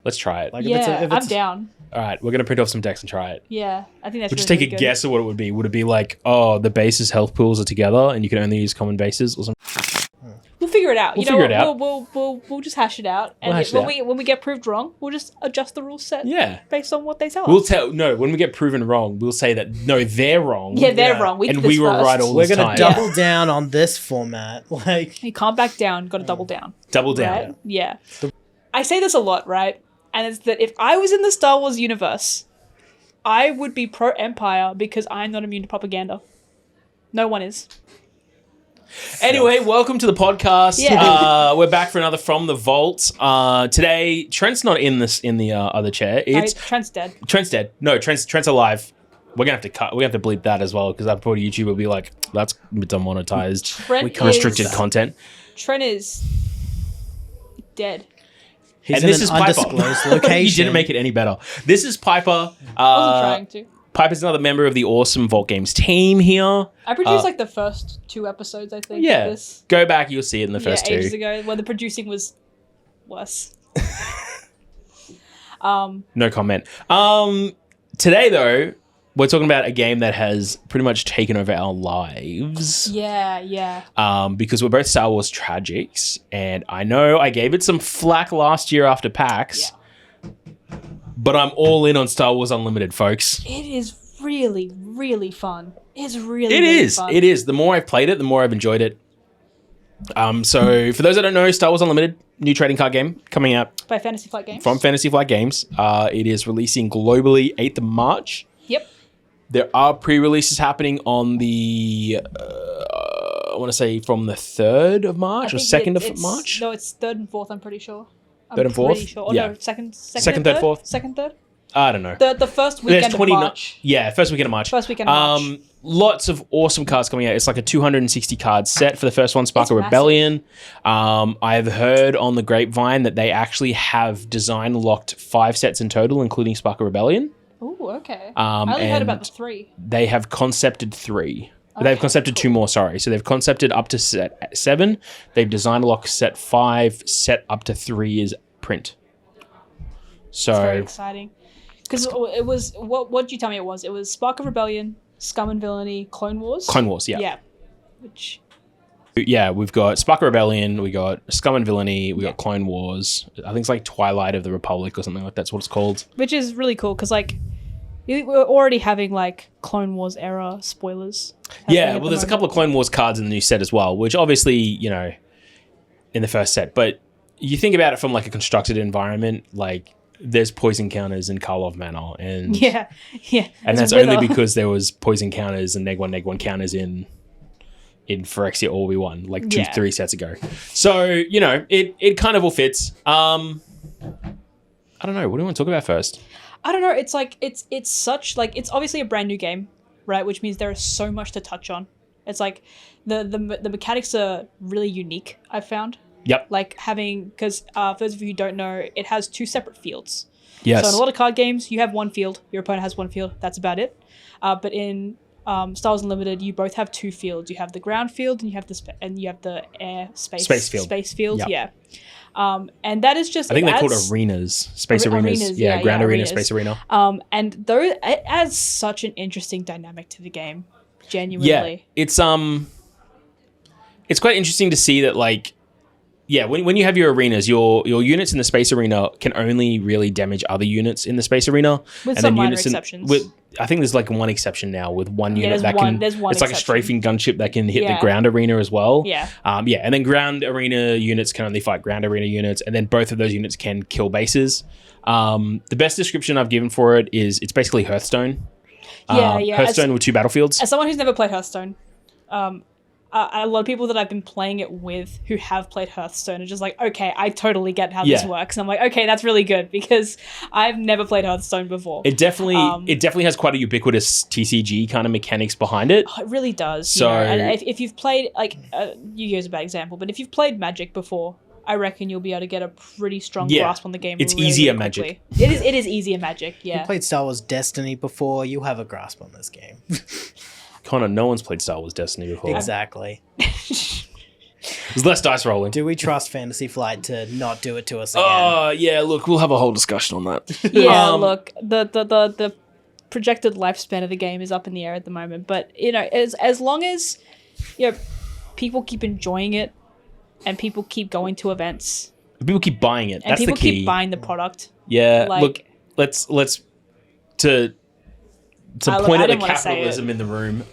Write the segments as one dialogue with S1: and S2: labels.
S1: Let's try it.
S2: Like,
S3: Yeah, I'm down.
S1: All right, we're going to print off some decks and try it.
S3: Yeah, I think that's
S1: We'll just
S3: really,
S1: take a
S3: really good.
S1: guess of what it would be. Would it be like, oh, the bases health pools are together and you can only use common bases or something?
S3: We'll figure it out.
S1: We'll figure it out.
S3: We'll just hash it out. And
S1: We'll hash it out.
S3: when we get proved wrong, we'll just adjust the rule set.
S1: Yeah.
S3: Based on what they tell
S1: We'll
S3: us.
S1: when we get proven wrong, we'll say that, no, they're wrong.
S3: Yeah, they're
S2: Yeah.
S3: wrong. We
S1: And
S3: did this
S1: we were
S3: first.
S1: right all
S2: We're
S1: this
S2: gonna
S1: time.
S2: double down on this format. Like,
S3: You can't back down. Got to double down.
S1: Double down.
S3: Right? Yeah. I say this a lot, right? And it's that if I was in the Star Wars universe, I would be pro-Empire because I'm not immune to propaganda. No one is.
S1: Anyway, welcome to the podcast.
S3: Yeah.
S1: We're back for another From the Vault. Today, Trent's not in the other chair. It's
S3: Trent's dead.
S1: Trent's dead. No, Trent's alive. We're gonna have to cut. We have to bleep that as well because I'm sure YouTube will be like, that's demonetized,
S3: Trent
S1: restricted
S3: is-
S1: content.
S3: Trent is dead.
S2: he's
S1: And
S2: in
S1: this
S2: an
S1: is Piper.
S2: undisclosed location.
S1: You didn't make it any better. This is Piper.
S3: I wasn't trying to.
S1: Piper's another member of the awesome Vault Games team here.
S3: I produced like the first 2 episodes, I think.
S1: Yeah,
S3: Of this.
S1: go back. You'll see it in the first
S3: ages
S1: two.
S3: ago, where the producing was worse.
S1: No comment. Today though, we're talking about a game that has pretty much taken over our lives.
S3: Yeah.
S1: Because we're both Star Wars tragics, and I know I gave it some flack last year after PAX, but I'm all in on Star Wars Unlimited, folks.
S3: It is really, really fun. It's really,
S1: It
S3: really
S1: is.
S3: fun.
S1: It is. The more I've played it, the more I've enjoyed it. So for those that don't know, Star Wars Unlimited, new trading card game coming out
S3: By Fantasy Flight Games.
S1: from Fantasy Flight Games. It is releasing globally 8th of March.
S3: Yep.
S1: There are pre-releases happening on the, I want to say from the 3rd of March
S3: I
S1: or
S3: think
S1: 2nd of
S3: it's-
S1: March.
S3: No, it's 3rd and 4th, I'm pretty sure.
S1: Third and fourth?
S3: Pretty sure. Oh,
S1: Yeah.
S3: no, second,
S1: Second,
S3: and
S1: third, fourth?
S3: Second, third?
S1: I don't know.
S3: The first weekend of March.
S1: Yeah, first weekend of March.
S3: First weekend of March.
S1: Lots of awesome cards coming out. It's like a 260 card set for the first one, Spark
S3: It's
S1: of
S3: massive.
S1: Rebellion. I've heard on the grapevine that they actually have design locked 5 sets in total, including Spark of Rebellion.
S3: Ooh, okay. I only heard about the 3.
S1: They have concepted 3. They've concepted 2 more, sorry. So they've concepted up to set 7. They've design locked set 5. Set up to 3 is print. So
S3: It's very exciting. Because it was, what did you tell me it was? It was Spark of Rebellion, Scum and Villainy, Clone Wars?
S1: Clone Wars, yeah.
S3: Yeah. Which,
S1: yeah, we've got Spark of Rebellion, we got Scum and Villainy, we got Clone Wars. I think it's like Twilight of the Republic or something like that's what it's called.
S3: which is really cool, because, like, we're already having, like, Clone Wars era spoilers.
S1: Yeah, well, there's a couple of Clone Wars cards in the new set as well, which obviously, you know, in the first set. But you think about it from, like, a constructed environment, like, there's poison counters in Karlov Manor. And
S3: Yeah.
S1: and that's only because there was poison counters and neg 1 counters in Phyrexia All We Won, like 3 sets ago. So, you know, it kind of all fits. I don't know. What do you want to talk about first?
S3: I don't know. It's like it's such like it's obviously a brand new game, right? Which means there is so much to touch on. It's like the mechanics are really unique. I've found.
S1: Yep.
S3: Like having because for those of you who don't know, it has 2 separate fields.
S1: Yes.
S3: So in a lot of card games, you have 1 field. Your opponent has 1 field. That's about it. But in Star Wars Unlimited, you both have 2 fields. You have the ground field and you have the air space field.
S1: Yep.
S3: Yeah. And that is just
S1: I think they're called arenas, space arenas. Yeah, ground arena,
S3: arenas.
S1: space arena.
S3: And those it adds such an interesting dynamic to the game. Genuinely.
S1: Yeah, it's quite interesting to see that, like, yeah, when you have your arenas, your units in the space arena can only really damage other units in the space arena.
S3: With some minor exceptions.
S1: I think there's like 1 exception now with 1 unit
S3: there's
S1: that
S3: one-
S1: can.
S3: there's one
S1: it's like a
S3: exception.
S1: strafing gunship that can hit the
S3: Yeah.
S1: ground arena as well.
S3: Yeah.
S1: And then ground arena units can only fight ground arena units, and then both of those units can kill bases. The best description I've given for it is it's basically Hearthstone.
S3: Yeah.
S1: Hearthstone with 2 battlefields.
S3: As someone who's never played Hearthstone, a lot of people that I've been playing it with who have played Hearthstone are just like, okay, I totally get how this works. And I'm like, okay, that's really good because I've never played Hearthstone before.
S1: It definitely has quite a ubiquitous TCG kind of mechanics behind it.
S3: It really does.
S1: So-
S3: and if you've played, like, Yu-Gi-Oh's a bad example, but if you've played Magic before, I reckon you'll be able to get a pretty strong grasp on the game.
S1: It's
S3: really,
S1: easier
S3: really
S1: Magic.
S3: quickly. It is easier Magic, yeah.
S2: You played Star Wars Destiny before, you have a grasp on this game.
S1: Connor, no one's played Star Wars Destiny before.
S2: Exactly.
S1: There's less dice rolling.
S2: Do we trust Fantasy Flight to not do it to us again?
S1: Oh, yeah, look, we'll have a whole discussion on that.
S3: Yeah, look, the projected lifespan of the game is up in the air at the moment, but as long as people keep enjoying it and people keep going to events,
S1: People keep buying it.
S3: and
S1: That's the
S3: people
S1: key.
S3: keep buying the product.
S1: Yeah,
S3: Like-
S1: look, let's to
S3: I
S1: point at the
S3: didn't wanna say
S1: capitalism in the room.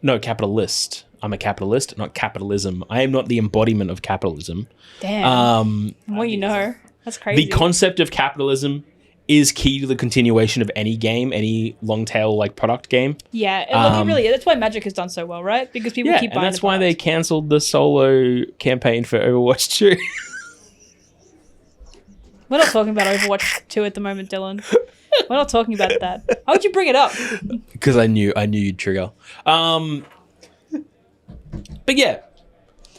S1: No, capitalist. I'm a capitalist, not capitalism. I am not the embodiment of capitalism.
S3: Damn. Well, that's crazy.
S1: The concept of capitalism is key to the continuation of any game, any long tail like product game.
S3: Yeah, look, it really is. That's why Magic has done so well, right? Because people keep buying
S1: and that's
S3: the
S1: why they
S3: product.
S1: cancelled the solo campaign for Overwatch 2.
S3: We're not talking about Overwatch 2 at the moment, Dylan. We're not talking about that. How would you bring it up?
S1: Because I knew you'd trigger. But yeah,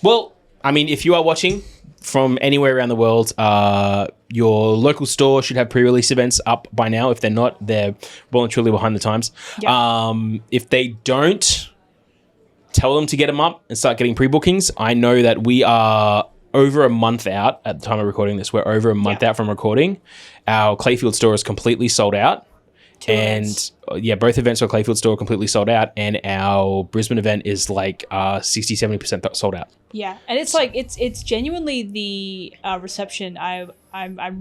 S1: well, I mean, if you are watching from anywhere around the world, your local store should have pre-release events up by now. If they're not, they're well and truly behind the times.
S3: Yeah.
S1: If they don't, tell them to get them up and start getting pre-bookings. I know that we are over a month out at the time of recording this. We're over a month out from recording. Our Clayfield store is completely sold out. Both events are Clayfield store completely sold out, and our Brisbane event is like 60-70% sold out.
S3: Yeah, and it's like it's genuinely the reception I'm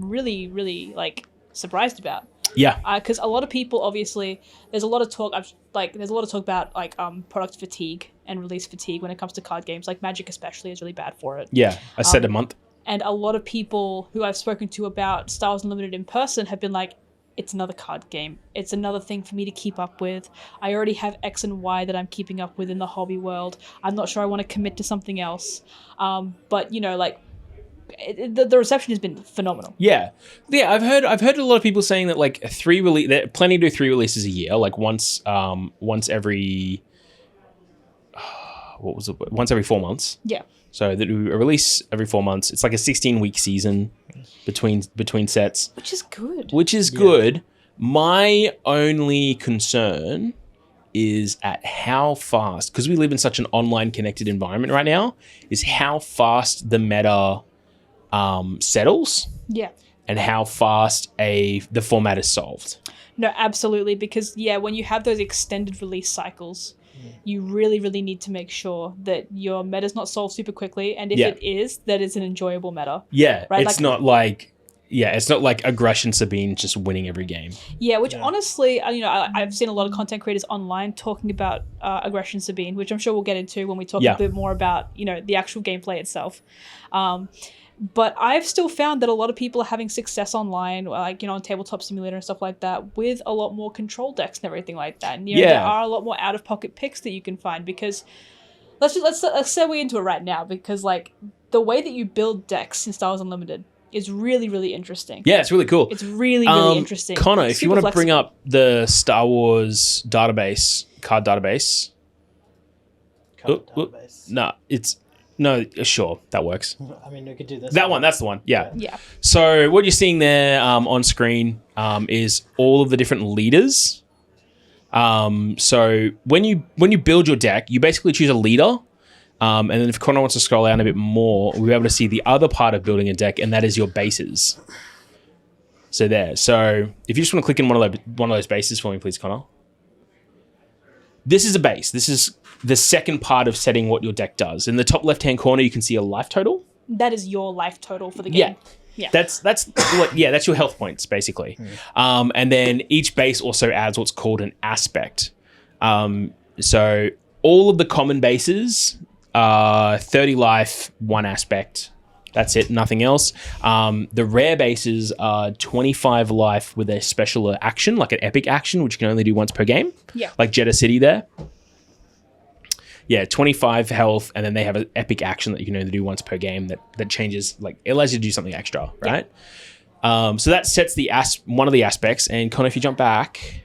S3: really really like surprised about.
S1: Yeah,
S3: because a lot of people obviously there's a lot of talk about like product fatigue and release fatigue when it comes to card games. Like Magic especially is really bad for it.
S1: yeah. I said a month.
S3: And a lot of people who I've spoken to about Star Wars Unlimited in person have been like, it's another card game. It's another thing for me to keep up with. I already have X and Y that I'm keeping up with in the hobby world. I'm not sure I want to commit to something else. But the reception has been phenomenal.
S1: Yeah. I've heard a lot of people saying that like they're planning to do 3 releases a year, like once every once every 4 months.
S3: Yeah.
S1: So they do a release every 4 months. It's like a 16-week season between sets.
S3: Which is good.
S1: Good. My only concern is at how fast, because we live in such an online connected environment right now, is how fast the meta settles.
S3: Yeah.
S1: And how fast the format is solved.
S3: No, absolutely. Because when you have those extended release cycles, you really, really need to make sure that your meta's not solved super quickly, and if it is, that it's an enjoyable meta.
S1: Yeah,
S3: right?
S1: It's not like Aggression Sabine just winning every game.
S3: Yeah, which honestly, I've seen a lot of content creators online talking about Aggression Sabine, which I'm sure we'll get into when we talk a bit more about the actual gameplay itself. But I've still found that a lot of people are having success online, like, on Tabletop Simulator and stuff like that, with a lot more control decks and everything like that. And there are a lot more out-of-pocket picks that you can find, because let's segue into it right now, because like the way that you build decks in Star Wars Unlimited is really, really interesting.
S1: Yeah, it's really cool.
S3: It's really, really interesting.
S1: Connor, if you want to bring up the Star Wars card database. No, sure, that works.
S2: I mean, we could do this.
S1: That one, that's the one. Yeah.
S3: Yeah.
S1: So what you're seeing there on screen is all of the different leaders. So when you build your deck, you basically choose a leader. And then if Connor wants to scroll down a bit more, we'll be able to see the other part of building a deck, and that is your bases. So there. So if you just want to click in one of those bases for me, please, Connor. This is a base. This is the second part of setting what your deck does. In the top left-hand corner, you can see a life total.
S3: That is your life total for the game.
S1: Yeah. That's your health points, basically. And then each base also adds what's called an aspect. So all of the common bases are 30 life, 1 aspect. That's it, nothing else. The rare bases are 25 life with a special action, like an epic action, which you can only do once per game.
S3: Yeah.
S1: Like Jeddah City there. Yeah, 25 health, and then they have an epic action that you can only do once per game that changes, like, it allows you to do something extra, right? Yeah. So that sets one of the aspects, and Connor, if you jump back,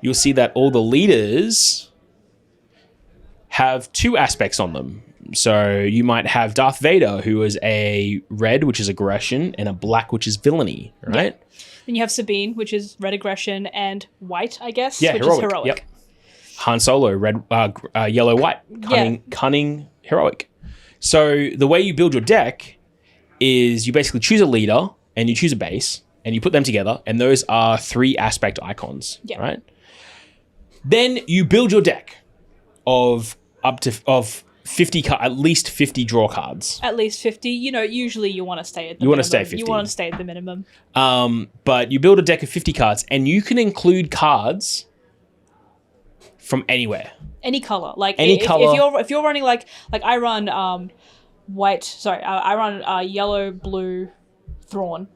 S1: you'll see that all the leaders have 2 aspects on them. So you might have Darth Vader, who is a red, which is aggression, and a black, which is villainy, right?
S3: Yeah. Then you have Sabine, which is red aggression, and white, I guess,
S1: which
S3: is heroic.
S1: Yep. Han Solo, red, yellow, white, cunning, heroic. So the way you build your deck is you basically choose a leader and you choose a base and you put them together, and those are 3 aspect icons, right? Then you build your deck of 50 at least 50 draw cards.
S3: At least 50. Usually you want to stay at the minimum.
S1: You want to stay at 50.
S3: You want to stay at the minimum.
S1: But you build a deck of 50 cards, and you can include cards from anywhere.
S3: Any color. Like
S1: any color.
S3: If you're running like I run white. Sorry, I run yellow, blue, Thrawn.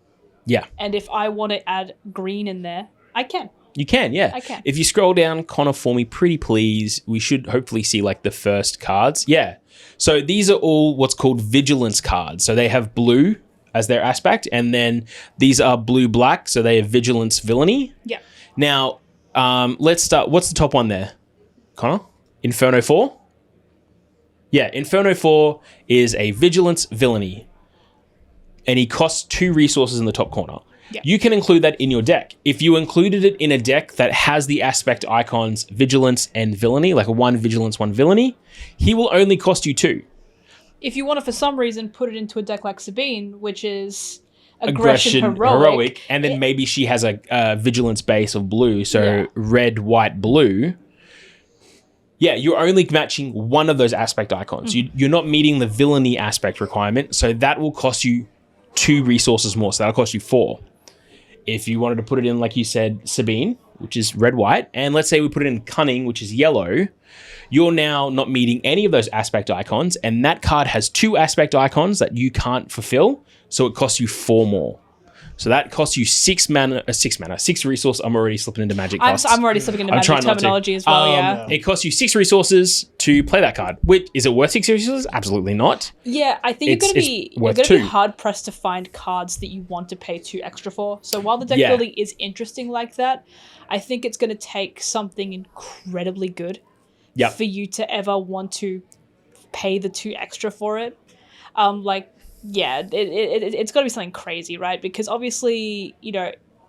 S1: Yeah.
S3: And if I want to add green in there, I can.
S1: You can, yeah.
S3: I can.
S1: If you scroll down, Connor, for me, pretty please, we should hopefully see like the first cards. Yeah. So these are all what's called vigilance cards. So they have blue as their aspect, and then these are blue-black, so they have vigilance villainy.
S3: Yeah.
S1: Now, let's start. What's the top one there, Connor? Inferno 4? Yeah, Inferno 4 is a vigilance villainy, and he costs 2 resources in the top corner.
S3: Yeah.
S1: You can include that in your deck. If you included it in a deck that has the aspect icons vigilance and villainy, like a 1 vigilance, 1 villainy, he will only cost you 2.
S3: If you want to, for some reason, put it into a deck like Sabine, which is aggression heroic,
S1: and then maybe she has a vigilance base of blue, so red, white, blue. Yeah, you're only matching one of those aspect icons. You're not meeting the villainy aspect requirement, so that will cost you 2 resources more, so that'll cost you 4. If you wanted to put it in, like you said, Sabine, which is red, white, and let's say we put it in cunning, which is yellow, you're now not meeting any of those aspect icons, and that card has 2 aspect icons that you can't fulfill, so it costs you 4 more. So that costs you 6 resource. I'm already slipping into magic costs.
S3: I'm already slipping into magic terminology as well, yeah.
S1: It costs you 6 resources to play that card. Is it worth 6 resources? Absolutely not.
S3: Yeah, I think you're going to be hard pressed to find cards that you want to pay 2 extra for. So while the deck building is interesting like that, I think it's going to take something incredibly good for you to ever want to pay the 2 extra for it. It's got to be something crazy, right? Because obviously,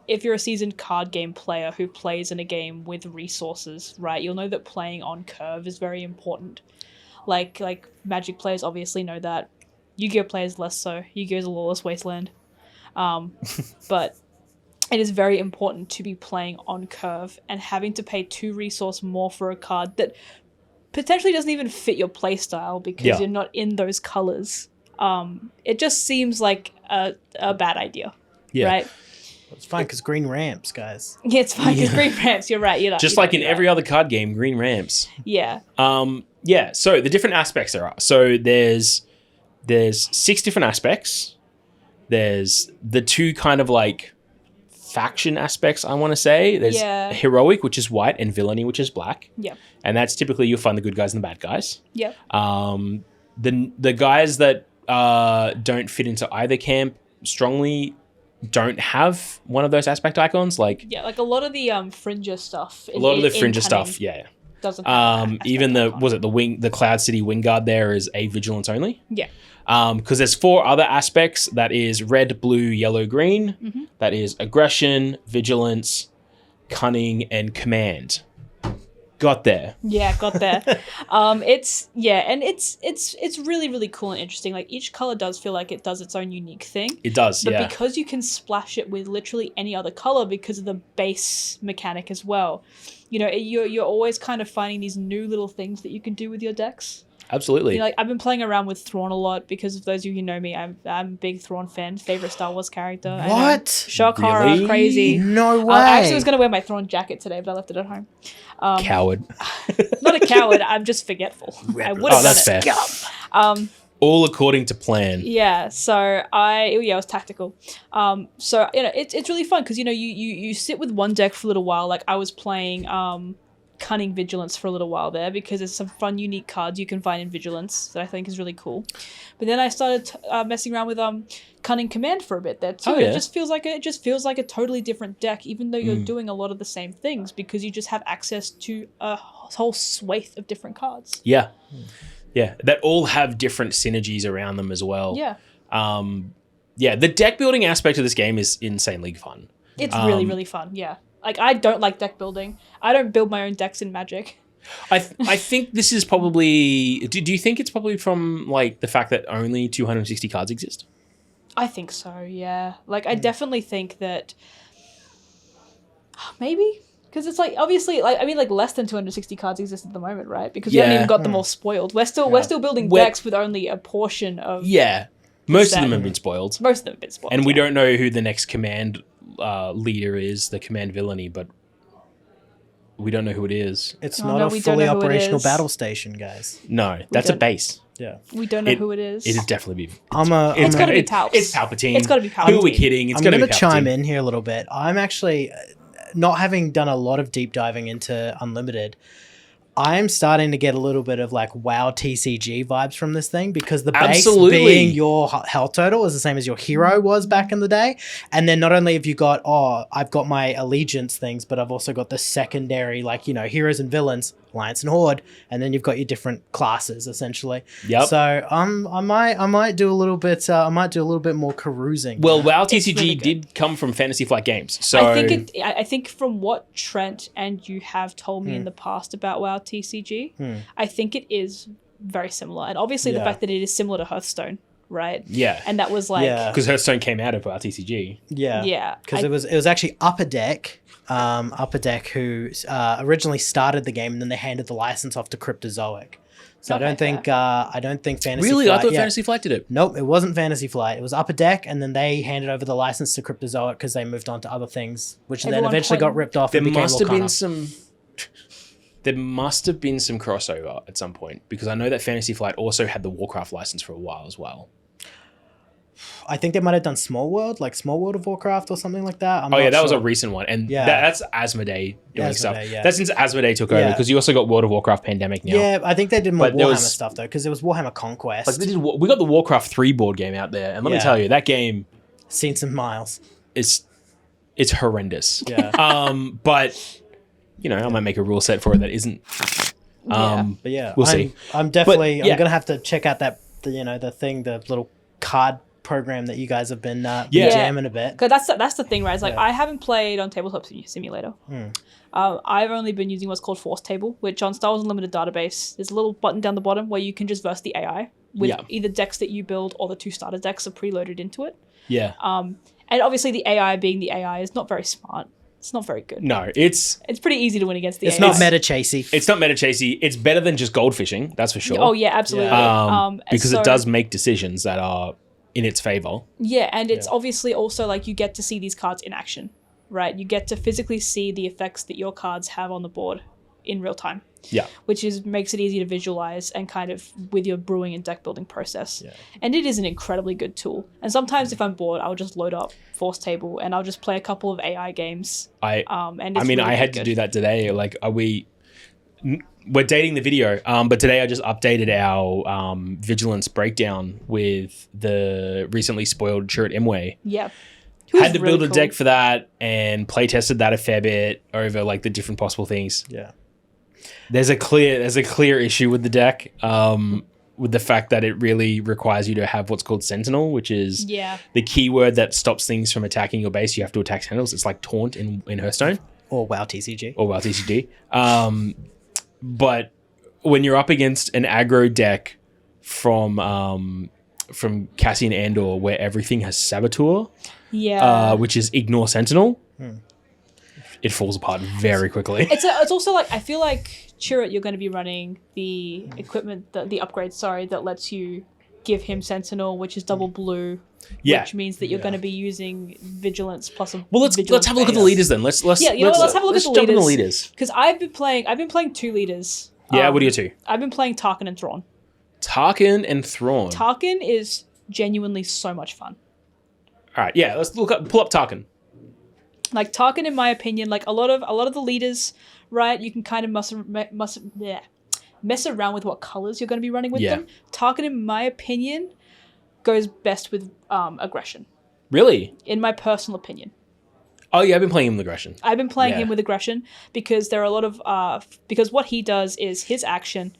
S3: if you're a seasoned card game player who plays in a game with resources, right, you'll know that playing on curve is very important. Like Magic players obviously know that. Yu-Gi-Oh players less so. Yu-Gi-Oh is a lawless wasteland. But it is very important to be playing on curve and having to pay 2 resource more for a card that potentially doesn't even fit your playstyle because you're not in those colors. It just seems like a bad idea, right?
S2: Well, it's fine because green ramps, guys.
S3: Yeah, it's fine because green ramps. You're right.
S1: Just like in every other card game, green ramps.
S3: Yeah.
S1: So the different aspects there are. So there's 6 different aspects. There's the 2 kind of like faction aspects, I want to say. There's heroic, which is white, and villainy, which is black.
S3: Yeah.
S1: And that's typically you'll find the good guys and the bad guys.
S3: Yeah.
S1: The guys that don't fit into either camp strongly don't have one of those aspect icons. Like
S3: a lot of the Fringer stuff.
S1: Doesn't have even the Cloud City Wingguard there is a vigilance only.
S3: Yeah.
S1: Because there's 4 other aspects. That is red, blue, yellow, green. Mm-hmm. That is aggression, vigilance, cunning, and command. Got there.
S3: Yeah, got there. It's really, really cool and interesting. Like each color does feel like it does its own unique thing.
S1: It does,
S3: but because you can splash it with literally any other color because of the base mechanic as well, you're always kind of finding these new little things that you can do with your decks.
S1: Absolutely.
S3: I've been playing around with Thrawn a lot because of those of you who know me, I'm a big Thrawn fan, favorite Star Wars character.
S2: What?
S3: Shock horror, crazy.
S2: No way.
S3: I actually was going to wear my Thrawn jacket today, but I left it at home.
S1: Coward.
S3: Not a coward. I'm just forgetful. I would have done
S1: it. Fair. All according to plan.
S3: Yeah. So I was tactical. So it's really fun because you sit with one deck for a little while. Like I was playing Cunning Vigilance for a little while there because there's some fun, unique cards you can find in Vigilance that I think is really cool. But then I started messing around with Cunning Command for a bit there too. It just feels like a totally different deck, even though you're doing a lot of the same things because you just have access to a whole swathe of different cards.
S1: Yeah, yeah, that all have different synergies around them as well.
S3: Yeah,
S1: the deck building aspect of this game is insanely fun.
S3: It's really, really fun. Yeah. Like, I don't like deck building. I don't build my own decks in Magic.
S1: I think this is probably... Do you think it's probably from like the fact that only 260 cards exist?
S3: I think so, yeah. Like, I definitely think that... Maybe? Because it's like, obviously, like, I mean, like, less than 260 cards exist at the moment, right? Because we haven't even got them all spoiled. We're still building decks with only a portion of...
S1: Yeah. Most of them have been spoiled.
S3: Most of them have been spoiled,
S1: and we don't know who the next command leader is, the command villainy, but we don't know who it is.
S2: It's not a fully operational battle station, guys.
S1: No, that's a base.
S2: Yeah.
S3: We don't know who it is.
S1: It'd definitely be...
S3: It's got to be Palps.
S1: It's Palpatine.
S3: It's got to be Palpatine.
S1: Who are we kidding? It's going to be Palpatine.
S2: I'm going to chime in here a little bit. I'm actually... not having done a lot of deep diving into Unlimited, I'm starting to get a little bit of like WoW TCG vibes from this thing, because the base being your health total is the same as your hero was back in the day. And then not only have you got, I've got my allegiance things, but I've also got the secondary, like, you know, heroes and villains, Alliance and Horde, and then you've got your different classes essentially.
S1: Yep.
S2: So I might do a little bit more carousing.
S1: Well, WoW TCG really did come from Fantasy Flight Games. So
S3: I think from what Trent and you have told me in the past about WoW TCG, I think it is very similar. And obviously the fact that it is similar to Hearthstone, right?
S1: Yeah.
S3: And that was like...
S1: because Hearthstone came out of WoW TCG.
S2: Yeah.
S3: Yeah.
S2: Because it was actually Upper Deck who originally started the game, and then they handed the license off to Cryptozoic. So I don't think Fantasy
S1: Really?
S2: Flight...
S1: I thought Fantasy Flight did it.
S2: Nope, it wasn't Fantasy Flight. It was Upper Deck, and then they handed over the license to Cryptozoic because they moved on to other things, which then eventually got ripped off and became Lorcana.
S1: There must have been some crossover at some point, because I know that Fantasy Flight also had the Warcraft license for a while as well.
S2: I think they might have done Small World of Warcraft or something like that.
S1: That was a recent one. And that's Asmodee doing stuff. Yeah. That's since Asmodee took over, because you also got World of Warcraft Pandemic now.
S2: Yeah, I think they did more Warhammer stuff, though, because there was Warhammer Conquest.
S1: Like we got the Warcraft 3 board game out there, and let me tell you, that game...
S2: Seen some miles.
S1: It's horrendous.
S2: Yeah.
S1: But, you know, I might make a rule set for it that isn't...
S2: but yeah,
S1: we'll see.
S2: I'm definitely... I'm going to have to check out the little card program that you guys have been jamming a bit.
S3: Because that's the thing, right? It's like I haven't played on Tabletop Simulator. I've only been using what's called Force Table, which on Star Wars Unlimited database, there's a little button down the bottom where you can just verse the AI with either decks that you build or the 2 starter decks are preloaded into it.
S1: Yeah.
S3: And obviously the AI being the AI is not very smart. It's not very good.
S1: No, it's
S3: pretty easy to win against the AI.
S2: It's not meta chasey.
S1: It's not meta chasey. It's better than just goldfishing, that's for sure.
S3: Oh yeah, absolutely.
S1: Because it does make decisions that are in its favor.
S3: Yeah, and it's obviously also like you get to see these cards in action, right? You get to physically see the effects that your cards have on the board in real time.
S1: Yeah.
S3: Which makes it easy to visualize and kind of with your brewing and deck building process.
S2: Yeah.
S3: And it is an incredibly good tool. And sometimes if I'm bored, I'll just load up Force Table and I'll just play a couple of AI games.
S1: I had to do that today. Like, we're dating the video, but today I just updated our vigilance breakdown with the recently spoiled Chirrut Imwe.
S3: Yeah.
S1: Had to build a deck for that and play tested that a fair bit over like the different possible things.
S2: Yeah.
S1: There's a clear issue with the deck, with the fact that it really requires you to have what's called Sentinel, which is the keyword that stops things from attacking your base. You have to attack Sentinels. It's like Taunt in Hearthstone.
S2: Or WoW TCG.
S1: But when you're up against an aggro deck from Cassian Andor, where everything has Saboteur, which is Ignore Sentinel, it falls apart very quickly.
S3: It's also like, I feel like Chirrut, you're going to be running the equipment, the upgrade, that lets you give him Sentinel, which is double blue. Which means that you're going to be using Vigilance plus a...
S1: Well, let's have a look at the leaders then. Let's have a look at the leaders.
S3: Because I've been playing 2 leaders.
S1: Yeah, what are your 2?
S3: I've been playing Tarkin and Thrawn.
S1: Tarkin
S3: is genuinely so much fun.
S1: All right, yeah, let's pull up Tarkin.
S3: Like Tarkin, in my opinion, like a lot of the leaders, right? You can kind of mess around with what colors you're going to be running with them. Tarkin, in my opinion, goes best with aggression.
S1: Really?
S3: In my personal opinion.
S1: Oh yeah, I've been playing him with aggression.
S3: I've been playing him with aggression because there are a lot of because what he does is his action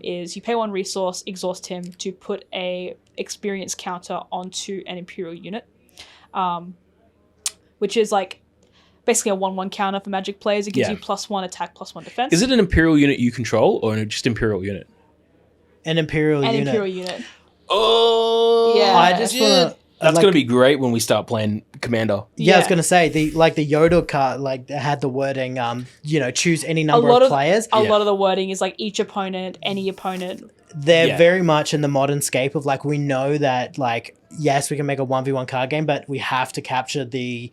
S3: is you pay 1 resource, exhaust him to put a experience counter onto an Imperial unit, which is like basically a 1/1 counter for Magic players. It gives you +1 attack, +1 defense.
S1: Is it an Imperial unit you control or just Imperial unit?
S2: An Imperial unit.
S1: Oh,
S3: yeah.
S2: I just want to.
S1: That's going to be great when we start playing Commander.
S2: Yeah, I was going to say the Yoda card had the wording, choose any number of players.
S3: A lot of the wording is like each opponent, any opponent.
S2: They're very much in the modern scape of we know that yes, we can make a 1v1 card game, but we have to capture the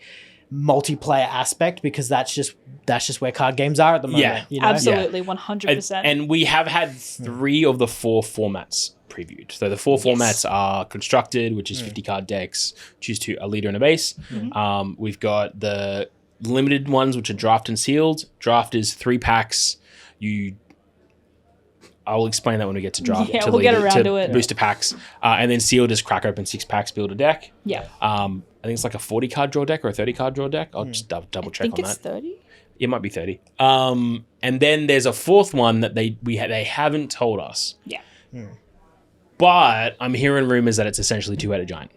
S2: multiplayer aspect because that's just where card games are at the moment.
S1: Yeah,
S3: absolutely, 100%.
S1: And we have had 3 of the 4 formats previewed. So the 4 formats are constructed, which is 50 card decks, choose a leader and a base. We've got the limited ones, which are draft and sealed. Draft is 3 packs. I'll explain that when we get to draft.
S3: Yeah, we'll get around to it.
S1: Booster packs. And then sealed is crack open 6 packs, build a deck.
S3: Yeah.
S1: I think it's like a 40 card draw deck or a 30 card draw deck. I'll just double check on that.
S3: I think it's 30.
S1: It might be 30. And then there's a 4th one that they haven't told us.
S3: Yeah.
S1: But I'm hearing rumors that it's essentially 2-headed giant.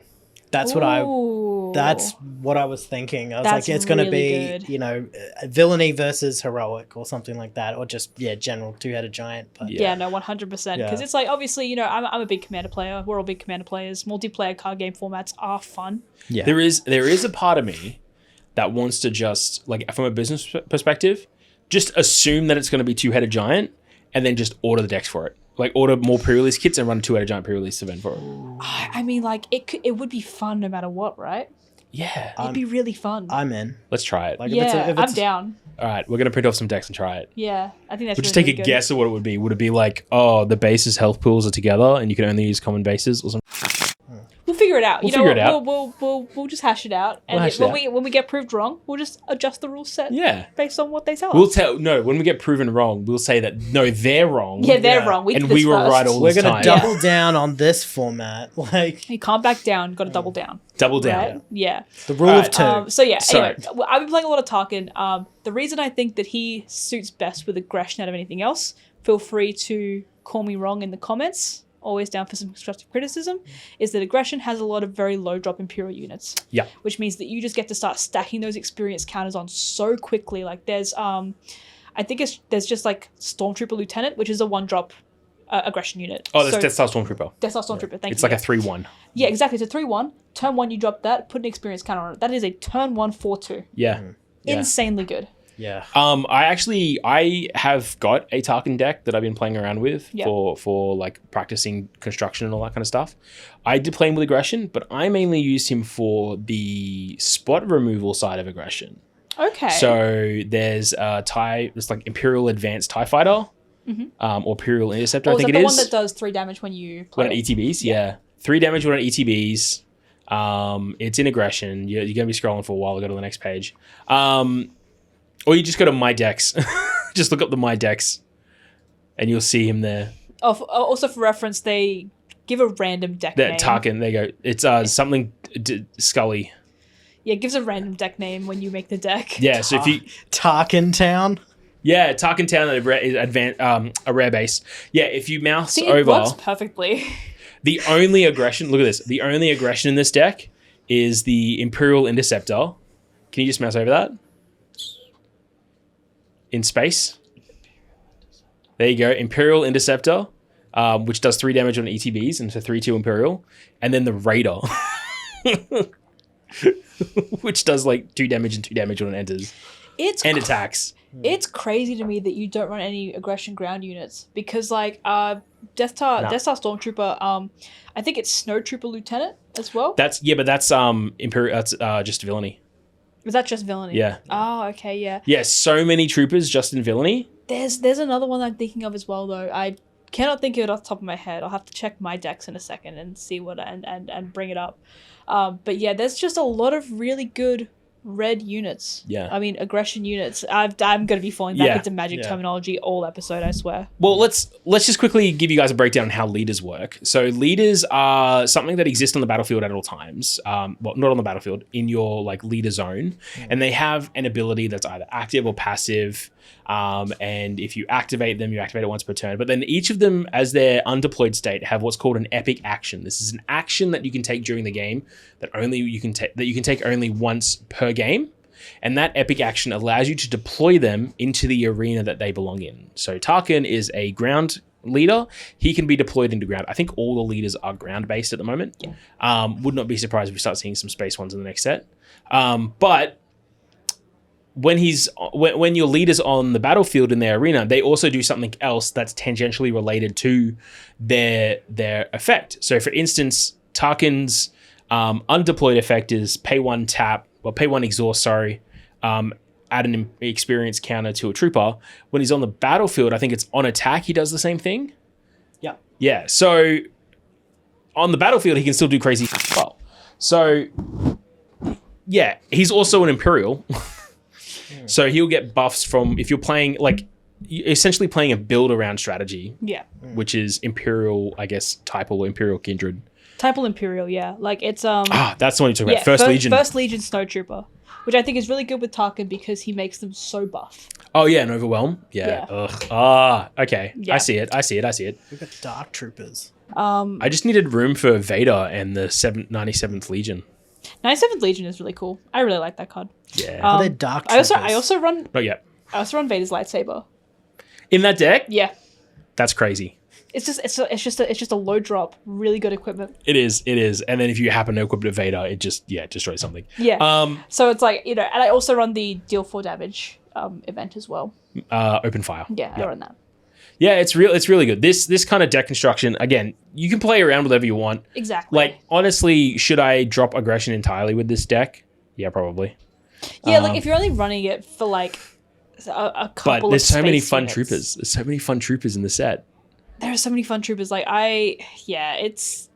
S2: That's what I was thinking. I was like, it's going to be,
S3: good.
S2: Villainy versus heroic or something like that, or just general 2-headed giant. But
S3: no, 100%. Because it's obviously, I'm a big Commander player. We're all big Commander players. Multiplayer card game formats are fun.
S1: Yeah. There is a part of me that wants to just from a business perspective, just assume that it's going to be 2-headed giant, and then just order the decks for it. Order more pre-release kits and run a 2-headed giant pre-release event for it.
S3: I mean, it would be fun no matter what, right?
S1: Yeah.
S3: It'd be really fun.
S2: I'm in.
S1: Let's try it.
S3: I'm down.
S1: All right, we're going to print off some decks and try it.
S3: Yeah, I think that's
S1: We'll just take a guess of what it would be. Would it be the bases health pools are together and you can only use common bases or something?
S3: We'll figure it out.
S1: We'll figure it out.
S3: We'll just hash it out. And when we get proved wrong, we'll just adjust the rule set based on what they tell us.
S1: When we get proven wrong, we'll say that, no, they're wrong.
S3: Yeah, they're wrong. We
S1: were right all
S2: We're
S1: this time.
S2: We're going to double down on this format.
S3: You can't back down. Got to double down.
S1: Double down.
S3: Right? Yeah.
S2: The rule of 2.
S3: Anyway, I've been playing a lot of Tarkin. The reason I think that he suits best with aggression out of anything else, feel free to call me wrong in the comments. Always down for some constructive criticism, is that aggression has a lot of very low drop Imperial units.
S1: Yeah.
S3: Which means that you just get to start stacking those experience counters on so quickly. There's I think there's just Stormtrooper Lieutenant, which is a 1-drop aggression unit.
S1: Oh, there's Death Star Stormtrooper.
S3: Death Star Stormtrooper, thank you.
S1: It's like a 3-1.
S3: Yeah, exactly. It's a 3-1. Turn 1, you drop that, put an experience counter on it. That is a turn 1 4/2.
S1: Yeah.
S3: Insanely good.
S2: Yeah.
S1: I have got a Tarkin deck that I've been playing around with for practicing construction and all that kind of stuff. I did play him with aggression, but I mainly used him for the spot removal side of aggression.
S3: Okay.
S1: So there's it's Imperial Advanced TIE Fighter, or Imperial Interceptor, I think it is.
S3: The one that does 3 damage when you play
S1: it? ETBs, yeah. 3 damage when it ETBs. It's in aggression. You're going to be scrolling for a while. I'll go to the next page. Or you just go to My Decks. Just look up the My Decks and you'll see him there.
S3: Also, for reference, they give a random deck name.
S1: Tarkin, there you go. It's something Scully.
S3: Yeah, it gives a random deck name when you make the deck.
S1: Yeah, so if you...
S2: Tarkin Town?
S1: Yeah, Tarkin Town is a rare base. Yeah, if you mouse over...
S3: it works perfectly.
S1: The only aggression... Look at this. The only aggression in this deck is the Imperial Interceptor. Can you just mouse over that? In space. There you go. Imperial Interceptor, which does 3 damage on ETBs, and so 3/2 Imperial. And then the Raider, which does 2 damage and 2 damage when it enters. And attacks.
S3: It's crazy to me that you don't run any aggression ground units because Death Star Stormtrooper, I think it's Snow Trooper Lieutenant as well.
S1: That's Imperial. That's just villainy.
S3: Was that just villainy?
S1: Yeah.
S3: Oh, okay, yeah.
S1: Yeah, so many troopers just in villainy.
S3: There's another one I'm thinking of as well, though. I cannot think of it off the top of my head. I'll have to check my decks in a second and see and bring it up. But yeah, there's just a lot of really good red units.
S1: Yeah.
S3: I mean, aggression units. I'm going to be falling back into Magic terminology all episode, I swear.
S1: Well, let's just quickly give you guys a breakdown on how leaders work. So leaders are something that exists on the battlefield at all times. Well, not on the battlefield, in your leader zone. And they have an ability that's either active or passive. And if you activate them, you activate it once per turn. But then each of them, as their undeployed state, have what's called an epic action. This is an action that you can take during the game that you can take only once per game. and that epic action allows you to deploy them into the arena that they belong in. So Tarkin is a ground leader. He can be deployed into ground. I think all the leaders are ground-based at the moment. Yeah. Would not be surprised if we start seeing some space ones in the next set. But when your leader's on the battlefield in their arena, they also do something else that's tangentially related to their effect. So for instance, Tarkin's undeployed effect is pay one exhaust, add an experience counter to a trooper. When he's on the battlefield, I think it's on attack, he does the same thing.
S2: Yeah.
S1: Yeah. So on the battlefield, he can still do crazy well. So yeah, he's also an Imperial. So he'll get buffs from, if you're playing, like, essentially playing a build around strategy.
S3: Yeah.
S1: Which is Imperial, I guess, Typal or Imperial Kindred.
S3: Typal Imperial, yeah. Like, it's...
S1: that's the one you talk about. First Legion.
S3: First Legion Snowtrooper, which I think is really good with Tarkin because he makes them so buff.
S1: Oh, yeah, and Overwhelm. Yeah. Ugh. Okay. Yeah. I see it.
S2: We've got Dark Troopers.
S1: I just needed room for Vader and the 97th Legion.
S3: 97th Legion is really cool. I really like that card.
S1: Yeah.
S2: They're Dark Troopers.
S3: I also run...
S1: Not yet.
S3: I also run Vader's lightsaber.
S1: In that deck?
S3: Yeah.
S1: That's crazy.
S3: It's just a low drop, really good equipment.
S1: It is. And then if you happen to equip it Vader, it just destroys something.
S3: Yeah. So it's like, and I also run the deal 4 damage event as well.
S1: Open fire.
S3: Yeah, I run that.
S1: Yeah, it's really good. This kind of deck construction, again, you can play around with whatever you want.
S3: Exactly.
S1: Like, honestly, should I drop aggression entirely with this deck? Yeah, probably.
S3: Yeah, like if you're only running it for like a couple of
S1: But there's so many fun
S3: units.
S1: troopers. There's so many fun troopers in the set.
S3: There are so many fun troopers. Like it's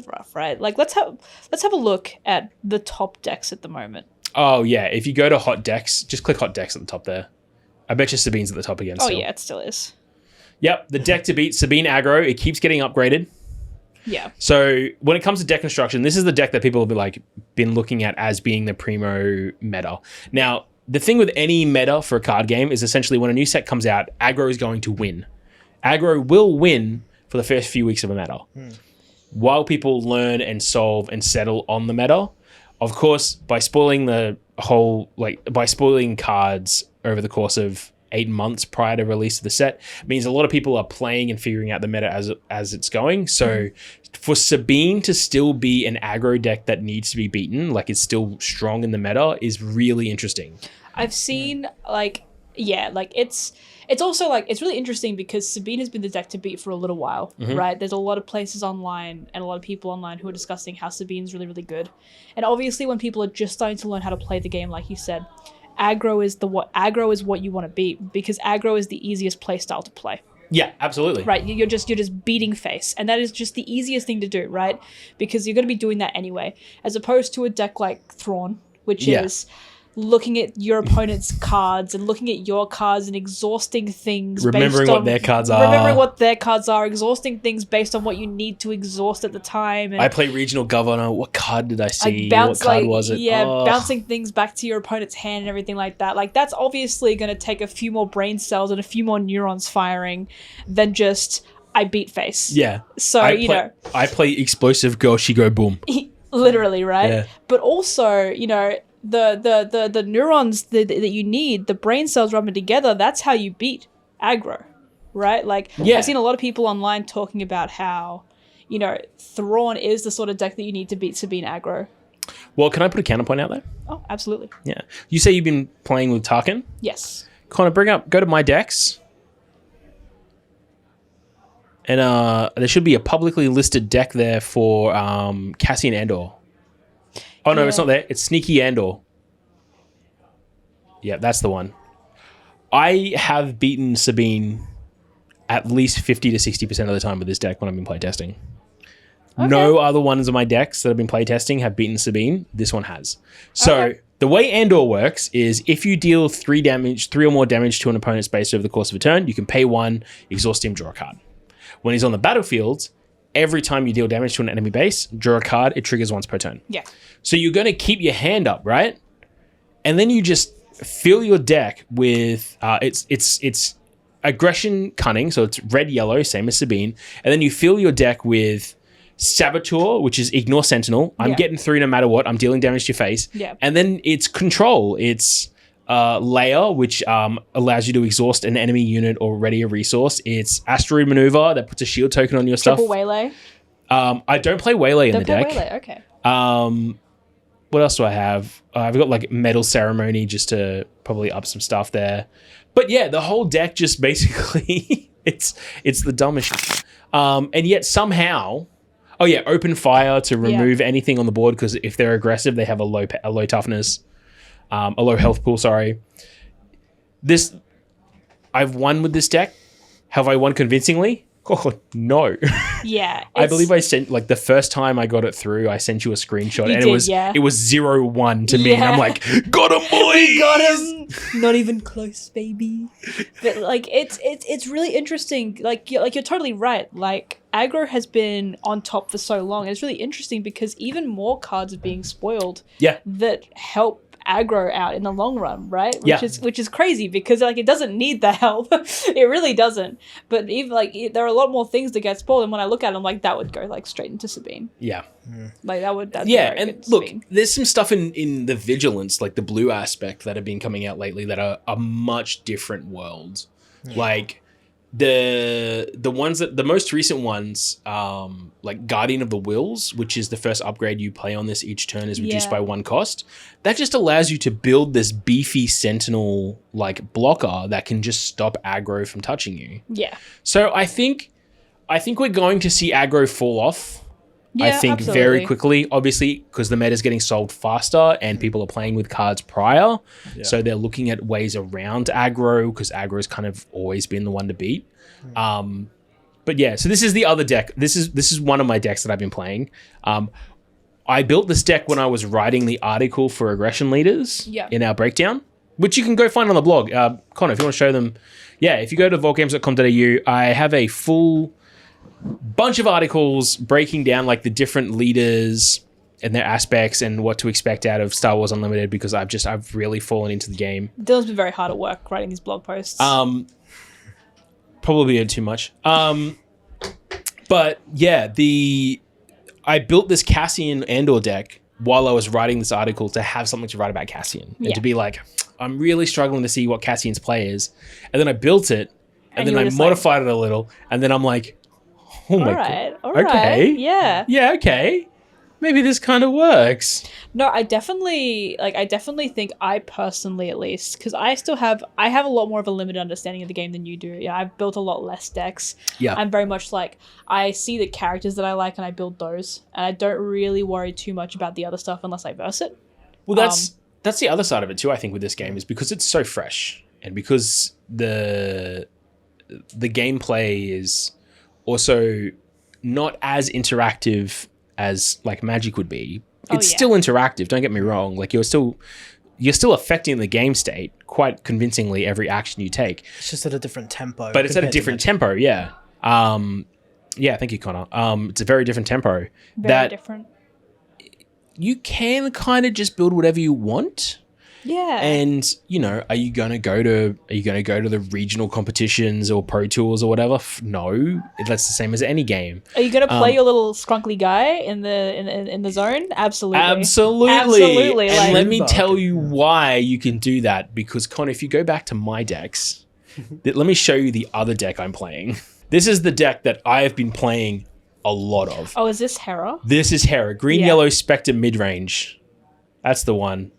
S3: rough, right? Like let's have a look at the top decks at the moment.
S1: Oh yeah, if you go to hot decks, just click hot decks at the top there. I bet you Sabine's at the top again.
S3: Oh
S1: still.
S3: yeah, it still is.
S1: Yep, the deck to beat Sabine aggro. It keeps getting upgraded.
S3: Yeah.
S1: So when it comes to deck construction, this is the deck that people have been looking at as being the primo meta. Now, the thing with any meta for a card game is essentially when a new set comes out, aggro is going to win. Aggro will win for the first few weeks of a meta. While people learn and solve and settle on the meta, of course, by spoiling cards over the course of 8 months prior to release of the set, means a lot of people are playing and figuring out the meta as it's going. So for Sabine to still be an aggro deck that needs to be beaten, like it's still strong in the meta, is really interesting.
S3: I've seen it's also it's really interesting because Sabine has been the deck to beat for a little while, right? There's a lot of places online and a lot of people online who are discussing how Sabine's really, really good. And obviously when people are just starting to learn how to play the game, like you said, aggro is what you want to beat because aggro is the easiest play style to play.
S1: Yeah, absolutely.
S3: Right, you're just beating face, and that is just the easiest thing to do, right? Because you're going to be doing that anyway, as opposed to a deck like Thrawn, which is looking at your opponent's cards and looking at your cards and exhausting things.
S1: Remembering what their cards are.
S3: Remembering what their cards are, exhausting things based on what you need to exhaust at the time. And
S1: I play Regional Governor. What card did I see? What card was it?
S3: Yeah, bouncing things back to your opponent's hand and everything like that. Like, that's obviously going to take a few more brain cells and a few more neurons firing than just, I beat face.
S1: Yeah.
S3: So,
S1: I play Explosive Go, She Go Boom.
S3: Literally, right?
S1: Yeah.
S3: But also, the neurons that you need, the brain cells rubbing together, that's how you beat aggro, right? Like, I've seen a lot of people online talking about how, Thrawn is the sort of deck that you need to beat Sabine aggro.
S1: Well, can I put a counterpoint out there?
S3: Oh, absolutely.
S1: Yeah. You say you've been playing with Tarkin?
S3: Yes.
S1: Connor, go to my decks. And there should be a publicly listed deck there for Cassian Andor. Oh, no, it's not there. It's Sneaky Andor. Yeah, that's the one. I have beaten Sabine at least 50 to 60% of the time with this deck when I've been playtesting. Okay. No other ones of my decks that have been playtesting have beaten Sabine. This one has. So the way Andor works is if you deal 3 or more damage to an opponent's base over the course of a turn, you can pay 1, exhaust him, draw a card. When he's on the battlefield, every time you deal damage to an enemy base, draw a card, it triggers once per turn. Yeah. So you're going to keep your hand up, right? And then you just fill your deck with it's aggression cunning, so it's red yellow, same as Sabine, and then you fill your deck with Saboteur, which is ignore Sentinel. I'm getting through no matter what. I'm dealing damage to your face.
S3: Yeah.
S1: And then it's Control. It's Layer, which allows you to exhaust an enemy unit or ready a resource. It's Asteroid Maneuver that puts a shield token on your stuff.
S3: Triple Waylay.
S1: I don't play Waylay in the deck.
S3: Waylay, okay.
S1: What else do I have? I've got like Metal Ceremony just to probably up some stuff there. But yeah, the whole deck just basically it's the dumbest shit. And yet somehow, Open Fire to remove anything on the board, because if they're aggressive, they have a low toughness, a low health pool. Sorry. I've won with this deck. Have I won convincingly? Oh, no.
S3: Yeah.
S1: I believe I sent, like, the first time I got it through, I sent you a screenshot, and it was 0-1 to me, and I'm like, got him, boys!
S3: Got him! Not even close, baby. But, like, it's really interesting. Like you're totally right. Like, aggro has been on top for so long. It's really interesting because even more cards are being spoiled that help aggro out in the long run, right? Which is crazy, because like it doesn't need the help. It really doesn't. But even like there are a lot more things that get spoiled, and when I look at them, like that would go like straight into Sabine. Like that's
S1: and look, Sabine. There's some stuff in the Vigilance, like the blue aspect, that have been coming out lately that are a much different world. Like the ones that the most recent ones, like Guardian of the Wills, which is the first upgrade you play on this each turn, is reduced by 1 cost. That just allows you to build this beefy Sentinel like blocker that can just stop aggro from touching you. So I think we're going to see aggro fall off. I think very quickly, obviously, because the meta is getting solved faster and people are playing with cards prior. So they're looking at ways around aggro, because aggro has kind of always been the one to beat. But yeah, so this is the other deck. This is one of my decks that I've been playing. I built this deck when I was writing the article for Aggression Leaders in our breakdown, which you can go find on the blog. Connor, if you want to show them, if you go to vaultgames.com.au, I have a full bunch of articles breaking down like the different leaders and their aspects and what to expect out of Star Wars Unlimited, because I've really fallen into the game.
S3: Dylan's been very hard at work writing these blog posts.
S1: Probably too much. But yeah, I built this Cassian Andor deck while I was writing this article to have something to write about Cassian and to be like, I'm really struggling to see what Cassian's play is. And then I built it, and then I modified it a little, and then I'm like, oh my god.
S3: All right. Yeah.
S1: Yeah, okay. Maybe this kind of works.
S3: No, I definitely think, I personally at least, because I have a lot more of a limited understanding of the game than you do. Yeah, I've built a lot less decks. Yeah. I'm very much like, I see the characters that I like and I build those. And I don't really worry too much about the other stuff unless I verse it.
S1: Well, that's the other side of it too, I think, with this game, is because it's so fresh, and because the gameplay is also not as interactive as like Magic would be. It's still interactive, don't get me wrong. Like you're still affecting the game state quite convincingly every action you take.
S2: It's just at a different tempo.
S1: But it's at a different tempo, yeah. Thank you, Connor. It's a very different tempo.
S3: Very different.
S1: You can kind of just build whatever you want.
S3: Yeah.
S1: And, are you going to go to the regional competitions or Pro Tours or whatever? No, that's the same as any game.
S3: Are you going to play your little scrunkly guy in the zone? Absolutely.
S1: Absolutely. And let me tell you why you can do that, because Con, if you go back to my decks, let me show you the other deck I'm playing. This is the deck that I have been playing a lot of.
S3: Oh, is this Hera?
S1: This is Hera. Green, yellow, Spectre, mid-range. That's the one.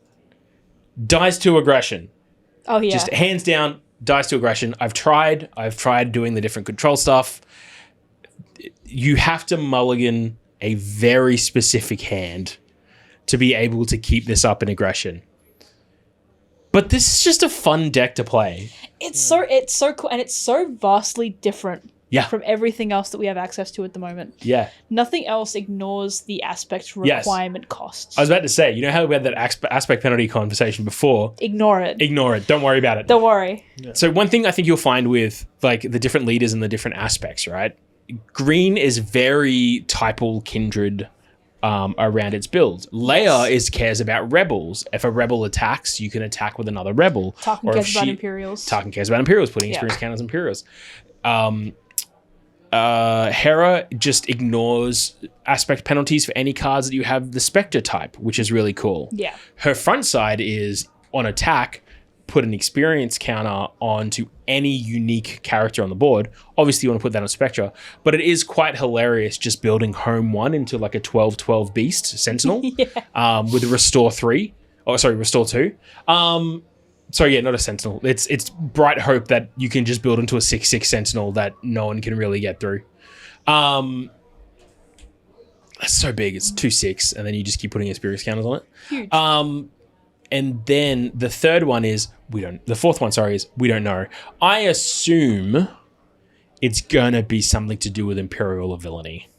S1: Dies to aggression.
S3: Oh yeah.
S1: Just hands down, dies to aggression. I've tried doing the different control stuff. You have to mulligan a very specific hand to be able to keep this up in aggression. But this is just a fun deck to play.
S3: It's so cool, and it's so vastly different from everything else that we have access to at the moment.
S1: Yeah.
S3: Nothing else ignores the aspect requirement costs.
S1: I was about to say, how we had that aspect penalty conversation before?
S3: Ignore it.
S1: Don't worry about it.
S3: Don't worry.
S1: Yeah. So one thing I think you'll find with like the different leaders and the different aspects, right? Green is very typal kindred around its build. Leia cares about rebels. If a rebel attacks, you can attack with another rebel.
S3: Tarkin cares about Imperials.
S1: Tarkin cares about Imperials, putting experience counters on Imperials. Hera just ignores aspect penalties for any cards that you have the Spectre type, which is really cool.
S3: Yeah.
S1: Her front side is on attack, put an experience counter onto any unique character on the board. Obviously, you want to put that on Spectre, but it is quite hilarious just building Home 1 into like a 12/12 Beast Sentinel with a Restore 3. Oh, sorry, Restore 2. Sorry, yeah, not a Sentinel. It's Bright Hope that you can just build into a 6/6 Sentinel that no one can really get through. It's so big. It's 2/6, and then you just keep putting experience counters on it.
S3: Huge.
S1: And then the third one is the fourth one, sorry, is we don't know. I assume it's gonna be something to do with Imperial or Villainy.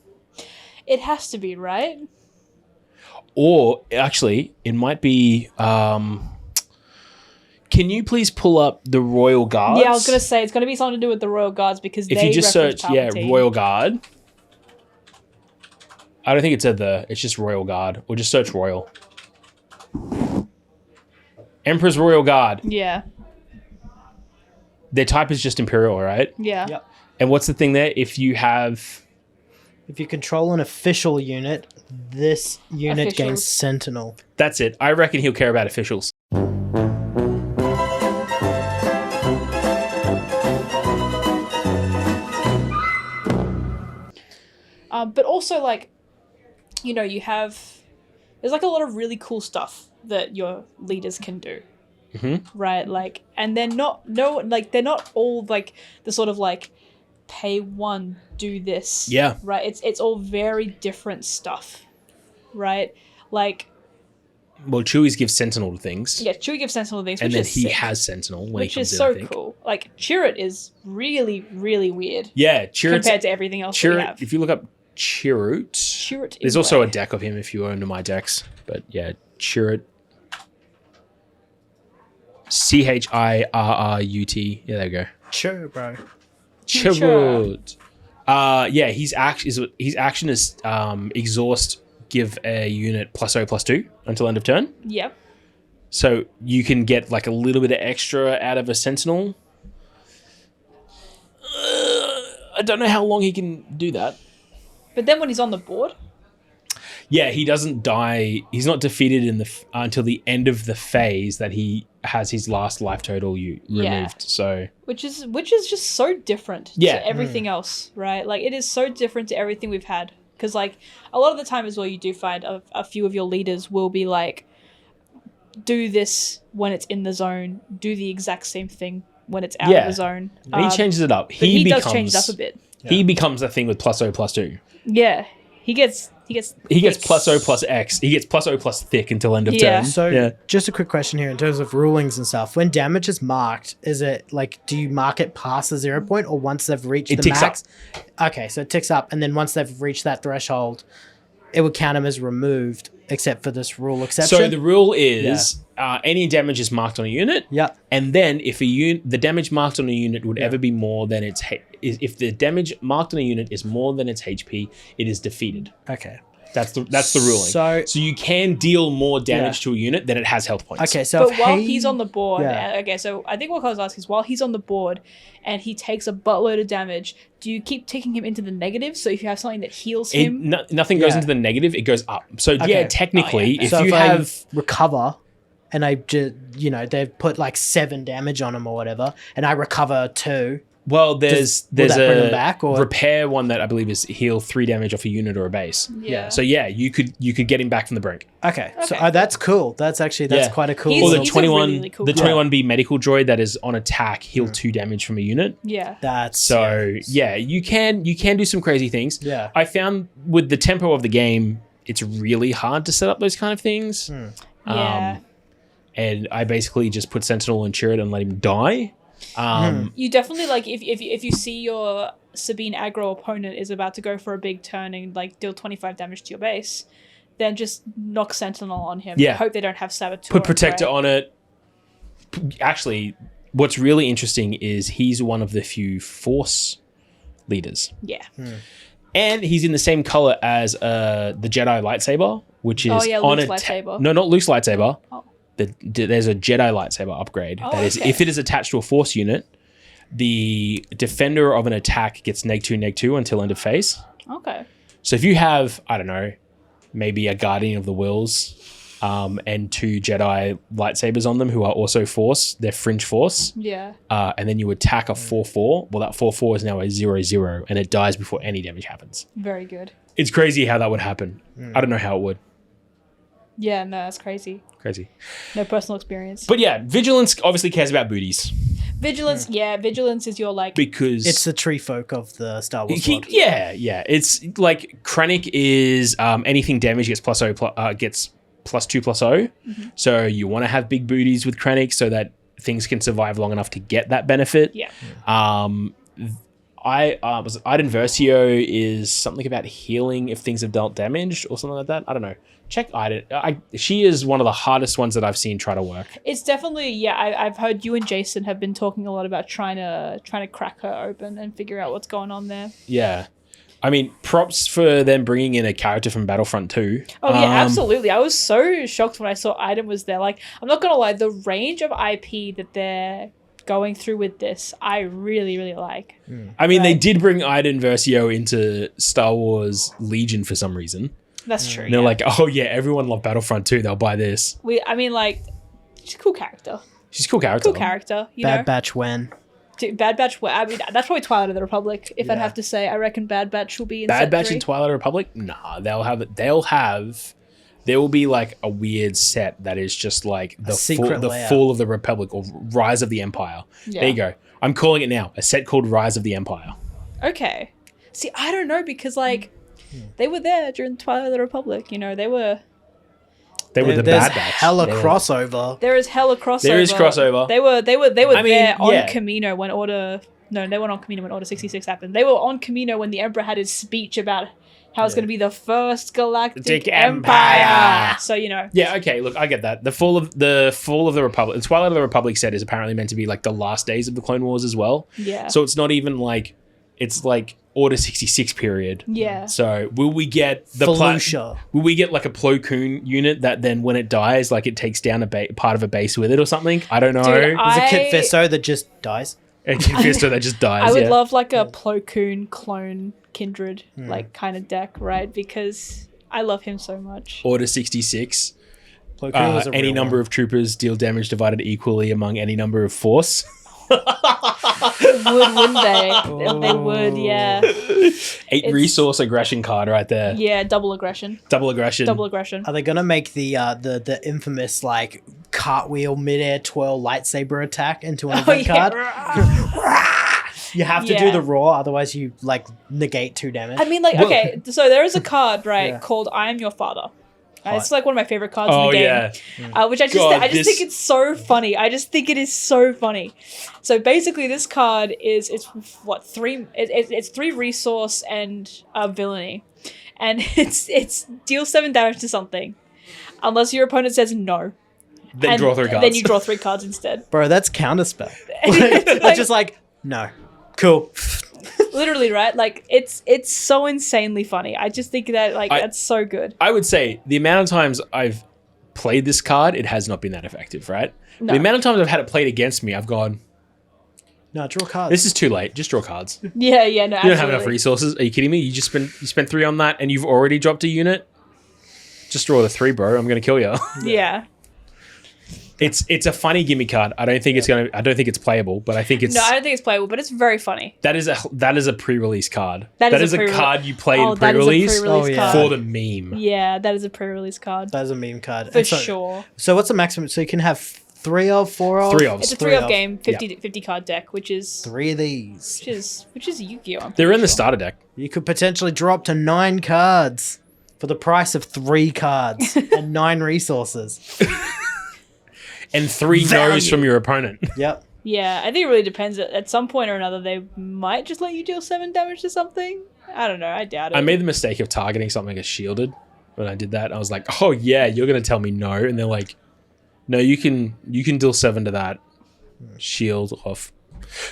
S3: It has to be, right?
S1: Or actually, it might be. Can you please pull up the Royal Guards?
S3: Yeah, I was gonna say it's gonna be something to do with the Royal Guards because
S1: if you just search, Royal Guard. I don't think it said it's just Royal Guard, or just search Royal. Emperor's Royal Guard.
S3: Yeah.
S1: Their type is just Imperial, right?
S3: Yeah.
S2: Yep.
S1: And what's the thing there? If you
S2: control an official unit, this unit gains Sentinel.
S1: That's it. I reckon he'll care about officials.
S3: But also, like, you know, there's like a lot of really cool stuff that your leaders can do.
S1: Mm-hmm.
S3: Right? Like, and they're not all like the sort of like pay one, do this.
S1: Yeah.
S3: Right? It's all very different stuff. Right? Like,
S1: well, Chewie's gives Sentinel to things.
S3: Yeah, Chewie gives Sentinel to things,
S1: and
S3: which
S1: then
S3: is
S1: he
S3: sick,
S1: has Sentinel when he comes in,
S3: so
S1: I think.
S3: cool. Like, Shearer is really, really weird.
S1: Yeah, Shearer
S3: compared to everything else we have.
S1: If you look up Shearer, there's also a deck of him if you own my decks. But yeah, Shearer. Chirrut. Yeah, there you go.
S2: Sure, bro.
S1: Chirrut. Yeah, his action is exhaust, give a unit +0/+2 until end of turn.
S3: Yep.
S1: So you can get like a little bit of extra out of a Sentinel. I don't know how long he can do that.
S3: But then when he's on the board,
S1: yeah, he doesn't die. He's not defeated until the end of the phase that he has his last life total removed. So
S3: which is just so different to everything else, right? Like, it is so different to everything we've had. Because, like, a lot of the time as well, you do find a few of your leaders will be like, do this when it's in the zone, do the exact same thing when it's out of the zone.
S1: And he changes it up.
S3: He does change it up a bit.
S1: He becomes a thing with +0/+2.
S3: Yeah, he gets
S1: +0/+X. He gets +0/+thick until end of turn.
S2: So just a quick question here in terms of rulings and stuff. When damage is marked, is it like, do you mark it past the 0 point, or once they've reached the max? Okay, so it ticks up, and then once they've reached that threshold, it would count them as removed, except for this rule exception.
S1: So the rule is any damage is marked on a unit.
S2: Yeah.
S1: And then if the damage marked on a unit would ever be more than its if the damage marked on a unit is more than its HP, it is defeated.
S2: Okay.
S1: That's the ruling. So you can deal more damage to a unit than it has health points.
S2: Okay, so
S3: but while he's on the board, okay, so I think what I was asking is, while he's on the board and he takes a buttload of damage, do you keep taking him into the negative? So if you have something that heals him,
S1: nothing goes into the negative; it goes up. So technically, if you have
S2: recover, and I just they've put like 7 damage on him or whatever, and I recover 2.
S1: Well, there's a
S2: back, or?
S1: repair one that I believe is heal 3 damage off a unit or a base.
S3: Yeah.
S1: So you could get him back from the brink.
S2: Okay. So that's cool. That's quite a cool.
S1: Or the 21
S3: really cool
S1: 21B medical droid that is on attack, heal 2 damage from a unit.
S3: Yeah.
S2: That's
S1: you can do some crazy things.
S2: Yeah.
S1: I found with the tempo of the game, it's really hard to set up those kind of things.
S3: Yeah.
S1: And I basically just put Sentinel and Chirrut and let him die.
S3: You definitely, like, if you see your Sabine aggro opponent is about to go for a big turn and like deal 25 damage to your base, then just knock Sentinel on him.
S1: Yeah.
S3: Hope they don't have Saboteur.
S1: Put Protector on it. Actually, what's really interesting is he's one of the few Force leaders.
S3: Yeah.
S1: And he's in the same color as the Jedi lightsaber, which is on
S3: Luke's lightsaber.
S1: No, not Luke's lightsaber.
S3: Oh.
S1: There's a Jedi lightsaber upgrade. That is, if it is attached to a Force unit, the defender of an attack gets -2/-2 until end of phase.
S3: Okay.
S1: So if you have, I don't know, maybe a Guardian of the Wills and 2 Jedi lightsabers on them who are also Force, they're Fringe Force.
S3: Yeah.
S1: And then you attack a 4/4. Well, that 4/4 is now a 0/0 and it dies before any damage happens.
S3: Very good.
S1: It's crazy how that would happen. I don't know how it would.
S3: Yeah, no, that's crazy.
S1: Crazy.
S3: No personal experience.
S1: But yeah, Vigilance obviously cares about booties.
S3: Vigilance, Vigilance is your like...
S1: Because...
S2: It's the tree folk of the Star Wars world.
S1: Yeah. It's like Krennic is anything damage gets gets +2/+0. So you want to have big booties with Krennic so that things can survive long enough to get that benefit.
S3: Yeah.
S1: Iden Versio is something about healing if things have dealt damage or something like that. I don't know. Check Iden. She is one of the hardest ones that I've seen try to work.
S3: It's definitely I've heard you and Jason have been talking a lot about trying to crack her open and figure out what's going on there.
S1: Yeah. I mean, props for them bringing in a character from Battlefront 2.
S3: Oh, yeah, absolutely. I was so shocked when I saw Iden was there. Like, I'm not going to lie, the range of IP that they're going through with this, I really, really like.
S1: I mean, they did bring Iden Versio into Star Wars Legion for some reason.
S3: That's true.
S1: And they're like, oh, yeah, everyone loved Battlefront 2. They'll buy this.
S3: She's a cool character.
S1: She's a cool character.
S2: Bad Batch when?
S3: Bad Batch, I mean, that's probably Twilight of the Republic, if I'd have to say. I reckon Bad Batch will be in
S1: Bad Batch
S3: 3.
S1: in Twilight of the Republic? Nah, there will be like a weird set that is just like the Fall of the Republic or Rise of the Empire. Yeah. There you go. I'm calling it now. A set called Rise of the Empire.
S3: Okay. See, I don't know because like they were there during Twilight of the Republic. You know, they were
S1: the Bad Batch.
S2: Hella crossover.
S3: There is hella crossover.
S1: There is crossover.
S3: They were there on Camino when Order... No, they weren't on Camino when Order 66 happened. They were on Camino when the Emperor had his speech about how it's going to be the first galactic empire. So, you know.
S1: Yeah, okay, look, I get that. The fall of the Republic... The Twilight of the Republic set is apparently meant to be like the last days of the Clone Wars as well.
S3: Yeah.
S1: So it's not even like... It's like Order 66 period.
S3: Yeah.
S1: So will we get will we get like a Plo Koon unit that then when it dies, like it takes down a part of a base with it or something? I don't know.
S2: There's a Kit Fisto that just dies.
S1: A Kit Fisto that just dies.
S3: I would love like a Plo Koon clone Kindred like kind of deck, right? Because I love him so much.
S1: Order 66. Any number of troopers deal damage divided equally among any number of force.
S3: Wouldn't they? They would, yeah.
S1: 8 resource aggression card right there.
S3: Yeah, double aggression.
S2: Are they gonna make the infamous like cartwheel midair twirl lightsaber attack into an event card? You have to do the roar, otherwise you like negate 2 damage.
S3: I mean, like, okay, so there is a card called "I Am Your Father." It's like one of my favorite cards in the game, which I just think it's so funny. I just think it is so funny. So basically, this card it's 3 resource and villainy, and it's deal 7 damage to something, unless your opponent says no.
S1: Then draw 3 cards.
S3: Then you draw 3 cards instead.
S2: Bro, that's counterspell. It's just like no, cool.
S3: Literally, right? Like, it's so insanely funny. I just think that, like, that's so good.
S1: I would say the amount of times I've played this card, it has not been that effective, right? No. The amount of times I've had it played against me, I've gone...
S2: No, draw cards.
S1: This is too late. Just draw cards.
S3: Yeah, no,
S1: You
S3: absolutely.
S1: don't have enough resources. Are you kidding me? You spent 3 on that and you've already dropped a unit? Just draw the 3, bro. I'm going to kill you.
S3: Yeah.
S1: It's a funny gimme card. I don't think it's playable, but I think it's...
S3: No, I don't think it's playable, but it's very funny.
S1: That is a pre-release card. That is a card you play in
S3: pre-release
S1: for the meme.
S3: Yeah, that is a pre-release card.
S2: That is a meme card.
S3: For sure.
S2: So what's the maximum? So you can have 3 of, 4 of?
S1: 3 of.
S3: It's a 3 of game, 50 card deck, which is...
S2: 3 of these.
S3: Which is Yu-Gi-Oh!
S1: They're in the starter deck.
S2: You could potentially drop to 9 cards for the price of 3 cards and 9 resources.
S1: And 3 no's from your opponent.
S2: Yep.
S3: Yeah, I think it really depends. At some point or another, they might just let you deal 7 damage to something. I don't know. I doubt it.
S1: I made the mistake of targeting something as shielded when I did that. I was like, oh yeah, you're going to tell me no. And they're like, no, you can deal 7 to that. Shield off.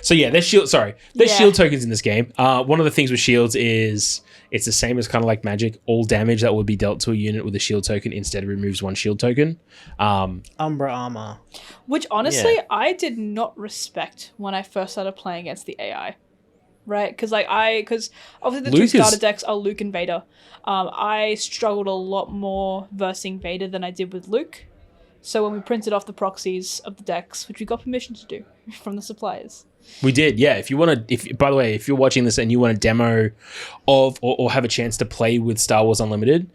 S1: So yeah, there's shield tokens in this game. One of the things with shields is It's the same as kind of like Magic. All damage that would be dealt to a unit with a shield token instead removes 1 shield token.
S2: Umbra armor.
S3: Which honestly, I did not respect when I first started playing against the AI. Right? Because obviously the two starter decks are Luke and Vader. I struggled a lot more versing Vader than I did with Luke. So when we printed off the proxies of the decks, which we got permission to do from the suppliers.
S1: We did, yeah. If you want to, by the way, if you're watching this and you want a demo of or have a chance to play with Star Wars Unlimited,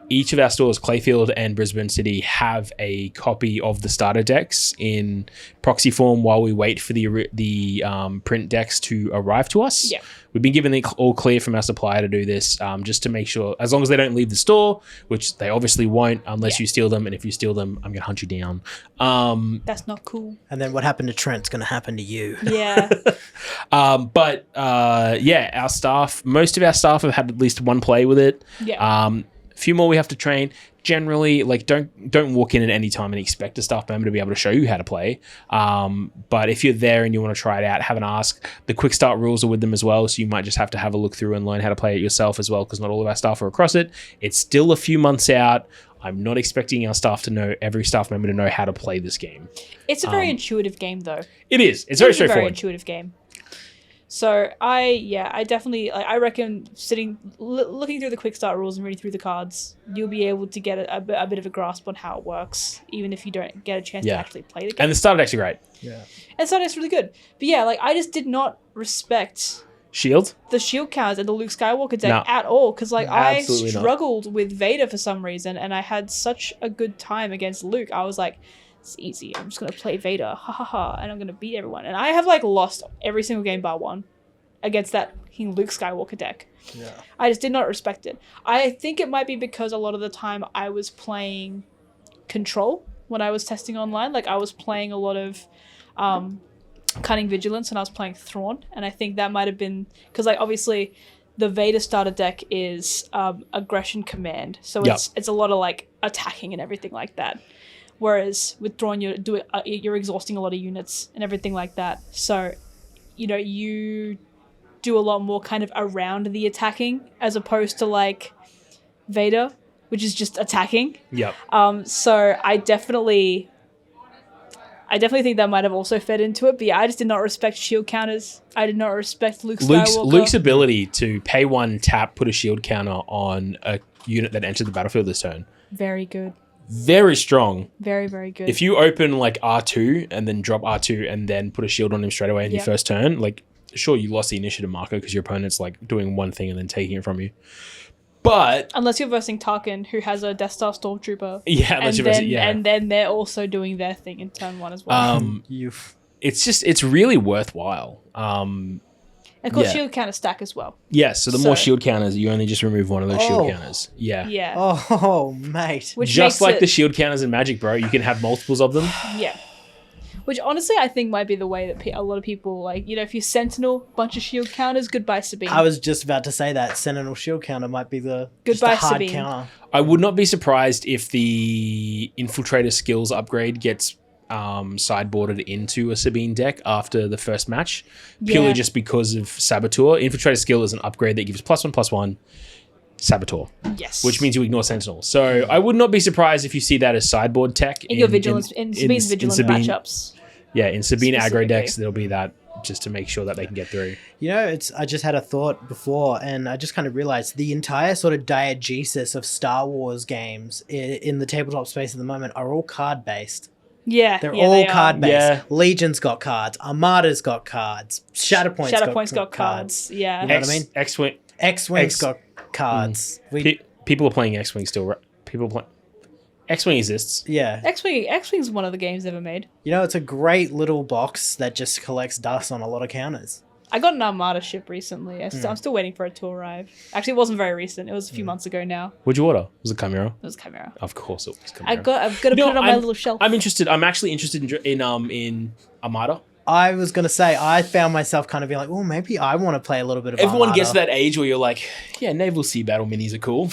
S1: each of our stores, Clayfield and Brisbane City, have a copy of the starter decks in proxy form while we wait for the print decks to arrive to us.
S3: Yeah.
S1: We've been given the all clear from our supplier to do this, just to make sure, as long as they don't leave the store, which they obviously won't unless you steal them. And if you steal them, I'm going to hunt you down.
S3: That's not cool.
S2: And then what happened to Trent's going to happen to you.
S3: Yeah.
S1: Our staff, most of our staff have had at least one play with it.
S3: Yeah.
S1: A few more we have to train. Generally, like don't walk in at any time and expect a staff member to be able to show you how to play. But if you're there and you want to try it out, have an ask. The quick start rules are with them as well, so you might just have to have a look through and learn how to play it yourself as well, because not all of our staff are across it. It's still a few months out. I'm not expecting our staff to know, every staff member to know how to play this game.
S3: It's a very intuitive game, though.
S1: It is. It's very straightforward.
S3: A very intuitive game. So I definitely, I reckon looking through the quick start rules and reading through the cards, you'll be able to get a bit of a grasp on how it works, even if you don't get a chance to actually play the game.
S1: And the starter decks are great.
S2: Yeah.
S3: And the starter decks are really good. But yeah, like I just did not respect
S1: Shield?
S3: the shield counters and the Luke Skywalker deck at all, because like I struggled with Vader for some reason, and I had such a good time against Luke. I was like, it's easy. I'm just gonna play Vader, ha ha ha, and I'm gonna beat everyone. And I have like lost every single game bar one against that Luke Skywalker deck.
S2: Yeah.
S3: I just did not respect it. I think it might be because a lot of the time I was playing Control when I was testing online. Like I was playing a lot of Cunning Vigilance and I was playing Thrawn, and I think that might have been because like obviously the Vader starter deck is Aggression Command, so it's a lot of like attacking and everything like that. Whereas with Thrawn, you're exhausting a lot of units and everything like that. So, you do a lot more kind of around the attacking as opposed to like Vader, which is just attacking.
S1: Yep.
S3: So I definitely think that might have also fed into it. But yeah, I just did not respect shield counters. I did not respect Luke Skywalker.
S1: Luke's ability to pay 1, tap, put a shield counter on a unit that entered the battlefield this turn.
S3: Very good.
S1: Very strong.
S3: Very, very good.
S1: If you open like R2 and then drop R2 and then put a shield on him straight away in your first turn, like sure you lost the initiative marker because your opponent's like doing one thing and then taking it from you. But
S3: unless you're versing Tarkin, who has a Death Star Stormtrooper.
S1: Yeah, unless you're versing,
S3: and then they're also doing their thing in turn 1 as well.
S1: It's really worthwhile.
S3: And of course, shield counter stack as well.
S1: Yes, so the more shield counters, you only just remove one of those shield counters. Yeah.
S3: Yeah.
S2: Oh, mate.
S3: Which
S1: just like the shield counters in Magic, bro. You can have multiples of them.
S3: Yeah. Which honestly, I think might be the way that a lot of people, like, if you Sentinel, bunch of shield counters, goodbye Sabine.
S2: I was just about to say that. Sentinel shield counter might be the
S3: goodbye
S2: hard
S3: Sabine
S2: counter.
S1: I would not be surprised if the Infiltrator skills upgrade gets sideboarded into a Sabine deck after the first match, purely just because of Saboteur. Infiltrator skill is an upgrade that gives +1/+1 Saboteur.
S3: Yes.
S1: Which means you ignore Sentinel. So I would not be surprised if you see that as sideboard tech
S3: in your Vigilance, in Sabine's Vigilance matchups.
S1: Yeah, in Sabine aggro decks, there'll be that just to make sure that they can get through.
S2: I just had a thought before, and I just kind of realized the entire sort of diegesis of Star Wars games in the tabletop space at the moment are all card-based.
S3: Yeah,
S2: they're all card-based.
S1: Yeah.
S2: Legion's got cards. Armada's got cards. Shatterpoint's got cards.
S3: Yeah.
S2: You know what I mean? X-Wing's got cards.
S1: People are playing X-Wing still, right? X-Wing exists.
S2: Yeah.
S3: X-Wing's one of the games ever made.
S2: It's a great little box that just collects dust on a lot of counters.
S3: I got an Armada ship recently. I'm still waiting for it to arrive. Actually, it wasn't very recent. It was a few months ago now.
S1: What'd you order? Was it Chimera?
S3: It was Chimera.
S1: Of course it was Chimera.
S3: I've got to put it on my little shelf.
S1: I'm interested. I'm actually interested in Armada.
S2: I was going to say, I found myself kind of being like, oh, maybe I want to play a little bit of
S1: Everyone
S2: Armada.
S1: gets to that age where you're like, yeah, Naval Sea Battle minis are cool.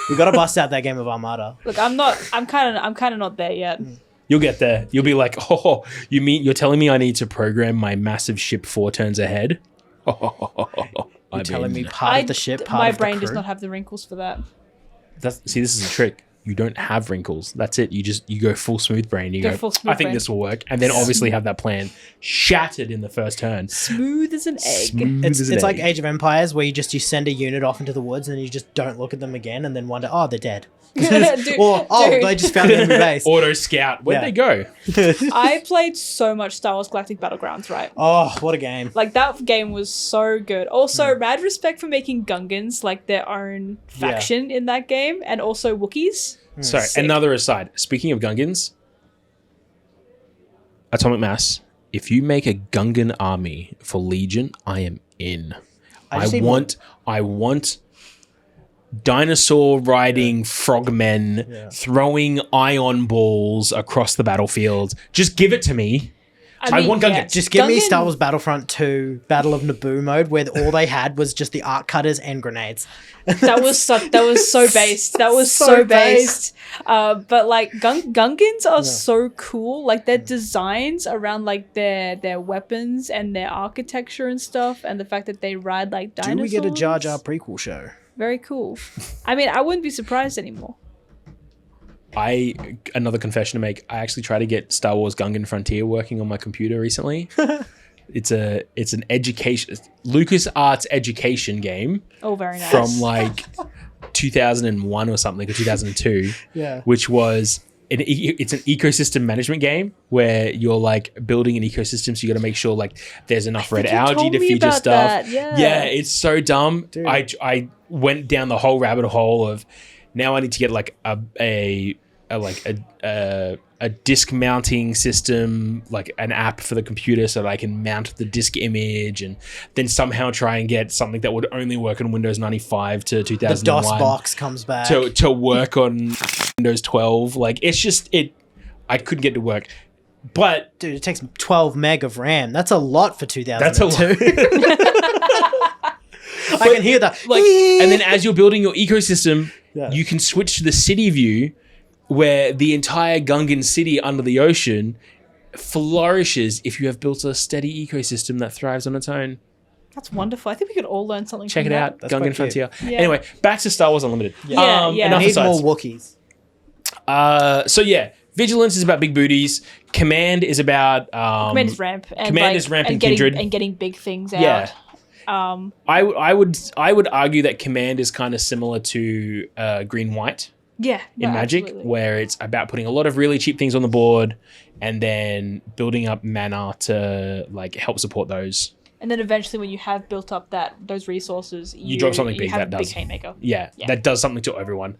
S2: We got to bust out that game of Armada.
S3: Look, I'm kind of not there yet.
S1: You'll get there. You'll be like, oh, you're telling me I need to program my massive ship 4 turns ahead?
S2: You're telling me part of the ship, part
S3: my
S2: of the
S3: brain
S2: crew?
S3: does not have the wrinkles for that.
S1: See, this is a trick. You don't have wrinkles. That's it. You go full smooth brain. You go,
S3: full smooth
S1: I think
S3: brain.
S1: this will work. And then obviously have that plan shattered in the first turn.
S3: Smooth as an egg.
S2: It's like Age of Empires where you send a unit off into the woods and you just don't look at them again and then wonder, oh, they're dead.
S3: Dude,
S2: They just found the enemy base.
S1: Auto scout. Where'd they go?
S3: I played so much Star Wars Galactic Battlegrounds, right?
S2: Oh, what a game.
S3: Like, that game was so good. Also, mad respect for making Gungans, like, their own faction in that game, and also Wookiees.
S1: Sorry,
S3: Sick.
S1: another aside. Speaking of Gungans, Atomic Mass, if you make a Gungan army for Legion, I am in. I want dinosaur riding frogmen throwing ion balls across the battlefield. Just give it to me. I want Gungan.
S2: Just give me Star Wars Battlefront 2 Battle of Naboo mode where all they had was just the arc cutters and grenades.
S3: That was so based. That was so based. But like Gungans are so cool. Like their designs around like their weapons and their architecture and stuff, and the fact that they ride like dinosaurs.
S2: Do we get a Jar Jar prequel show?
S3: Very cool. I mean, I wouldn't be surprised anymore.
S1: Another confession to make. I actually tried to get Star Wars Gungan Frontier working on my computer recently. It's an education LucasArts education game.
S3: Oh, very nice.
S1: From like 2001 or something, or 2002.
S2: Yeah.
S1: Which was it's an ecosystem management game where you're like building an ecosystem, so you got to make sure like there's enough red algae to feed your stuff.
S3: That. Yeah,
S1: it's so dumb.
S2: Dude.
S1: I went down the whole rabbit hole of now I need to get like a disc mounting system, like an app for the computer so that I can mount the disc image, and then somehow try and get something that would only work on Windows 95 to 2001.
S2: The DOS box comes back.
S1: To work on Windows 12. Like, it's just, I couldn't get it to work. But...
S2: Dude, it takes 12 meg of RAM. That's a lot for 2002.
S1: That's a lot.
S2: I can hear that.
S1: Like, and then as you're building your ecosystem,
S2: Yeah.
S1: you can switch to the city view where the entire Gungan city under the ocean flourishes if you have built a steady ecosystem that thrives on its own.
S3: That's wonderful. I think we could all learn something
S1: Check
S3: from
S1: it
S3: that.
S1: out,
S2: That's
S1: Gungan
S2: quite
S1: Frontier.
S3: Yeah.
S1: Anyway, back to Star Wars Unlimited.
S3: Yeah.
S1: Enough
S2: Need
S1: asides.
S2: more Wookiees.
S1: So yeah, Vigilance is about big booties. Command is about
S3: Command is ramp. And
S1: Command is ramp and Kindred.
S3: And getting big things out.
S1: Yeah. I would argue that Command is kind of similar to Green White
S3: Yeah.
S1: in Magic,
S3: absolutely.
S1: where it's about putting a lot of really cheap things on the board and then building up mana to like help support those.
S3: And then eventually, when you have built up those resources,
S1: You drop something
S3: you
S1: big
S3: have
S1: that
S3: a big
S1: does.
S3: haymaker.
S1: Yeah, that does something to everyone.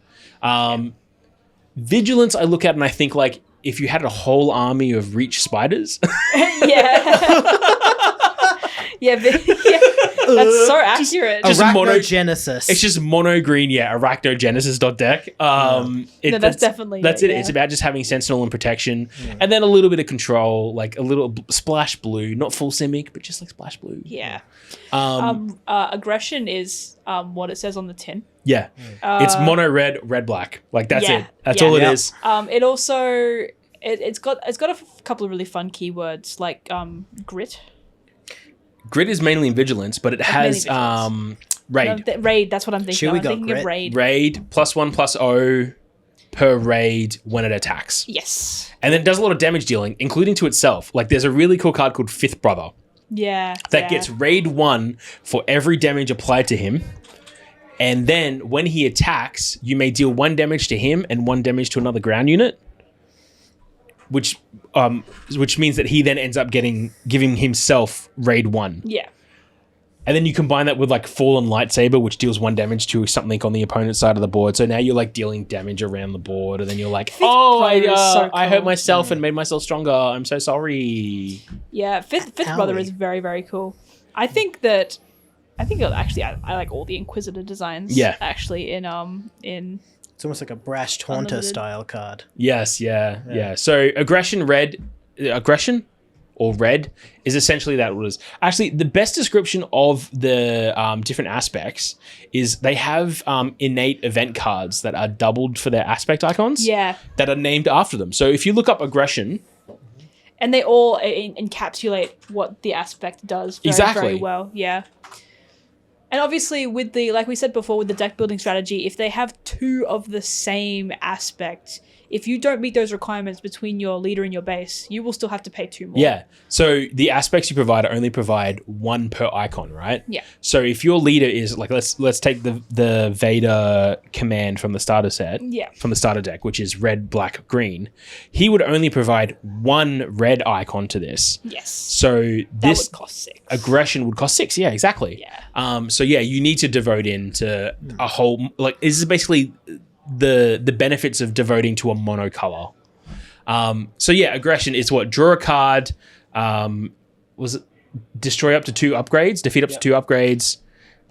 S1: Vigilance, I look at and I think like if you had a whole army of Reach spiders.
S3: Yeah. That's so accurate.
S1: Just
S2: Arachnogenesis.
S1: It's just mono green, arachnogenesis.deck.
S3: That's definitely
S1: that's
S3: it,
S1: it.
S3: yeah.
S1: It's about just having sentinel and protection, and then a little bit of control, like a little splash blue, not full simic, but just like splash blue.
S3: Yeah. Aggression is what it says on the tin.
S1: Yeah, it's mono red black. Like that's
S3: Yeah,
S1: it. That's
S3: yeah.
S1: all it
S2: Yep.
S1: is.
S3: It also it's got a couple of really fun keywords like grit.
S1: Grid is mainly in vigilance, but it has
S3: mainly
S1: raid.
S3: Raid. That's what I'm thinking.
S2: Chewie
S3: I'm
S2: got
S3: thinking
S2: grit.
S3: of raid.
S1: Raid +1/+0 per raid when it attacks.
S3: Yes.
S1: And then it does a lot of damage dealing, including to itself. Like there's a really cool card called Fifth Brother
S3: Yeah.
S1: that gets raid 1 for every damage applied to him. And then when he attacks, you may deal 1 damage to him and 1 damage to another ground unit. Which means that he then ends up giving himself raid 1.
S3: Yeah.
S1: And then you combine that with like Fallen Lightsaber, which deals 1 damage to something on the opponent's side of the board. So now you're like dealing damage around the board, and then you're like,
S3: Brother is so
S1: I hurt
S3: cool.
S1: myself and made myself stronger. I'm so sorry.
S3: Yeah. Fifth Brother is very, very cool. I think actually I like all the Inquisitor designs.
S1: Yeah.
S3: Actually, in
S2: It's almost like a Brash Taunter
S3: Unlimited.
S2: style card.
S1: Yes, yeah. So aggression or red is essentially that was actually the best description of the different aspects is they have innate event cards that are doubled for their aspect icons.
S3: Yeah.
S1: That are named after them. So if you look up aggression,
S3: And they all encapsulate what the aspect does very,
S1: Exactly.
S3: very well. Yeah. And obviously with the, like we said before, with the deck building strategy, if they have 2 of the same aspect, if you don't meet those requirements between your leader and your base, you will still have to pay 2 more.
S1: Yeah. So the aspects you provide only provide 1 per icon, right?
S3: Yeah.
S1: So if your leader is like, let's take the Vader command from the starter set, from the starter deck, which is red, black, green. He would only provide 1 red icon to this.
S3: Yes.
S1: So this
S3: would cost 6.
S1: Aggression would cost 6. Yeah, exactly.
S3: Yeah.
S1: So yeah, you need to devote into a whole, like, this is basically the benefits of devoting to a monocolor. So yeah, aggression is what? Draw a card. Was it destroy up to 2 upgrades, defeat up to 2 upgrades,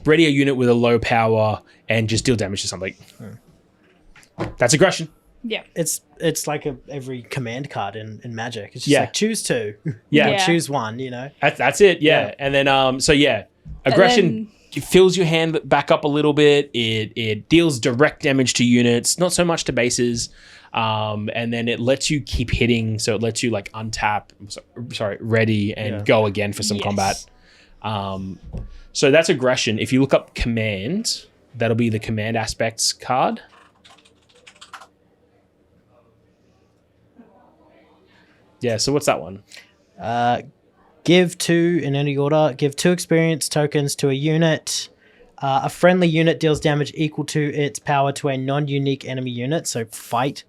S1: ready a unit with a low power, and just deal damage to something. That's aggression.
S3: Yeah.
S2: It's like every command card in Magic. It's just like choose 2.
S1: Yeah.
S2: Or choose 1, you know?
S1: That's it, yeah. And then so yeah, aggression fills your hand back up a little bit. It deals direct damage to units, not so much to bases. And then it lets you keep hitting, so it lets you like untap, ready and go again for some combat. So that's aggression. If you look up command, that'll be the command aspects card. Yeah, so what's that one?
S2: Give 2 in any order. Give 2 experience tokens to a unit. A friendly unit deals damage equal to its power to a non-unique enemy unit, so fight.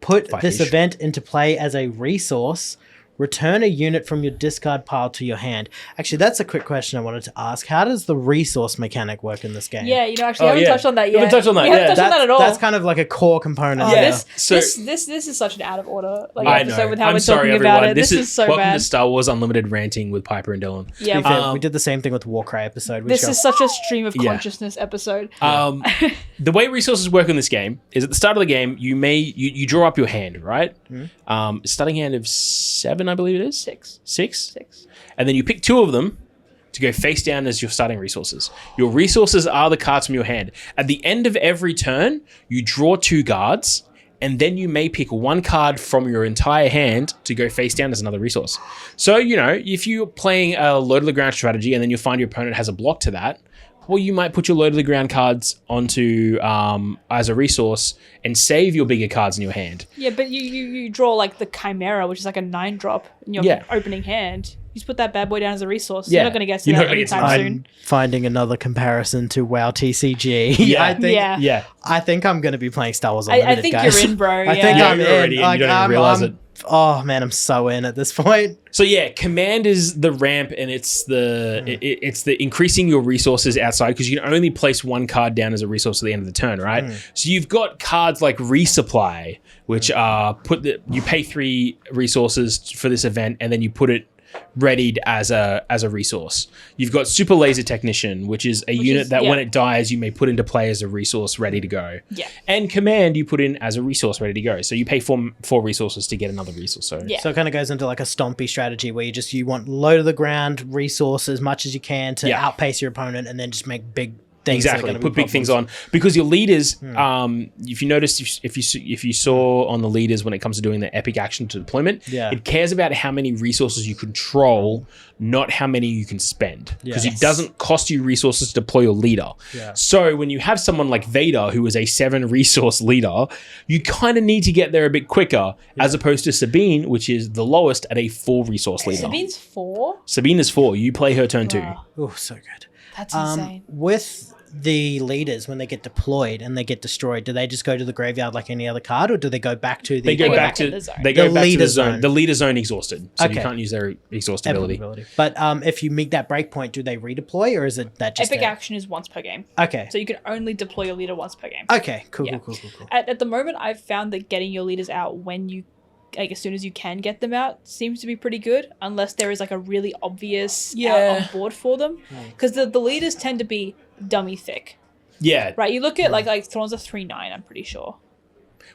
S2: Put this event into play as a resource. Return a unit from your discard pile to your hand. Actually, that's a quick question I wanted to ask. How does the resource mechanic work in this game?
S3: Yeah, you know, actually, I haven't touched on that yet.
S1: We haven't touched on that,
S3: we haven't touched on that at all.
S2: That's kind of like a core component.
S3: This is such an out of order episode with how we're
S1: sorry,
S3: talking
S1: everyone.
S3: about it. This is so
S1: welcome
S3: bad.
S1: to Star Wars Unlimited ranting with Piper and Dylan.
S3: Yeah,
S2: we did the same thing with Warcry episode.
S3: This is such a stream of consciousness episode.
S1: The way resources work in this game is at the start of the game, you draw up your hand, right? Starting hand of 7, I believe it is. 6. And then you pick 2 of them to go face down as your starting resources. Your resources are the cards from your hand. At the end of every turn, you draw 2 cards, and then you may pick 1 card from your entire hand to go face down as another resource. So, you know, if you're playing a low to the ground strategy and then you find your opponent has a block to that, well, you might put your low to the ground cards onto as a resource and save your bigger cards in your hand.
S3: Yeah, but you draw like the Chimera, which is like a 9-drop in your opening hand. You just put that bad boy down as a resource. You're not going to get to that anytime soon.
S2: I'm finding another comparison to WoW TCG. I think I'm going to be playing Star Wars Unlimited,
S3: I think
S2: guys.
S3: you're in, bro.
S2: I think I'm
S1: already
S2: in.
S1: in. You don't even realize it.
S2: Oh man, I'm so in at this point.
S1: So yeah, command is the ramp, and it's the it's the increasing your resources outside, because you can only place 1 card down as a resource at the end of the turn, right? So you've got cards like resupply, which you pay 3 resources for this event, and then you put it readied as a resource. You've got Super Laser Technician, which is a unit that when it dies, you may put into play as a resource ready to go.
S3: Yeah.
S1: And Command you put in as a resource ready to go. So you pay 4 resources to get another resource. So
S2: it kind of goes into like a stompy strategy where you want low to the ground resource as much as you can to outpace your opponent, and then just make big things.
S1: Exactly, put big things on, because your leaders. If you noticed, if you saw on the leaders when it comes to doing the epic action to deployment, it cares about how many resources you control, not how many you can spend, because it doesn't cost you resources to deploy your leader. So when you have someone like Vader, who is a 7 resource leader, you kind of need to get there a bit quicker, as opposed to Sabine, which is the lowest at a 4 resource leader.
S3: Sabine's 4.
S1: Sabine is 4. You play her turn 2.
S2: Oh, so good.
S3: That's insane.
S2: With the leaders, when they get deployed and they get destroyed, do they just go to the graveyard like any other card, or do they go back to the
S3: They go back to the zone.
S1: They go back to the zone. The leader zone exhausted, so you can't use their exhaust ability.
S2: But if you meet that breakpoint, do they redeploy, or is it that just
S3: epic action is once per game?
S2: Okay,
S3: so you can only deploy your leader once per game.
S2: Okay, cool.
S3: At the moment, I've found that getting your leaders out when you, like, as soon as you can get them out, seems to be pretty good, unless there is like a really obvious out on board for them, because the leaders tend to be dummy thick.
S1: Yeah.
S3: Right. You look at like Thrawn's a 3/9. I'm pretty sure.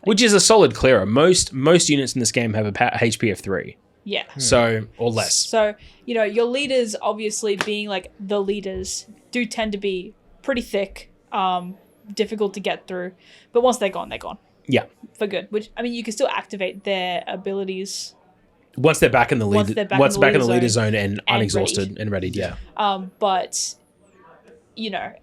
S1: Which is a solid clearer. Most units in this game have a HP of 3.
S3: Yeah.
S1: So, or less.
S3: So, your leaders, obviously being like the leaders, do tend to be pretty thick, difficult to get through. But once they're gone, they're gone.
S1: Yeah.
S3: For good. Which, I mean, you can still activate their abilities.
S1: Once they're back in the leader,
S3: leader
S1: zone and unexhausted and ready. Yeah.
S3: But you know,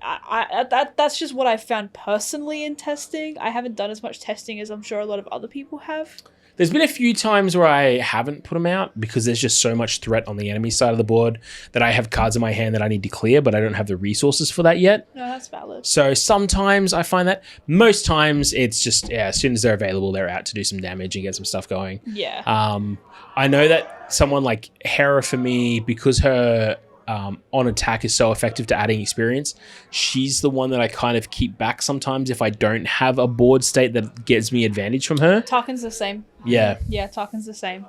S3: that's just what I found personally in testing. I haven't done as much testing as I'm sure a lot of other people have.
S1: There's been a few times where I haven't put them out because there's just so much threat on the enemy side of the board that I have cards in my hand that I need to clear, but I don't have the resources for that yet.
S3: No, that's valid.
S1: So sometimes I find that. Most times it's just, as soon as they're available, they're out to do some damage and get some stuff going.
S3: Yeah.
S1: I know that someone like Hera for me, because her on attack is so effective to adding experience, she's the one that I kind of keep back sometimes if I don't have a board state that gets me advantage from her.
S3: Tarkin's the same.
S1: Yeah.
S3: Yeah, Tarkin's the same.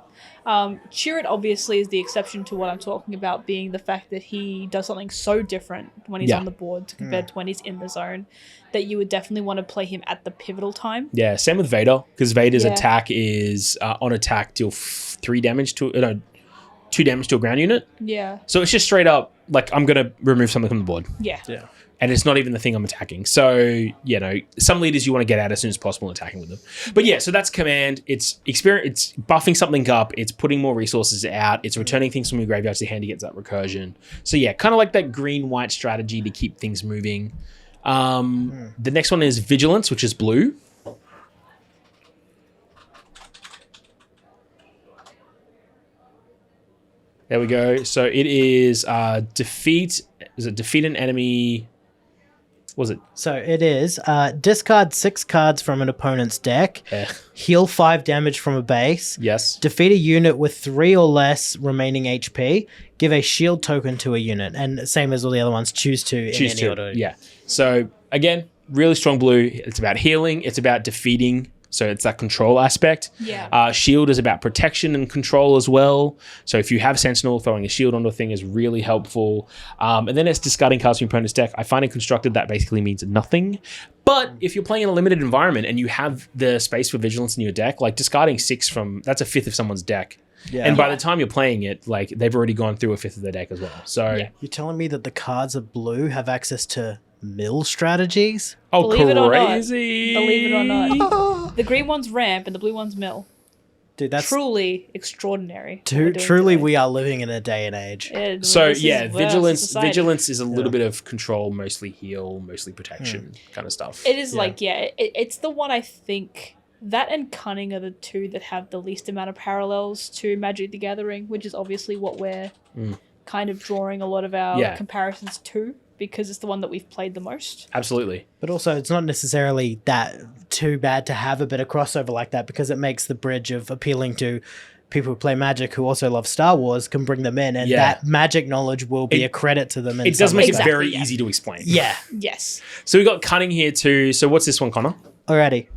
S3: Shearer obviously is the exception to what I'm talking about, being the fact that he does something so different when he's on the board compared to when he's in the zone, that you would definitely want to play him at the pivotal time.
S1: Yeah, same with Vader, because Vader's attack is on attack deal 2 damage to a ground unit.
S3: Yeah.
S1: So it's just straight up, like, I'm going to remove something from the board.
S3: Yeah.
S1: And it's not even the thing I'm attacking. So, some leaders you want to get out as soon as possible and attacking with them. But yeah, so that's command. It's experience. It's buffing something up. It's putting more resources out. It's returning things from your graveyard to your hand to get that recursion. So yeah, kind of like that green-white strategy to keep things moving. The next one is Vigilance, which is blue. There we go. So it is defeat an enemy? What was it?
S2: So it is discard 6 cards from an opponent's deck, heal 5 damage from a base,
S1: yes,
S2: defeat a unit with 3 or less remaining HP, give a shield token to a unit, and same as all the other ones, choose in any order.
S1: Yeah. So again, really strong blue. It's about healing. It's about defeating. So it's that control aspect.
S3: Yeah.
S1: Shield is about protection and control as well. So if you have Sentinel, throwing a shield onto a thing is really helpful. And then it's discarding cards from your opponent's deck. I find it constructed that basically means nothing. But if you're playing in a limited environment and you have the space for Vigilance in your deck, like discarding 6 that's a 5th of someone's deck. Yeah. And by the time you're playing it, like, they've already gone through a 5th of their deck as well. So
S2: you're telling me that the cards of blue have access to mill strategies?
S1: Oh,
S3: Believe
S1: crazy.
S3: Believe it or not. The green one's ramp and the blue one's mill.
S2: Dude, that's
S3: truly extraordinary.
S2: Truly, we are living in a day and age.
S1: Vigilance is a little bit of control, mostly heal, mostly protection kind of stuff.
S3: It is it's the one I think, that and Cunning are the 2 that have the least amount of parallels to Magic the Gathering, which is obviously what we're kind of drawing a lot of our comparisons to, because it's the one that we've played the most.
S1: Absolutely.
S2: But also, it's not necessarily that too bad to have a bit of crossover like that, because it makes the bridge of appealing to people who play Magic who also love Star Wars, can bring them in, and that Magic knowledge will be a credit to them.
S1: It does make it very easy to explain.
S2: Yeah.
S3: Yes.
S1: So we got Cunning here too. So what's this one, Connor?
S2: Alrighty.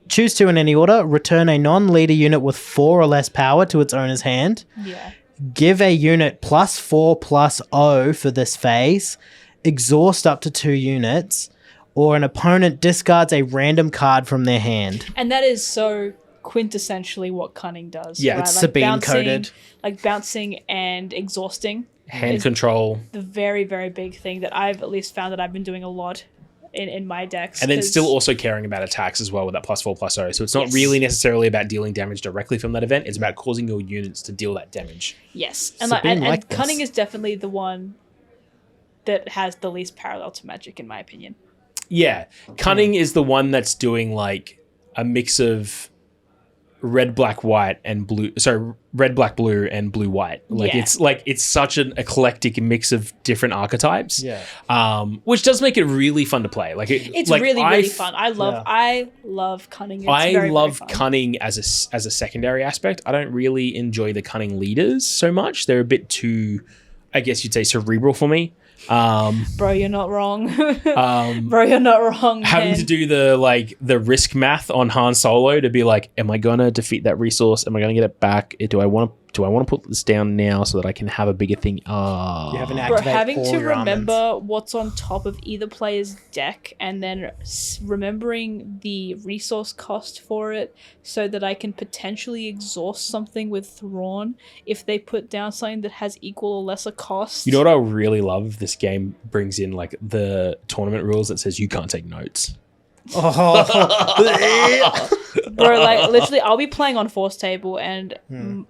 S2: Choose 2 in any order. Return a non-leader unit with 4 or less power to its owner's hand.
S3: Yeah.
S2: Give a unit +4/+0 for this phase. Exhaust up to 2 units. Or an opponent discards a random card from their hand.
S3: And that is so quintessentially what Cunning does.
S2: Yeah, it's Sabine coded.
S3: Like bouncing and exhausting.
S1: Hand control.
S3: The very, very big thing that I've at least found that I've been doing a lot in my decks.
S1: And then still also caring about attacks as well with that +4/+0. So it's not really necessarily about dealing damage directly from that event. It's about causing your units to deal that damage.
S3: Yes. And Cunning is definitely the one that has the least parallel to Magic, in my opinion.
S1: Yeah. Cunning is the one that's doing like a mix of red, black, white, and blue. Sorry, red, black, blue, and blue, white. It's such an eclectic mix of different archetypes.
S2: Yeah.
S1: Which does make it really fun to play. It's
S3: really fun. I love Cunning. It's
S1: I love Cunning as a secondary aspect. I don't really enjoy the Cunning leaders so much. They're a bit too, I guess you'd say, cerebral for me.
S3: Bro, you're not wrong. Bro, you're not wrong.
S1: Having to do the risk math on Han Solo to be like, am I gonna defeat that resource? Am I gonna get it back? Do I want to put this down now so that I can have a bigger thing?
S2: You haven't activated
S3: having
S2: all
S3: to
S2: your
S3: remember
S2: almonds.
S3: what's on top of either player's deck, and then remembering the resource cost for it, so that I can potentially exhaust something with Thrawn if they put down something that has equal or lesser cost.
S1: You know what I really love? This game brings in like the tournament rules that says you can't take notes.
S3: Bro, like literally, I'll be playing on Force Table, and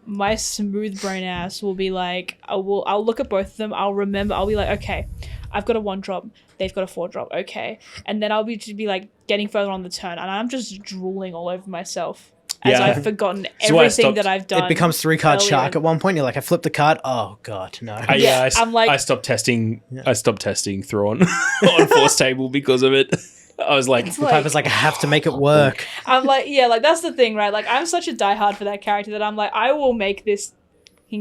S3: my smooth brain ass will be like, I'll look at both of them. I'll remember. I'll be like, okay, I've got a 1-drop. They've got a 4-drop. Okay, and then I'll be like getting further on the turn, and I'm just drooling all over myself as I've forgotten everything that I've done.
S2: It becomes 3-card shark at one point. You're like, I flipped the card. Oh god, no.
S1: I'm like, I stopped testing. I stopped testing Thrawn on Force Table because of it. I was like,
S2: the Piper's like, I have to make it work.
S3: I'm like, yeah, like that's the thing, right? Like I'm such a diehard for that character that I'm like, I will make this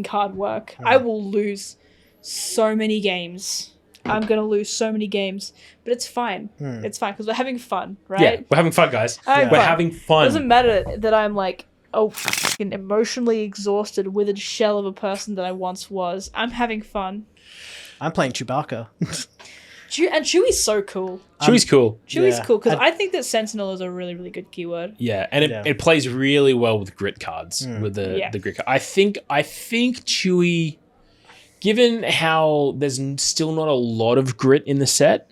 S3: card work. I will lose so many games. I'm gonna lose so many games, but it's fine. It's fine because we're having fun, right?
S1: Yeah, we're having fun, guys. We're having fun.
S3: It doesn't matter that I'm like an emotionally exhausted, withered shell of a person that I once was. I'm having fun.
S2: I'm playing Chewbacca.
S3: And Chewie's so cool.
S1: Chewie's cool.
S3: Chewie's cool because I think that Sentinel is a really, really good keyword.
S1: Yeah, and it plays really well with grit cards. With the grit card. I think Chewie, given how there's still not a lot of grit in the set,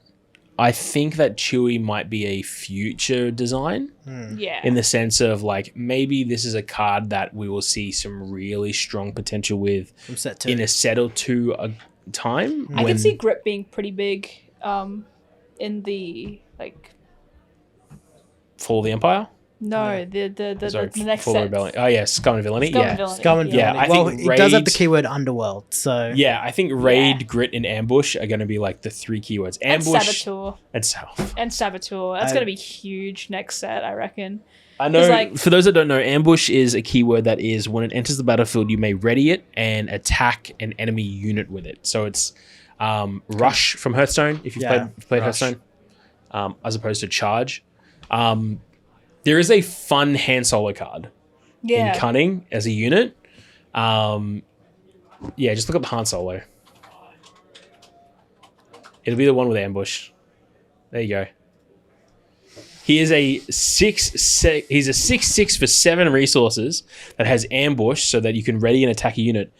S1: I think that Chewie might be a future design.
S3: Yeah.
S1: In the sense of like maybe this is a card that we will see some really strong potential with
S2: From set 2.
S1: in a set or two a time.
S3: I can see grit being pretty big in the like
S1: Fall of the Empire.
S3: No, the next
S1: Fall of
S3: set.
S1: Rebellion. Oh yeah, Scum and Villainy.
S3: Scum and Villainy.
S2: Scum and
S1: Yeah,
S2: Villainy.
S1: I
S2: Well,
S1: think
S2: it does have
S1: Raid-
S2: the keyword Underworld, so...
S1: Yeah, I think Raid, Grit, and Ambush are going to be like the 3 keywords. Ambush
S3: and Saboteur. That's going to be huge next set, I reckon.
S1: I know, for those that don't know, Ambush is a keyword that is when it enters the battlefield, you may ready it and attack an enemy unit with it. So it's Rush from Hearthstone, if you've played Hearthstone, as opposed to Charge. There is a fun Han Solo card in Cunning as a unit. Just look up Han Solo. It'll be the one with Ambush. There you go. He is a 6/6. He's a 6/6 for 7 resources that has Ambush, so that you can ready and attack a unit.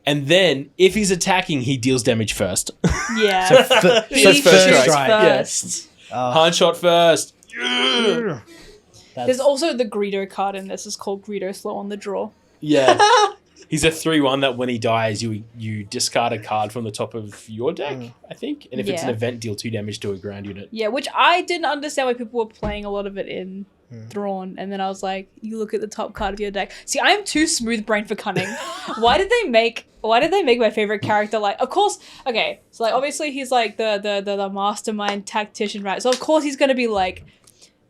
S1: And then, if he's attacking, he deals damage first.
S3: Yeah.
S2: That's first strike.
S3: First.
S1: Han shot first.
S3: There's also the Greedo card in this. It's called Greedo Slow on the Draw.
S1: Yeah. He's a 3/1 that when he dies, you discard a card from the top of your deck, I think. And if it's an event, deal 2 damage to a ground unit.
S3: Yeah, which I didn't understand why people were playing a lot of it in Thrawn. And then I was like, you look at the top card of your deck. See, I am too smooth brain for Cunning. Why did they make my favorite character like, of course, okay, so like obviously he's like the mastermind tactician, right? So of course he's gonna be like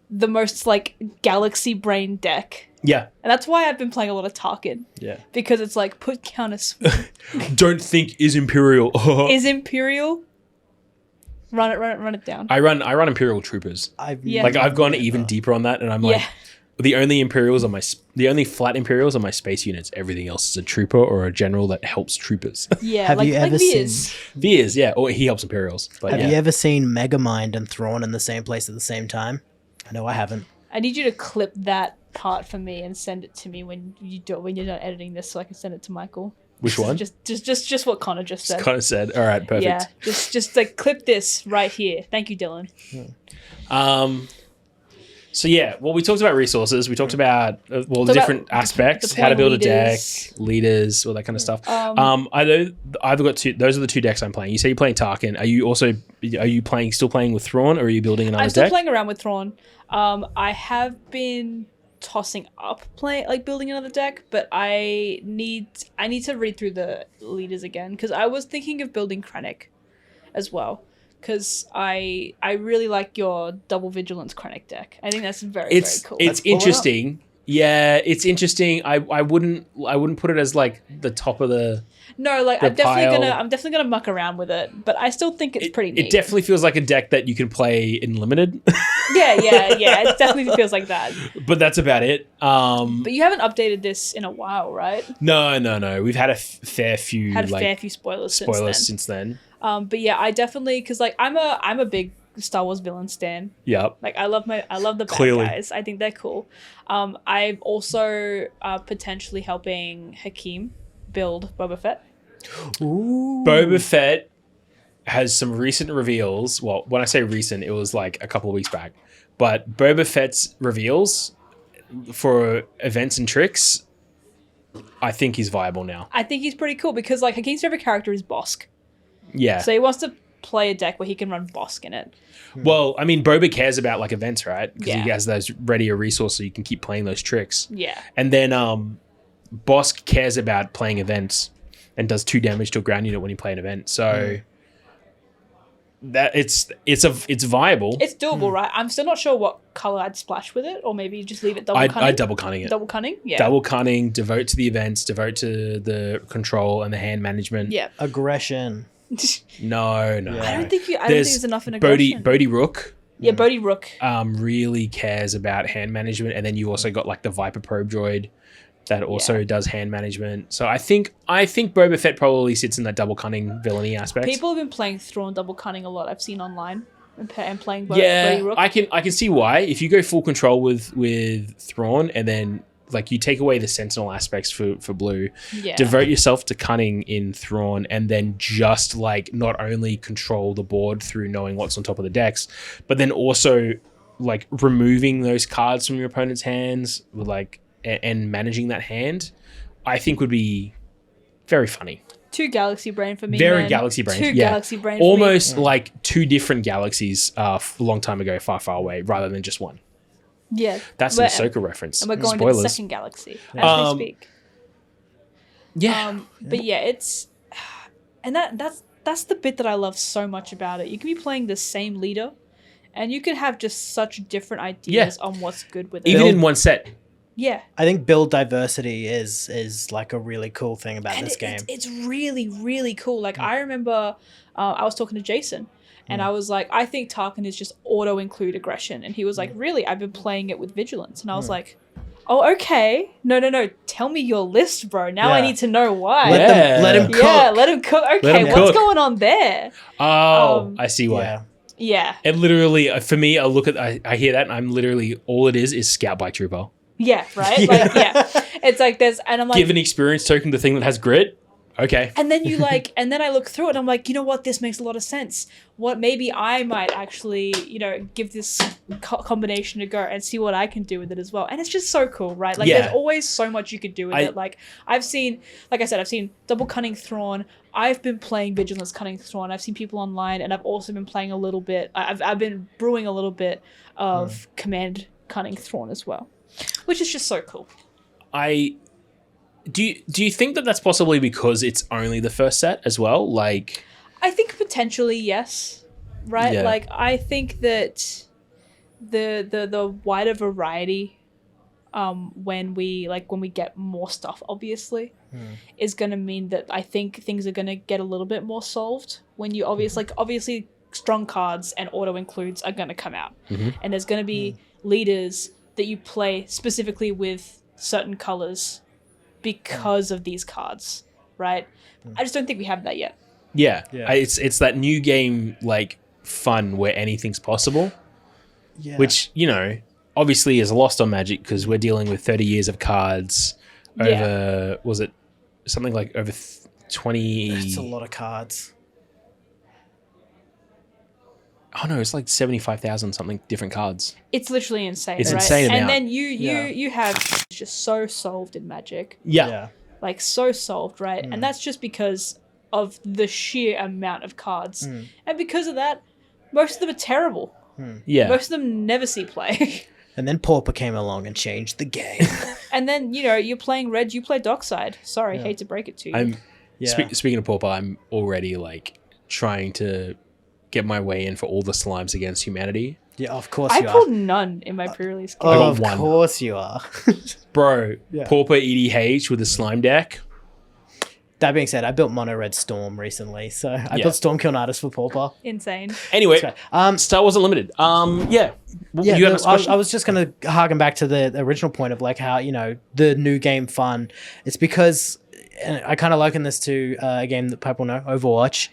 S3: the most like galaxy brain deck.
S1: Yeah.
S3: And that's why I've been playing a lot of Tarkin.
S1: Yeah.
S3: Because it's like, put counter smooth.
S1: Don't think is Imperial.
S3: Is Imperial? Run it down.
S1: I run Imperial Troopers. I've gone even deeper on that, and I'm like, the only flat Imperials are my space units. Everything else is a trooper or a general that helps troopers.
S3: Yeah,
S2: Have you ever seen
S3: Veers,
S1: yeah, or he helps Imperials. But
S2: have you ever seen Megamind and Thrawn in the same place at the same time? I know I haven't.
S3: I need you to clip that part for me and send it to me when you're done editing this, so I can send it to Michael.
S1: Which one?
S3: Just what Connor just said.
S1: Connor said, all right, perfect.
S3: Yeah, just like clip this right here. Thank you, Dylan.
S1: So yeah, well, we talked about resources. We talked about the different aspects, how to build
S3: leaders.
S1: a deck, leaders, all that kind of stuff. I know I've got 2. Those are the 2 decks I'm playing. You say you're playing Tarkin. Are you still playing with Thrawn, or are you building another deck?
S3: I'm still playing around with Thrawn. I have been tossing up building another deck, but I need to read through the leaders again, because I was thinking of building Krennic as well, because I really like your double vigilance Krennic deck. I think that's very cool.
S1: It's interesting. Yeah, it's interesting. I wouldn't put it as like the top of the
S3: I'm definitely gonna muck around with it, but I still think it's pretty neat.
S1: It definitely feels like a deck that you can play in limited.
S3: yeah. It definitely feels like that.
S1: But that's about it.
S3: But you haven't updated this in a while, right?
S1: No. We've had a fair few
S3: spoilers
S1: since then.
S3: But yeah, I definitely, because like I'm a big Star Wars villain stan.
S1: Yep.
S3: Like I love the bad guys. I think they're cool. I'm also potentially helping Hakeem build Boba Fett.
S1: Ooh. Boba Fett has some recent reveals. Well, when I say recent, it was like a couple of weeks back. But Boba Fett's reveals for events and tricks, I think he's viable now.
S3: I think he's pretty cool because like Hakeem's favorite character is Bosk.
S1: Yeah.
S3: So he wants to play a deck where he can run Bosk in it.
S1: Well, I mean, Boba cares about like events, right? Because
S3: Yeah.
S1: he has those ready a resource so you can keep playing those tricks.
S3: Yeah.
S1: And then Bosk cares about playing events and does 2 damage to a ground unit when you play an event. So that it's viable.
S3: It's doable, right? I'm still not sure what color I'd splash with it, or maybe just leave it double cunning.
S1: I'd double cunning it.
S3: Double cunning? Yeah.
S1: Double cunning, devote to the events, devote to the control and the hand management.
S3: Yeah.
S2: Aggression.
S1: No.
S3: I don't think there's enough in aggression.
S1: Bodhi Rook.
S3: Yeah, Bodhi Rook.
S1: Really cares about hand management, and then you also got like the Viper Probe droid that also does hand management. So I think Boba Fett probably sits in that double cunning villainy aspect.
S3: People have been playing Thrawn double cunning a lot. I've seen online and playing Bodhi Rook.
S1: I can see why. If you go full control with Thrawn and then like you take away the Sentinel aspects for blue, devote yourself to cunning in Thrawn, and then just like not only control the board through knowing what's on top of the decks, but then also like removing those cards from your opponent's hands with like and managing that hand, I think would be very funny.
S3: 2 galaxy brain for me.
S1: Very galaxy brain.
S3: 2 galaxy brain.
S1: Almost like 2 different galaxies a long time ago, far, far away, rather than just one.
S3: Yeah.
S1: That's an Ahsoka reference.
S3: And we're going
S1: Spoilers.
S3: to the second galaxy as we speak.
S1: Yeah.
S3: But yeah, it's and that's the bit that I love so much about it. You can be playing the same leader and you can have just such different ideas on what's good with it.
S1: Even in one set.
S3: Yeah.
S2: I think build diversity is like a really cool thing about this game.
S3: It's really, really cool. Like I remember I was talking to Jason and I was like, I think Tarkin is just auto-include aggression. And he was like, really? I've been playing it with vigilance. And I was like, oh, okay. No. Tell me your list, bro. Now I need to know why.
S2: Let him cook.
S3: Yeah, let him cook. Okay, what's going on there?
S1: Oh, I see why.
S3: Yeah.
S1: It literally, for me, I hear that and I'm literally, all it is Scout by Trooper.
S3: Yeah, right? Like, it's like there's, and I'm like,
S1: give an experience token to the thing that has grit. Okay.
S3: And then and then I look through it and I'm like, you know what? This makes a lot of sense. What maybe I might actually, give this combination a go and see what I can do with it as well. And it's just so cool, right? Like there's always so much you could do with it. Like I've seen double cunning Thrawn. I've been playing Vigilance cunning Thrawn. I've seen people online and I've also been playing a little bit. I've been brewing a little bit of command cunning Thrawn as well, which is just so cool.
S1: Do you think that that's possibly because it's only the first set as well? Like,
S3: I think potentially yes, right?
S1: Yeah.
S3: Like I think that the wider variety, when we get more stuff, obviously, is going to mean that I think things are going to get a little bit more solved. When you obviously strong cards and auto includes are going to come out, and there's going to be leaders that you play specifically with certain colors because of these cards, right? I just don't think we have that yet.
S1: Yeah. It's that new game like fun where anything's possible, which obviously is lost on Magic because we're dealing with 30 years of cards over was it something like over 20?
S2: That's a lot of cards.
S1: Oh no, it's like 75,000 something different cards.
S3: It's literally insane.
S1: It's
S3: right?
S1: insane amount.
S3: And then you have just so solved in Magic.
S1: Yeah.
S3: Like so solved, right? And that's just because of the sheer amount of cards. And because of that, most of them are terrible.
S1: Yeah.
S3: Most of them never see play.
S2: And then Pauper came along and changed the game.
S3: And then, you're playing red, you play Dockside. Sorry, hate to break it to you.
S1: Speaking of Pauper, I'm already like trying to get my way in for all the slimes against humanity.
S2: Yeah, of course
S3: I
S2: you are.
S3: pulled none in my pre-release game.
S2: Of course you are.
S1: Bro, Pauper EDH with a slime deck.
S2: That being said, I built Mono Red Storm recently, so I built Stormkill Artist for Pauper.
S3: Insane.
S1: Anyway, Star Wars Unlimited. You had a question?
S2: I was just going to harken back to the original point of like how, the new game fun. It's because, and I kind of liken this to a game that people know, Overwatch.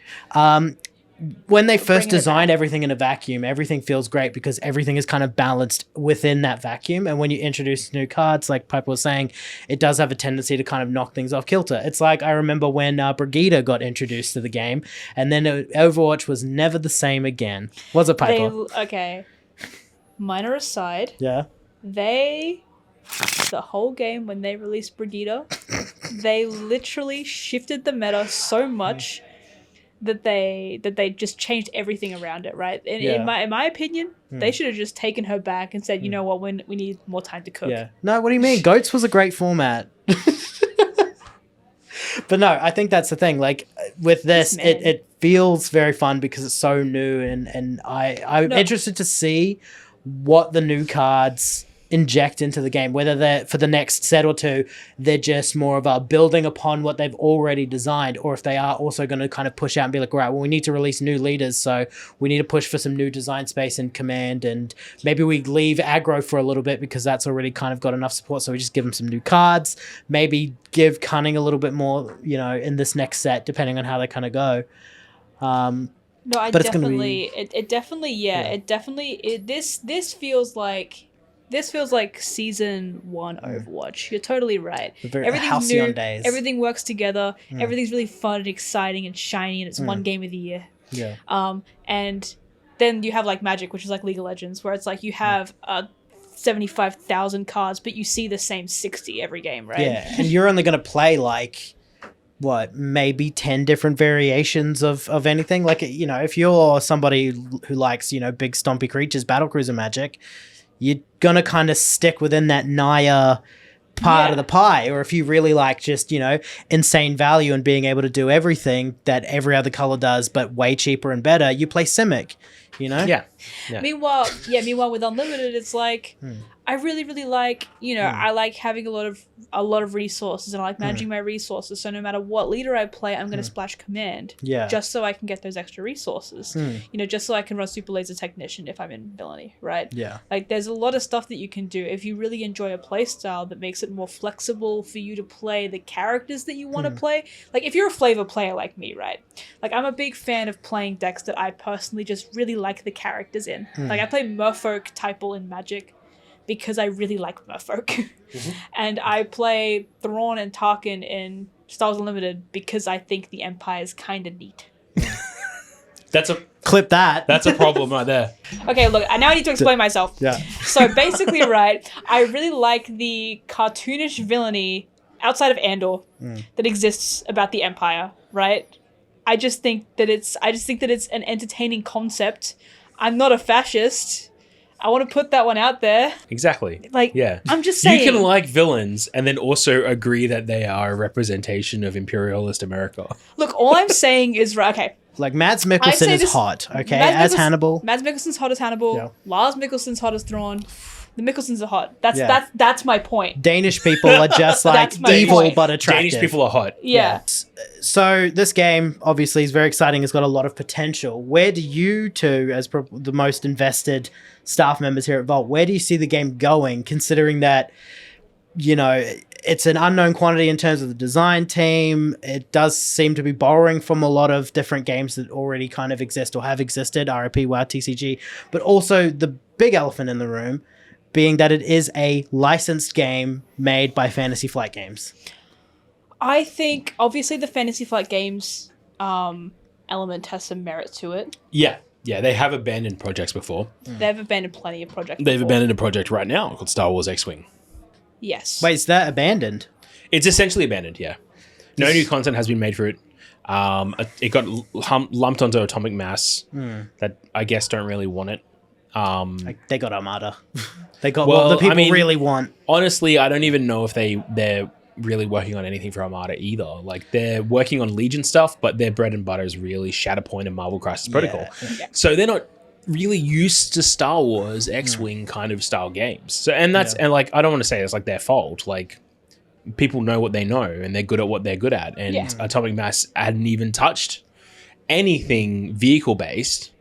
S2: when they first designed everything in a vacuum, everything feels great because everything is kind of balanced within that vacuum. And when you introduce new cards, like Piper was saying, it does have a tendency to kind of knock things off kilter. It's like I remember when Brigida got introduced to the game, and then Overwatch was never the same again. Was it, Piper?
S3: Okay. Minor aside.
S2: Yeah.
S3: The whole game when they released Brigida, they literally shifted the meta so much that they just changed everything around it, right? In my opinion, they should have just taken her back and said, you know what, we need more time to cook.
S2: Yeah. No, what do you mean? Goats was a great format. But no, I think that's the thing. Like with this, it feels very fun because it's so new, and I'm interested to see what the new cards inject into the game, whether they're for the next set or two, they're just more of a building upon what they've already designed, or if they are also going to kind of push out and be like, all right, well, we need to release new leaders, so we need to push for some new design space and command, and maybe we leave aggro for a little bit because that's already kind of got enough support, so we just give them some new cards, maybe give cunning a little bit more, in this next set, depending on how they kind of go.
S3: This feels like season 1 Overwatch. You're totally right. Everything's new. Days. Everything works together. Everything's really fun and exciting and shiny, and it's one game of the year.
S2: Yeah.
S3: And then you have like Magic, which is like League of Legends, where it's like you have 75,000 cards, but you see the same 60 every game, right?
S2: Yeah, and you're only going to play like maybe 10 different variations of anything. Like, if you're somebody who likes, big stompy creatures, battlecruiser Magic, you're going to kind of stick within that Naya part of the pie. Or if you really like just, insane value and being able to do everything that every other color does, but way cheaper and better, you play Simic,
S1: Yeah.
S3: Meanwhile with Unlimited, it's like, I really, really like, I like having a lot of resources, and I like managing my resources. So no matter what leader I play, I'm going to splash command, just so I can get those extra resources. Just so I can run Super Laser Technician if I'm in villainy, right?
S2: Yeah.
S3: Like there's a lot of stuff that you can do if you really enjoy a play style that makes it more flexible for you to play the characters that you want to play. Like if you're a flavor player like me, right? Like I'm a big fan of playing decks that I personally just really like the characters in. Like I play Merfolk Typal in Magic because I really like Merfolk. And I play Thrawn and Tarkin in Star Wars Unlimited because I think the Empire is kind of neat.
S2: Clip that.
S1: That's a problem right there.
S3: Okay, look, I now need to explain myself.
S2: Yeah.
S3: So basically, right, I really like the cartoonish villainy outside of Andor that exists about the Empire, right? I just think that it's an entertaining concept. I'm not a fascist. I want to put that one out there.
S1: Exactly.
S3: Like,
S1: yeah.
S3: I'm just saying.
S1: You can like villains and then also agree that they are a representation of imperialist America.
S3: Look, all I'm saying is, okay.
S2: Like, Mads Mikkelsen is hot, okay? As Hannibal.
S3: Mads Mikkelsen's hot as Hannibal. Yeah. Lars Mikkelsen's hot as Thrawn. The Mikkelsens are hot. That's my point.
S2: Danish people are just like evil but attractive.
S1: Danish people are hot.
S3: Yeah.
S2: So this game obviously is very exciting. It's got a lot of potential. Where do you two, as the most invested staff members here at Vault, where do you see the game going, considering that, it's an unknown quantity in terms of the design team. It does seem to be borrowing from a lot of different games that already kind of exist or have existed, RIP, WoW, TCG, but also the big elephant in the room being that it is a licensed game made by Fantasy Flight Games.
S3: I think, obviously, the Fantasy Flight Games element has some merit to it.
S1: Yeah, they have abandoned projects before.
S3: They've abandoned plenty of projects
S1: They've abandoned a project right now called Star Wars X-Wing.
S3: Yes.
S2: Wait, is that abandoned?
S1: It's essentially abandoned, yeah. No new content has been made for it. It got lumped onto Atomic Mass that I guess don't really want it.
S2: They got Armada. They got what the people really want.
S1: Honestly, I don't even know if they're really working on anything for Armada either. Like, they're working on Legion stuff, but their bread and butter is really Shatterpoint and Marvel Crisis Protocol. Yeah. So they're not really used to Star Wars X-Wing kind of style games. So and like, I don't want to say it's like their fault. Like, people know what they know and they're good at what they're good at. And Atomic Mass hadn't even touched anything vehicle based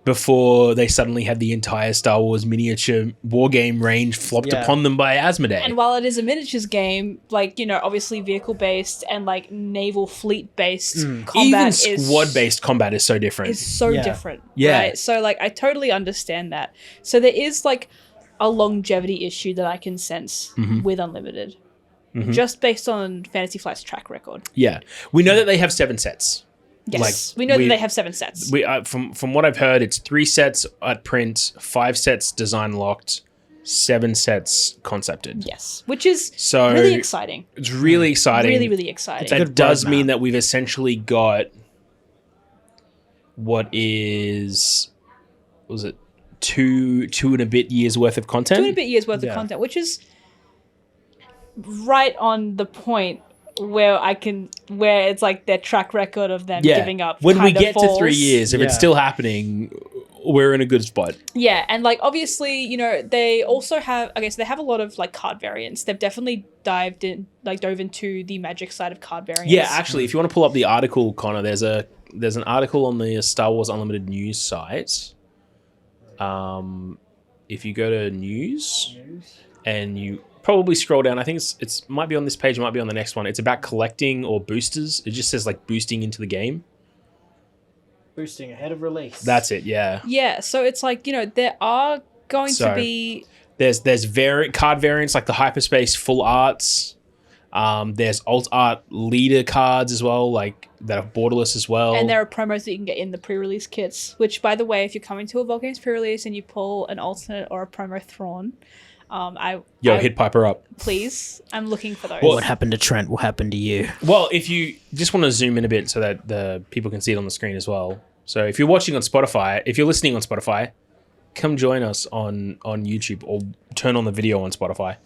S1: before they suddenly had the entire Star Wars miniature war game range flopped upon them by Asmodee.
S3: And while it is a miniatures game, like, you know, obviously vehicle-based and, like, naval fleet-based combat
S1: even squad-based combat is so different.
S3: Is so different.
S1: Yeah.
S3: Right? So, like, I totally understand that. So there is, like, a longevity issue that I can sense with Unlimited. Just based on Fantasy Flight's track record.
S1: Yeah. We know that they have 7 sets.
S3: Yes, we know that they have 7 sets.
S1: From what I've heard, it's 3 sets at print, 5 sets design locked, 7 sets concepted.
S3: Yes, which is really exciting.
S1: It's really exciting.
S3: Really, really exciting.
S1: That does mean that we've essentially got what is, was it 2 and a bit years worth of content?
S3: 2 and a bit years worth of content, which is right on the point where it's like their track record of them giving up.
S1: When we get to 3 years, if it's still happening, we're in a good spot.
S3: Yeah, and like obviously, you know, they also have so they have a lot of like card variants. They've definitely dove into the Magic side of card variants.
S1: Yeah, actually, if you want to pull up the article, Connor, there's an article on the Star Wars Unlimited news site. If you go to news and you probably scroll down, I think it's might be on this page, it might be on the next one. It's about collecting or boosters. It just says like boosting into the game.
S2: Boosting ahead of release.
S1: That's it, yeah.
S3: Yeah, so it's like, you know, there are going to be...
S1: There's card variants like the Hyperspace Full Arts. There's Alt Art Leader cards as well, like that are borderless as well.
S3: And there are promos that you can get in the pre-release kits, which, by the way, if you're coming to a Vol Games pre-release and you pull an alternate or a promo Thrawn,
S1: hit Piper up.
S3: Please. I'm looking for those.
S2: Well, what happened to Trent will happen to you.
S1: Well, if you just want to zoom in a bit so that the people can see it on the screen as well. So if you're watching on Spotify, if you're listening on Spotify, come join us on YouTube or turn on the video on Spotify.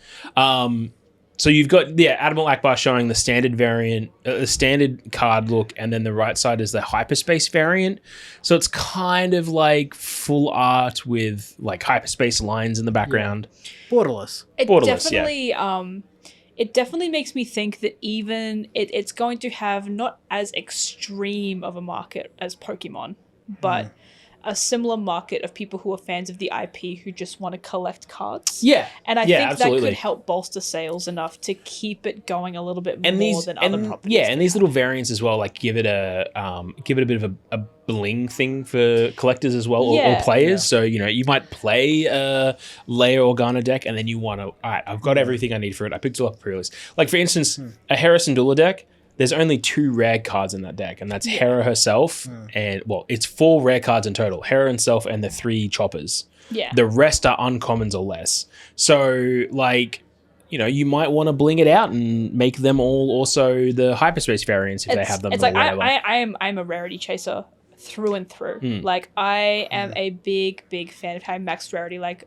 S1: So you've got, Admiral Akbar showing the standard variant, standard card look, and then the right side is the hyperspace variant. So it's kind of like full art with like hyperspace lines in the background.
S2: Borderless.
S3: It definitely makes me think that even it's going to have not as extreme of a market as Pokemon, but a similar market of people who are fans of the IP who just want to collect cards.
S1: Yeah.
S3: And I think
S1: absolutely.
S3: that could help bolster sales enough to keep it going a little bit more than other properties.
S1: Yeah, and these little variants as well, like give it a bit of a bling thing for collectors as well, or players. Yeah. So, you know, you might play a Leia Organa deck and then you want to, all right, I've got everything I need for it. I picked it up pre-release. Like, for instance, a Hera Syndulla deck, there's only 2 rare cards in that deck, and that's Hera herself, and, well, it's 4 rare cards in total. Hera herself and the 3 choppers.
S3: Yeah.
S1: The rest are uncommons or less. So, like, you know, you might want to bling it out and make them all also the hyperspace variants if they have them.
S3: It's like, I'm a rarity chaser through and through. Like, I am a big fan of having max rarity. Like,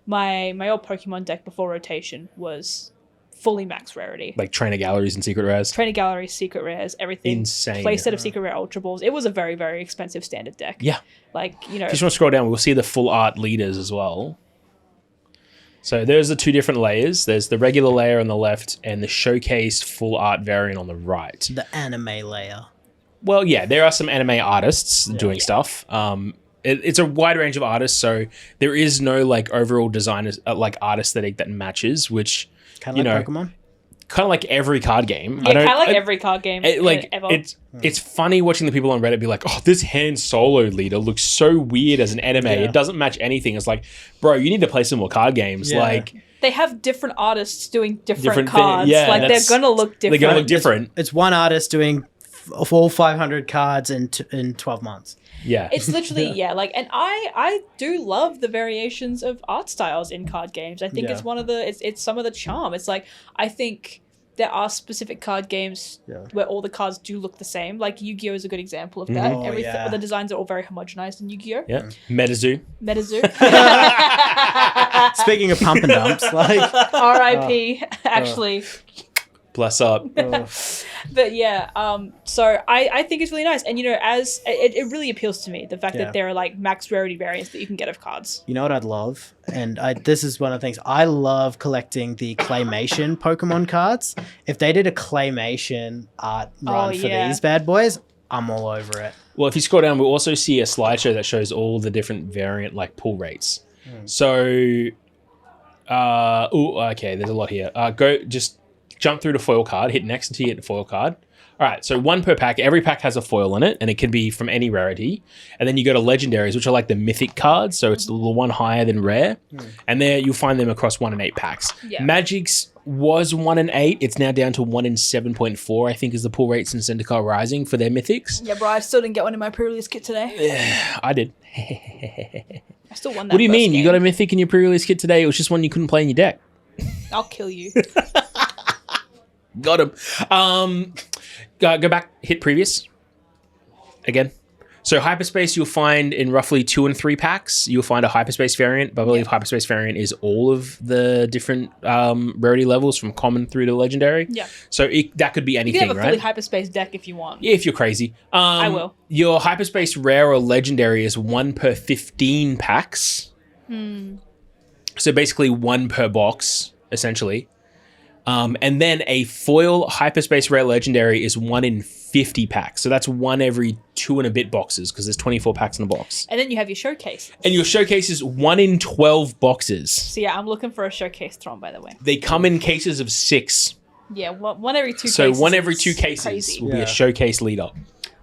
S3: my old Pokemon deck before rotation was fully max rarity.
S1: Like trainer galleries and secret rares.
S3: Trainer galleries, secret rares, everything.
S1: Insane.
S3: Play set of secret rare ultra balls. It was a very, very expensive standard deck.
S1: Yeah.
S3: Like, you know.
S1: If you just want to scroll down, we'll see the full art leaders as well. So there's the 2 different layers. There's the regular layer on the left and the showcase full art variant on the right.
S2: The anime layer.
S1: Well, yeah, there are some anime artists doing stuff. It's a wide range of artists, so there is no like overall design like art aesthetic that matches, which
S2: kind of like Pokemon.
S1: Kind of like every card game.
S3: Yeah, kind of like every card game ever.
S1: It's funny watching the people on Reddit be like, "Oh, this Han Solo leader looks so weird as an anime. It doesn't match anything." It's like, bro, you need to play some more card games. Yeah. Like,
S3: they have different artists doing different cards. Like, they're gonna look different.
S1: They're gonna look different.
S2: It's one artist doing all 500 cards in 12 months.
S1: Yeah.
S3: It's literally, like, and I do love the variations of art styles in card games. I think it's one of the, it's some of the charm. It's like, I think there are specific card games where all the cards do look the same. Like, Yu-Gi-Oh! Is a good example of that. The designs are all very homogenized in Yu-Gi-Oh!
S1: Yeah. Metazoo.
S2: Speaking of pump and dumps, like
S3: R.I.P. Actually.
S1: Bless up.
S3: But yeah, so I think it's really nice. And, you know, as it really appeals to me, the fact that there are like max rarity variants that you can get of cards.
S2: You know what I'd love? And this is one of the things I love, collecting the claymation Pokemon cards. If they did a claymation art run for these bad boys, I'm all over it.
S1: Well, if you scroll down, we'll also see a slideshow that shows all the different variant like pull rates. So, okay, there's a lot here. Just jump through the foil card, hit next until you hit the foil card. All right, so 1 per pack. Every pack has a foil in it, and it can be from any rarity. And then you go to legendaries, which are like the mythic cards. So it's the one higher than rare. And there you'll find them across 1 in 8 packs. Yeah. Magic's was 1 in 8. It's now down to 1 in 7.4, I think, is the pull rate since Zendikar Rising for their mythics.
S3: Yeah, bro, I still didn't get one in my pre-release kit today.
S1: Yeah, I did.
S3: I still won that.
S1: What do you mean?
S3: game.
S1: You got a mythic in your pre-release kit today? It was just one you couldn't play in your deck.
S3: I'll kill you.
S1: Got him. Go back, hit previous. Again. So hyperspace you'll find in roughly 2 and 3 packs. You'll find a hyperspace variant, but I believe hyperspace variant is all of the different rarity levels from common through to legendary.
S3: Yeah.
S1: So that could be anything,
S3: you can have a fully
S1: right?
S3: hyperspace deck if you want.
S1: Yeah, if you're crazy.
S3: I will.
S1: Your hyperspace rare or legendary is 1 per 15 packs. So basically 1 per box, essentially. And then a foil hyperspace rare legendary is 1 in 50 packs. So that's 1 every 2 and a bit boxes because there's 24 packs in a box.
S3: And then you have your showcase.
S1: And your showcase is 1 in 12 boxes.
S3: So yeah, I'm looking for a showcase Tron, by the way.
S1: They come in cases of 6.
S3: Yeah, one every 2 cases.
S1: So 1 every 2 cases
S3: crazy.
S1: will be a showcase leader.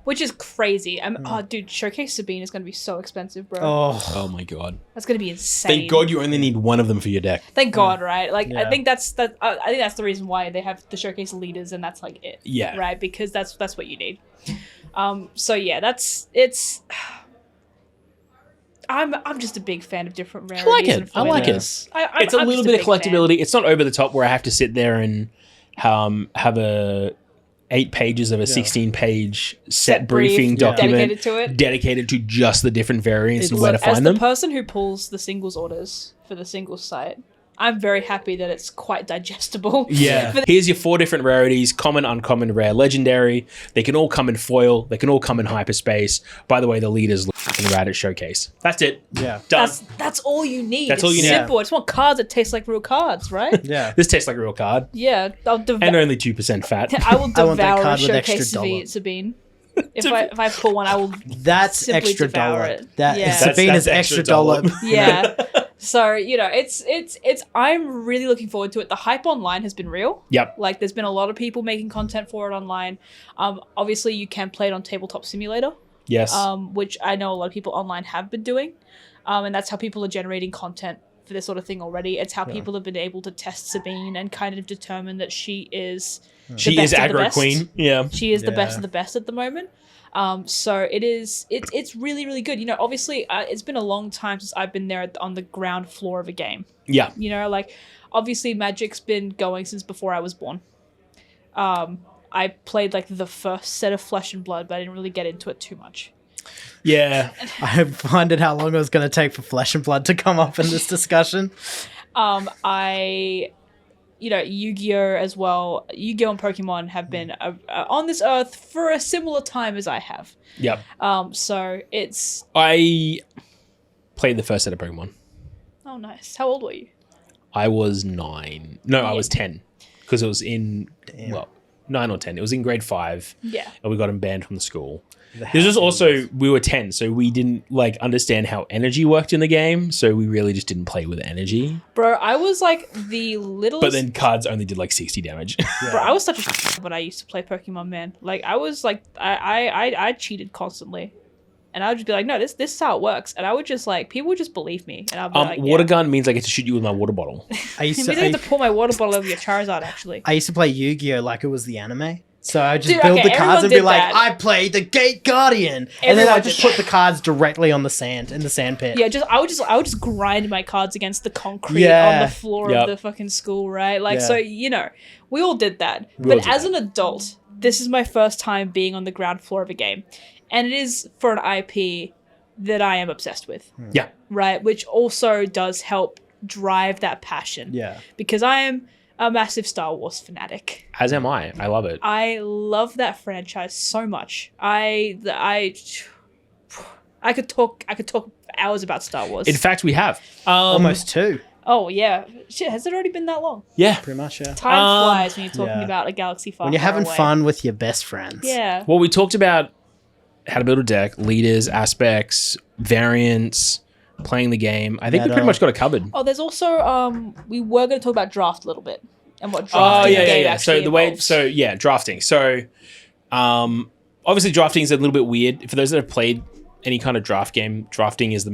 S3: Which is crazy. Oh, dude, Showcase Sabine is going to be so expensive, bro.
S1: Oh my god.
S3: That's going to be insane.
S1: Thank God you only need 1 of them for your deck.
S3: Thank God, right? Like, I think that's the reason why they have the Showcase leaders, and that's like it.
S1: Yeah.
S3: Right? Because that's what you need. So yeah, I'm just a big fan of different rarities.
S1: I like it. It's a little bit of collectability. It's not over the top where I have to sit there and have a 8 pages of a 16-page set briefing document dedicated to just the different variants and where to find them.
S3: As the person who pulls the singles orders for the singles site, I'm very happy that it's quite digestible.
S1: Yeah. Here's your 4 different rarities: common, uncommon, rare, legendary. They can all come in foil. They can all come in hyperspace. By the way, the leaders look fucking rad at Showcase. That's it.
S2: Yeah.
S1: Done.
S3: That's all you need.
S1: That's all you need.
S3: Simple. I just want cards that taste like real cards, right?
S2: Yeah.
S1: This tastes like a real card.
S3: Yeah.
S1: And only 2% fat.
S3: I will
S2: I want that
S3: devour a
S2: card with
S3: Showcase
S2: extra
S3: Sabine. If I pull one, I will
S2: That's
S3: simply
S2: extra
S3: devour
S2: dollar.
S3: it.
S2: That Sabine is extra dollar.
S3: Yeah. So, it's I'm really looking forward to it. The hype online has been real.
S1: Yep.
S3: Like, there's been a lot of people making content for it online. Obviously, you can play it on Tabletop Simulator.
S1: Yes.
S3: Which I know a lot of people online have been doing. And that's how people are generating content for this sort of thing already. It's how people have been able to test Sabine and kind of determine that she is
S1: she is aggro queen. Yeah.
S3: She is the best of the best at the moment. So it's really, really good. Obviously, it's been a long time since I've been there on the ground floor of a game.
S1: Yeah.
S3: Obviously Magic's been going since before I was born. I played like the first set of Flesh and Blood, but I didn't really get into it too much.
S1: Yeah.
S2: I wondered how long it was going to take for Flesh and Blood to come up in this discussion.
S3: Yu-Gi-Oh as well. Yu-Gi-Oh and Pokemon have been on this earth for a similar time as I have.
S1: Yep.
S3: So it's...
S1: I played the first set of Pokemon.
S3: Oh, nice. How old were you?
S1: I was 9. No, I was 10. Because it was in... Well, 9 or 10. It was in grade 5.
S3: Yeah.
S1: And we got him banned from the school. This was also, we were 10, so we didn't understand how energy worked in the game, so we really just didn't play with energy.
S3: Bro, I was like the littlest...
S1: But then cards only did like 60 damage.
S3: Yeah. Bro, I was such a when I used to play Pokemon, man. Like, I was like, I cheated constantly. And I would just be like, no, this is how it works. And I would just like, people would just believe me. And I'd be like,
S1: water gun means I get to shoot you with my water bottle.
S2: I
S3: have to pour my water bottle over your Charizard, actually.
S2: I used to play Yu-Gi-Oh like it was the anime. So I just build the cards and be like, I played the Gate Guardian. And then I just put the cards directly on the sand, in the sand pit.
S3: Yeah, I would just grind my cards against the concrete on the floor of the fucking school, right? Like, so, we all did that. But as an adult, this is my first time being on the ground floor of a game. And it is for an IP that I am obsessed with.
S1: Yeah.
S3: Right? Which also does help drive that passion.
S2: Yeah.
S3: Because I am a massive Star Wars fanatic.
S1: As am I. I love it.
S3: I love that franchise so much. I could talk hours about Star Wars.
S1: In fact, we have.
S2: Almost 2.
S3: Oh, yeah. Shit, has it already been that long?
S1: Yeah.
S2: Pretty much, yeah.
S3: Time flies when you're talking about a galaxy far,
S2: when you're having
S3: away.
S2: fun with your best friends.
S3: Yeah.
S1: Well, we talked about how to build a deck, leaders, aspects, variants, playing the game. I think we pretty much got it covered.
S3: Oh, there's also we were going to talk about draft a little bit and what drafting game actually involves.
S1: Drafting. So obviously drafting is a little bit weird. For those that have played any kind of draft game, drafting is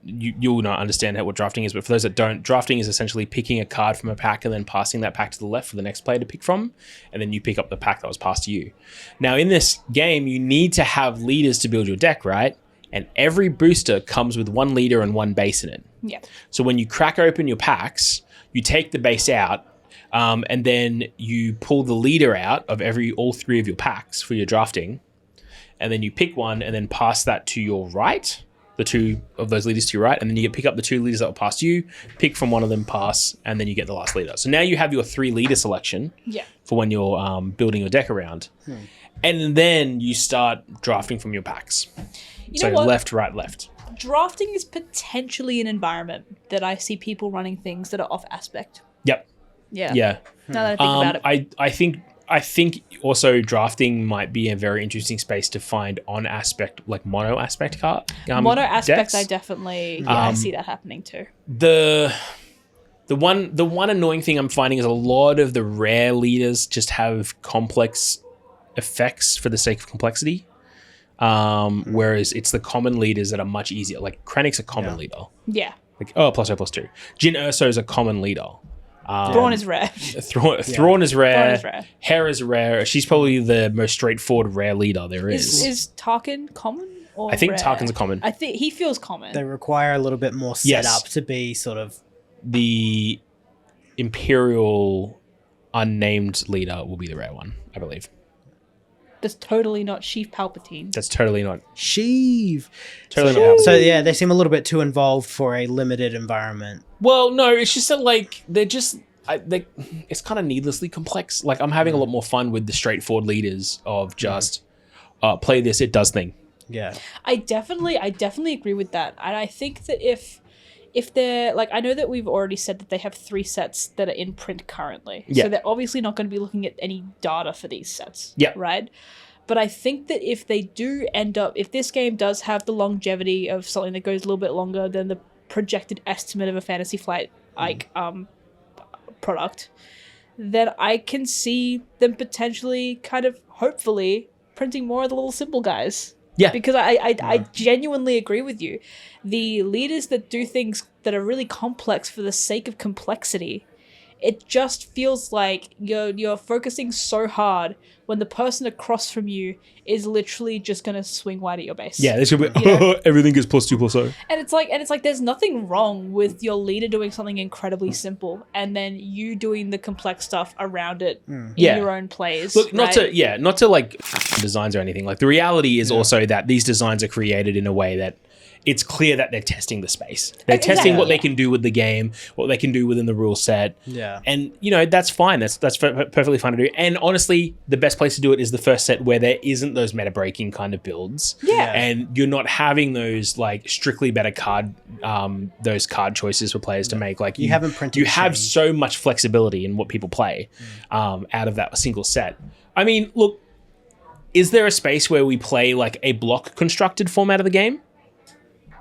S1: you'll not understand what drafting is, but for those that don't, drafting is essentially picking a card from a pack and then passing that pack to the left for the next player to pick from, and then you pick up the pack that was passed to you. Now, in this game, you need to have leaders to build your deck, right? And every booster comes with one leader and one base in it.
S3: Yeah.
S1: So when you crack open your packs, you take the base out, and then you pull the leader out of all three of your packs for your drafting, and then you pick one and then pass that to your right, the two of those leaders to your right, and then you pick up the two leaders that will pass you, pick from one of them, pass, and then you get the last leader. So now you have your 3 leader selection for when you're building your deck around. And then you start drafting from your packs. So left, right, left.
S3: Drafting is potentially an environment that I see people running things that are off aspect.
S1: Yep.
S3: Yeah. Now that I think about it.
S1: I think also drafting might be a very interesting space to find on aspect, like mono aspect card.
S3: Mono aspect,
S1: decks.
S3: I definitely I see that happening too.
S1: The one annoying thing I'm finding is a lot of the rare leaders just have complex effects for the sake of complexity. Whereas it's the common leaders that are much easier. Like Krennic's a common leader.
S3: Yeah.
S1: Like +2/+2. Jyn Erso is a common leader.
S3: Thrawn is rare.
S1: Thrawn is rare. Hera is rare. She's probably the most straightforward rare leader there is.
S3: Is Tarkin common? Or
S1: I think
S3: rare?
S1: Tarkin's a common.
S3: I think he feels common.
S2: They require a little bit more setup to be sort of...
S1: The Imperial unnamed leader will be the rare one, I believe.
S3: That's totally not Sheev Palpatine.
S1: That's totally not.
S2: Sheev.
S1: Totally not Palpatine.
S2: So yeah, they seem a little bit too involved for a limited environment.
S1: Well, no, it's just that like they're just it's kind of needlessly complex. Like I'm having a lot more fun with the straightforward leaders of just play this, it does thing.
S2: Yeah.
S3: I definitely agree with that. And I think that if they're like, I know that we've already said that they have 3 sets that are in print currently.
S1: Yeah.
S3: So they're obviously not going to be looking at any data for these sets.
S1: Yeah.
S3: Right? But I think that if they do end up, if this game does have the longevity of something that goes a little bit longer than the projected estimate of a Fantasy Flight product, then I can see them potentially kind of hopefully printing more of the little simple guys.
S1: Yeah.
S3: Because I genuinely agree with you. The leaders that do things that are really complex for the sake of complexity, it just feels like you're focusing so hard when the person across from you is literally just going to swing wide at your base.
S1: Yeah, this could be everything is +2/+0.
S3: And it's like there's nothing wrong with your leader doing something incredibly simple and then you doing the complex stuff around it in your own plays.
S1: Look, not to like designs or anything. Like the reality is also that these designs are created in a way that it's clear that they're testing the space. They're testing what they can do with the game, what they can do within the rule set.
S2: Yeah.
S1: And, that's fine. That's perfectly fine to do. And honestly, the best place to do it is the first set where there isn't those meta-breaking kind of builds.
S3: Yeah.
S1: And you're not having those, like, strictly better those card choices for players to make. Like,
S2: you haven't printed
S1: You have so much flexibility in what people play out of that single set. I mean, look, is there a space where we play, like, a block-constructed format of the game?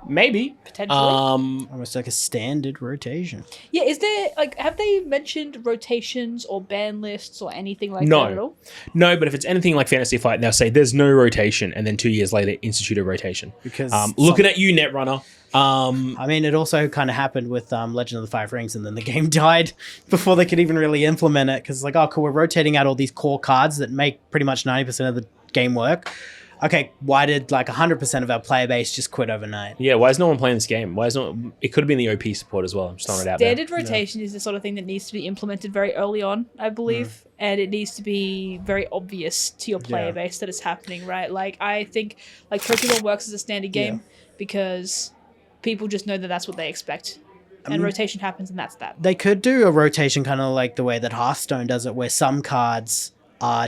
S1: Maybe.
S3: Potentially.
S2: Almost like a standard rotation.
S3: Yeah, is there, like, have they mentioned rotations or ban lists or anything like that at all?
S1: No, but if it's anything like Fantasy Flight, they'll say there's no rotation, and then 2 years later, institute a rotation.
S2: Because
S1: looking at you, Netrunner.
S2: I mean, it also kind of happened with Legend of the Five Rings, and then the game died before they could even really implement it, because like, oh, cool, we're rotating out all these core cards that make pretty much 90% of the game work. Okay, why did like 100% of our player base just quit overnight?
S1: Yeah, why is no one playing this game? It could have been the OP support as well. I'm just throwing it out there.
S3: Standard rotation is the sort of thing that needs to be implemented very early on, I believe, and it needs to be very obvious to your player base that it's happening, right? Like, I think like Pokemon works as a standard game because people just know that that's what they expect. And rotation happens, and that's that.
S2: They could do a rotation kind of like the way that Hearthstone does it, where some cards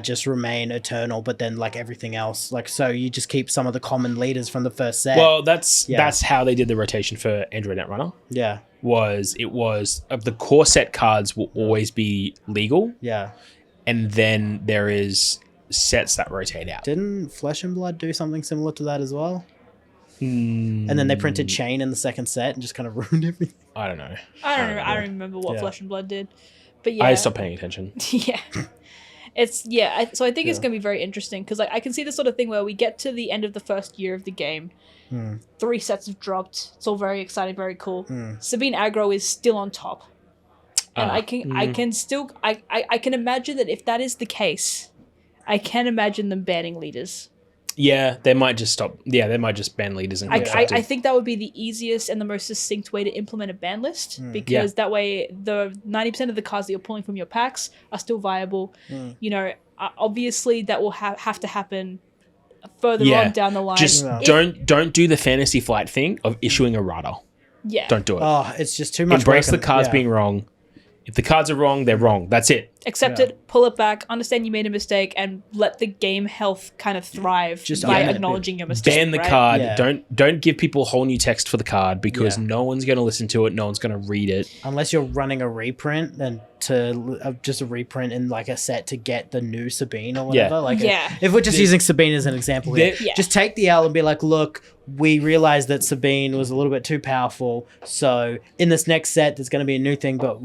S2: just remain eternal, but then like everything else, like, so you just keep some of the common leaders from the first set.
S1: Well, that's how they did the rotation for Android Netrunner.
S2: Yeah.
S1: It was of the core set cards will always be legal.
S2: Yeah.
S1: And then there is sets that rotate out.
S2: Didn't Flesh and Blood do something similar to that as well? And then they printed Chain in the second set and just kind of ruined everything.
S1: I don't know.
S3: I don't remember what Flesh and Blood did. But yeah.
S1: I stopped paying attention.
S3: Yeah. So I think it's going to be very interesting because like I can see the sort of thing where we get to the end of the first year of the game. 3 sets have dropped. It's all very exciting, very cool. Sabine aggro is still on top. And I can imagine that if that is the case, I can imagine them banning leaders.
S1: Yeah, they might just stop. Yeah, they might just ban leaders. And
S3: I think that would be the easiest and the most succinct way to implement a ban list because that way the 90% of the cards that you're pulling from your packs are still viable. You know, obviously that will have to happen further on down the line.
S1: Just don't do the Fantasy Flight thing of issuing a errata.
S3: Yeah.
S1: Don't do it.
S2: Oh, it's just too much.
S1: Embrace the cards being wrong. If the cards are wrong, they're wrong. That's it.
S3: Accept it, pull it back, understand you made a mistake, and let the game health kind of thrive by acknowledging your mistake.
S1: Ban the card. Yeah. Don't give people whole new text for the card because no one's going to listen to it. No one's going to read it.
S2: Unless you're running a reprint and just a reprint in like a set to get the new Sabine or whatever. If we're just using Sabine as an example here, just take the L and be like, look, we realized that Sabine was a little bit too powerful. So in this next set, there's going to be a new thing, but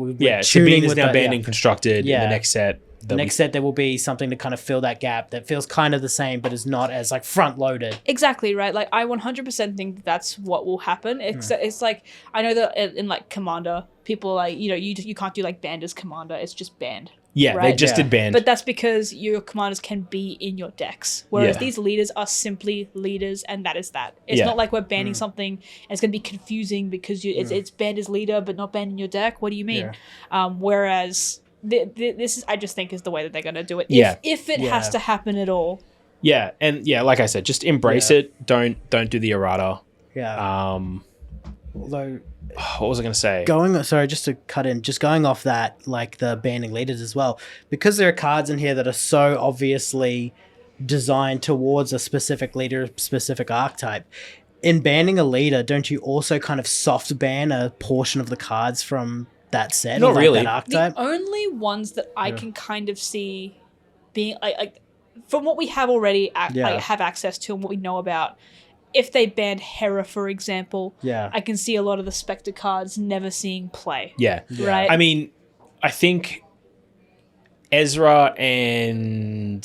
S1: Sabine is now banned and constructed in the next set.
S2: The next set, there will be something to kind of fill that gap that feels kind of the same, but is not as like front loaded.
S3: Exactly, right? Like I 100% think that's what will happen. It's like, I know that in like Commander, people are like, you know, you can't do like banned as Commander. It's just banned.
S1: Yeah, right? They just did banned.
S3: But that's because your commanders can be in your decks. Whereas these leaders are simply leaders, and that is that. It's not like we're banning something and it's going to be confusing because it's banned as leader, but not banned in your deck. What do you mean? Whereas this is, I just think, is the way that they're going to do it. If it has to happen at all.
S1: Yeah, and like I said, just embrace it. Don't do the errata.
S2: Yeah. Although,
S1: what was I going to say?
S2: Just to cut in, just going off that, like the banning leaders as well, because there are cards in here that are so obviously designed towards a specific leader, specific archetype. In banning a leader, don't you also kind of soft ban a portion of the cards from that set?
S1: Not really.
S2: That archetype?
S3: The only ones that I can kind of see being like from what we have already have access to and what we know about. If they banned Hera, for example, I can see a lot of the Spectre cards never seeing play.
S1: Yeah.
S3: Right?
S1: I mean, I think Ezra and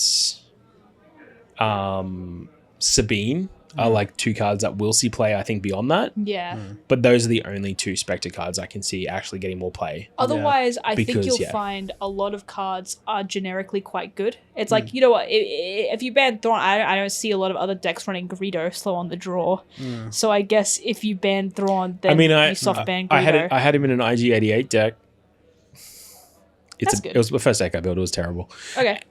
S1: Sabine are like 2 cards that will see play, I think, beyond that.
S3: Yeah.
S1: But those are the only 2 Spectre cards I can see actually getting more play.
S3: Otherwise, I think you'll find a lot of cards are generically quite good. It's like, you know what, if you ban Thrawn, I don't see a lot of other decks running Greedo slow on the draw. So I guess if you ban Thrawn, then you soft ban Greedo.
S1: I had him in an IG-88 deck.
S3: That's good.
S1: It was the first deck I built. It was terrible.
S3: Okay.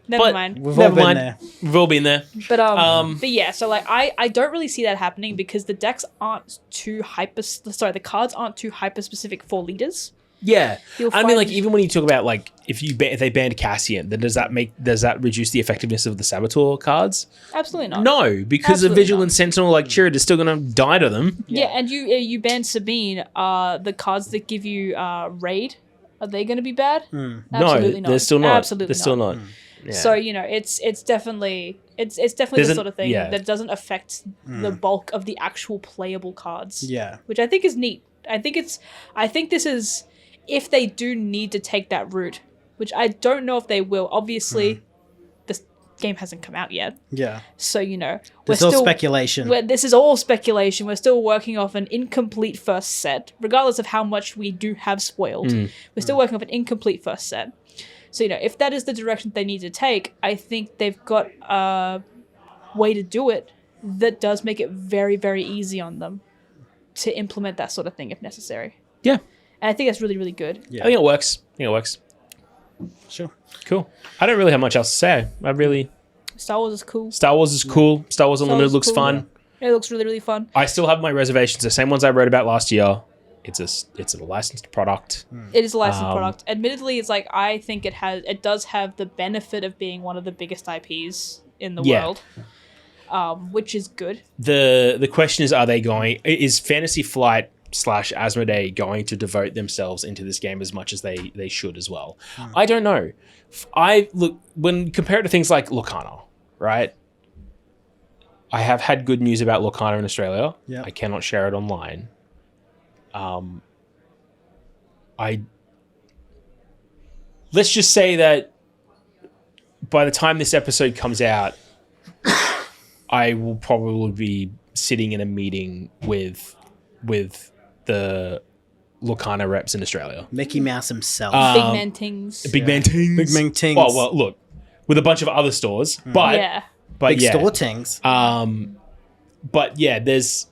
S3: Never mind.
S2: We've all been there.
S1: We've all been there.
S3: But yeah, so like I don't really see that happening because the decks aren't too the cards aren't too hyper specific for leaders.
S1: Yeah. I mean, like, even when you talk about like if they banned Cassian, then does that reduce the effectiveness of the Saboteur cards?
S3: Absolutely not.
S1: No, because a Vigilant Sentinel like Shearer is still gonna die to them.
S3: Yeah, and you ban Sabine, the cards that give you raid, are they gonna be bad? Absolutely not.
S1: They're still not.
S3: Absolutely
S1: they're still not. Yeah.
S3: So, you know, it's definitely the sort of thing that doesn't affect the bulk of the actual playable cards.
S2: Yeah.
S3: Which I think is neat. I think this is, if they do need to take that route, which I don't know if they will. Obviously, this game hasn't come out yet.
S2: Yeah.
S3: So, you know,
S2: we're still speculation.
S3: This is all speculation. We're still working off an incomplete first set, regardless of how much we do have spoiled. We're still working off an incomplete first set. So, you know, if that is the direction they need to take, I think they've got a way to do it that does make it very, very easy on them to implement that sort of thing if necessary.
S1: Yeah.
S3: And I think that's really, really good.
S1: Yeah. I think it works.
S2: Sure.
S1: Cool. I don't really have much else to say.
S3: Star Wars is cool.
S1: Star Wars Unlimited looks fun.
S3: Yeah. It looks really, really fun.
S1: I still have my reservations. The same ones I wrote about last year. It's a licensed product.
S3: It is a licensed product. Admittedly, it's like I think it does have the benefit of being one of the biggest IPs in the world, which is good.
S1: The question is, is Fantasy Flight Asmodee going to devote themselves into this game as much as they should as well? I don't know. When compared to things like Lorcana, right? I have had good news about Lorcana in Australia.
S2: Yeah.
S1: I cannot share it online. Let's just say that by the time this episode comes out, I will probably be sitting in a meeting with the Lorcana reps in Australia.
S2: Mickey Mouse himself.
S3: Big Man Tings.
S1: Big Man Tings.
S2: Big Man Tings.
S1: Oh, well, look, with a bunch of other stores, but
S2: Big Store Tings.
S1: But yeah, there's,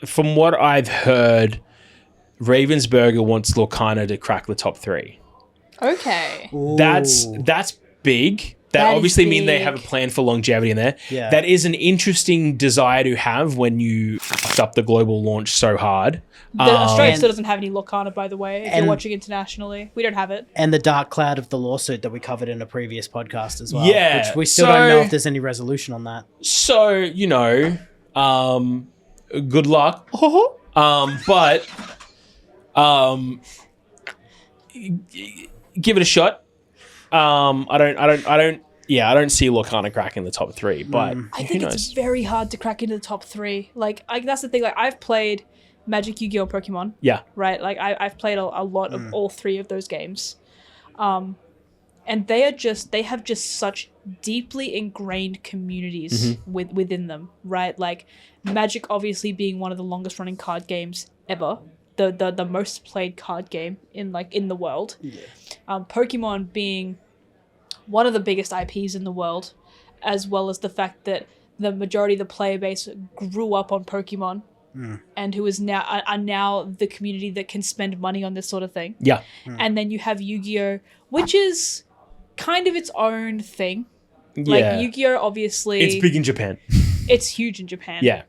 S1: from what I've heard, Ravensburger wants Lorcana to crack the top 3.
S3: Okay.
S2: Ooh.
S1: That's big. That obviously means they have a plan for longevity in there.
S2: Yeah.
S1: That is an interesting desire to have when you fucked up the global launch so hard.
S3: Australia still doesn't have any Lorcana, by the way, if you're watching internationally. We don't have it.
S2: And the dark cloud of the lawsuit that we covered in a previous podcast as well.
S1: Yeah.
S2: Which we still don't know if there's any resolution on that.
S1: So, good luck. But give it a shot. I don't see Lorcana cracking the top 3, but
S3: I think it's very hard to crack into the top 3. Like, that's the thing. Like, I've played Magic, Yu-Gi-Oh, Pokemon. Yeah. Right? Like, I've played a lot of all 3 of those games. And they have just such deeply ingrained communities within them, right? Like, Magic obviously being one of the longest running card games ever. The most played card game in the world. Yeah. Pokemon being one of the biggest IPs in the world, as well as the fact that the majority of the player base grew up on Pokemon, and who is now the community that can spend money on this sort of thing. Yeah. And then you have Yu-Gi-Oh, which is kind of its own thing. Yeah. Like, Yu-Gi-Oh, obviously,
S1: it's big in Japan.
S3: It's huge in Japan.
S1: Yeah.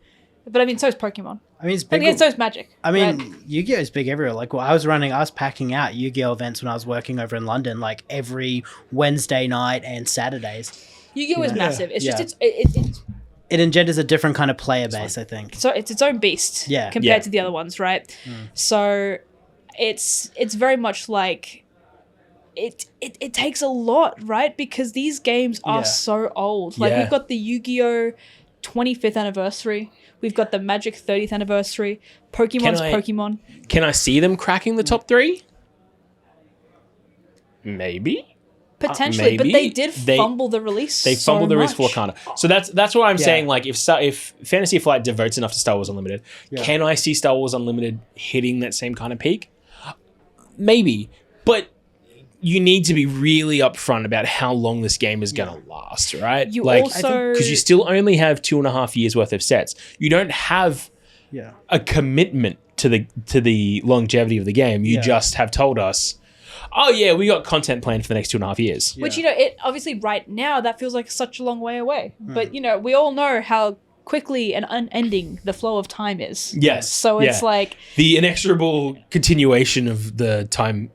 S3: But I mean, so is Pokemon.
S2: I mean, it's big.
S3: And so is Magic.
S2: I mean, right? Yu-Gi-Oh is big everywhere. Like, I was packing out Yu-Gi-Oh events when I was working over in London, like every Wednesday night and Saturdays.
S3: Yu-Gi-Oh is massive. It's just
S2: it engenders a different kind of player base, I think.
S3: So it's its own beast compared to the other ones, right? So it's very much like it takes a lot, right? Because these games are so old. Like, we've got the Yu-Gi-Oh 25th anniversary. We've got the Magic 30th anniversary. Pokemon's Pokemon.
S1: Can I see them cracking the top 3? Maybe.
S3: Potentially, but they did fumble the release.
S1: They fumbled the release for Lorcana. So that's why I'm saying, like, if Fantasy Flight devotes enough to Star Wars Unlimited, can I see Star Wars Unlimited hitting that same kind of peak? Maybe. But you need to be really upfront about how long this game is going to last, right? Because you still only have 2.5 years worth of sets. You don't have a commitment to the longevity of the game. You just have told us, oh yeah, we got content planned for the next 2.5 years.
S3: Which, it obviously right now that feels like such a long way away. But we all know how quickly and unending the flow of time is.
S1: Yes.
S3: So it's like
S1: the inexorable continuation of the time.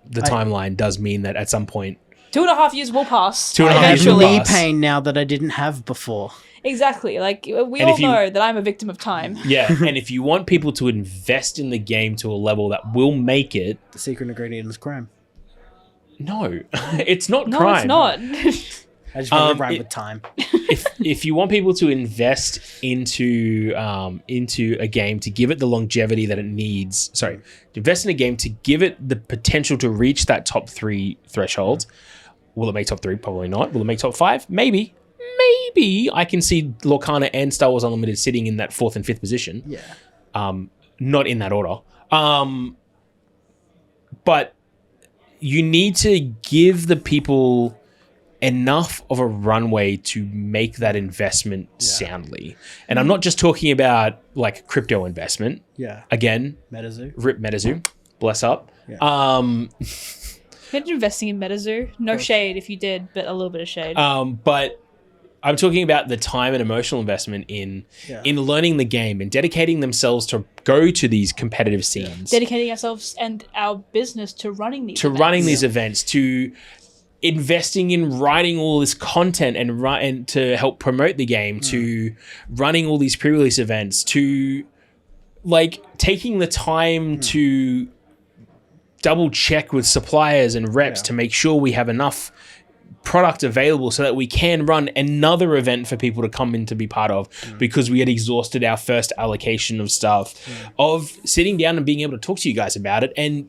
S1: The timeline does mean that at some point
S3: 2.5 years will pass.
S2: I have knee pain now that I didn't have before.
S3: Exactly. Like, we all know that I'm a victim of time.
S1: Yeah. And if you want people to invest in the game to a level that will make it,
S2: the secret ingredient is crime.
S1: No, it's not
S3: no,
S1: crime.
S3: No, it's not.
S2: I just want to rhyme with time.
S1: If you want people to invest into a game to give it the longevity that it needs, to invest in a game to give it the potential to reach that top 3 threshold. Will it make top 3? Probably not. Will it make top 5? Maybe. I can see Lorcana and Star Wars Unlimited sitting in that 4th and 5th position. Yeah. Not in that order. But you need to give the people enough of a runway to make that investment soundly. And I'm not just talking about like crypto investment. Yeah. Again,
S2: MetaZoo.
S1: Rip MetaZoo. Bless up.
S3: Yeah. Imagine investing in MetaZoo. No shade if you did, but a little bit of shade.
S1: But I'm talking about the time and emotional investment in learning the game and dedicating themselves to go to these competitive scenes.
S3: Dedicating ourselves and our business to running these
S1: events, to investing in writing all this content and to help promote the game, to running all these pre-release events, to like taking the time to double check with suppliers and reps to make sure we have enough product available so that we can run another event for people to come in to be part of because we had exhausted our first allocation of stuff, of sitting down and being able to talk to you guys about it, and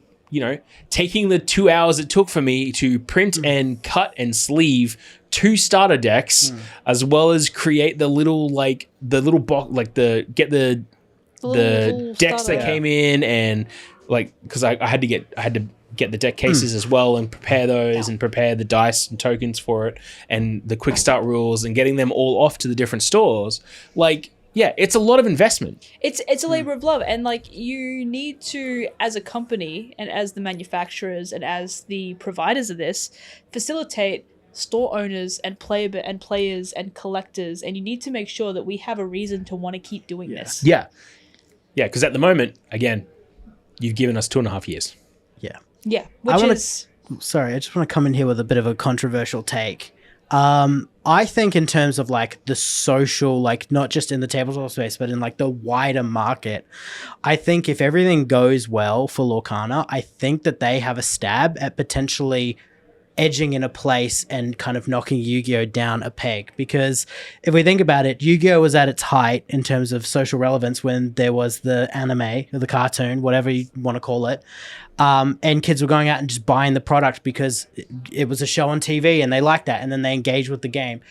S1: taking the 2 hours it took for me to print and cut and sleeve 2 starter decks, as well as create the little box, like the decks that came in, and like, because I had to get the deck cases as well and prepare those and prepare the dice and tokens for it and the quick start rules and getting them all off to the different stores. Like, yeah, it's a lot of investment.
S3: It's a labor of love, and like, you need to, as a company and as the manufacturers and as the providers of this, facilitate store owners and players and collectors, and you need to make sure that we have a reason to want to keep doing this.
S1: Yeah, because at the moment, again, you've given us 2.5 years.
S3: Yeah,
S2: Sorry, I just want to come in here with a bit of a controversial take. I think in terms of like the social, like not just in the tabletop space, but in like the wider market, I think if everything goes well for Lorcana, I think that they have a stab at potentially edging in a place and kind of knocking Yu-Gi-Oh down a peg. Because if we think about it, Yu-Gi-Oh was at its height in terms of social relevance when there was the anime or the cartoon, whatever you want to call it. And kids were going out and just buying the product because it was a show on TV and they liked that, and then they engaged with the game.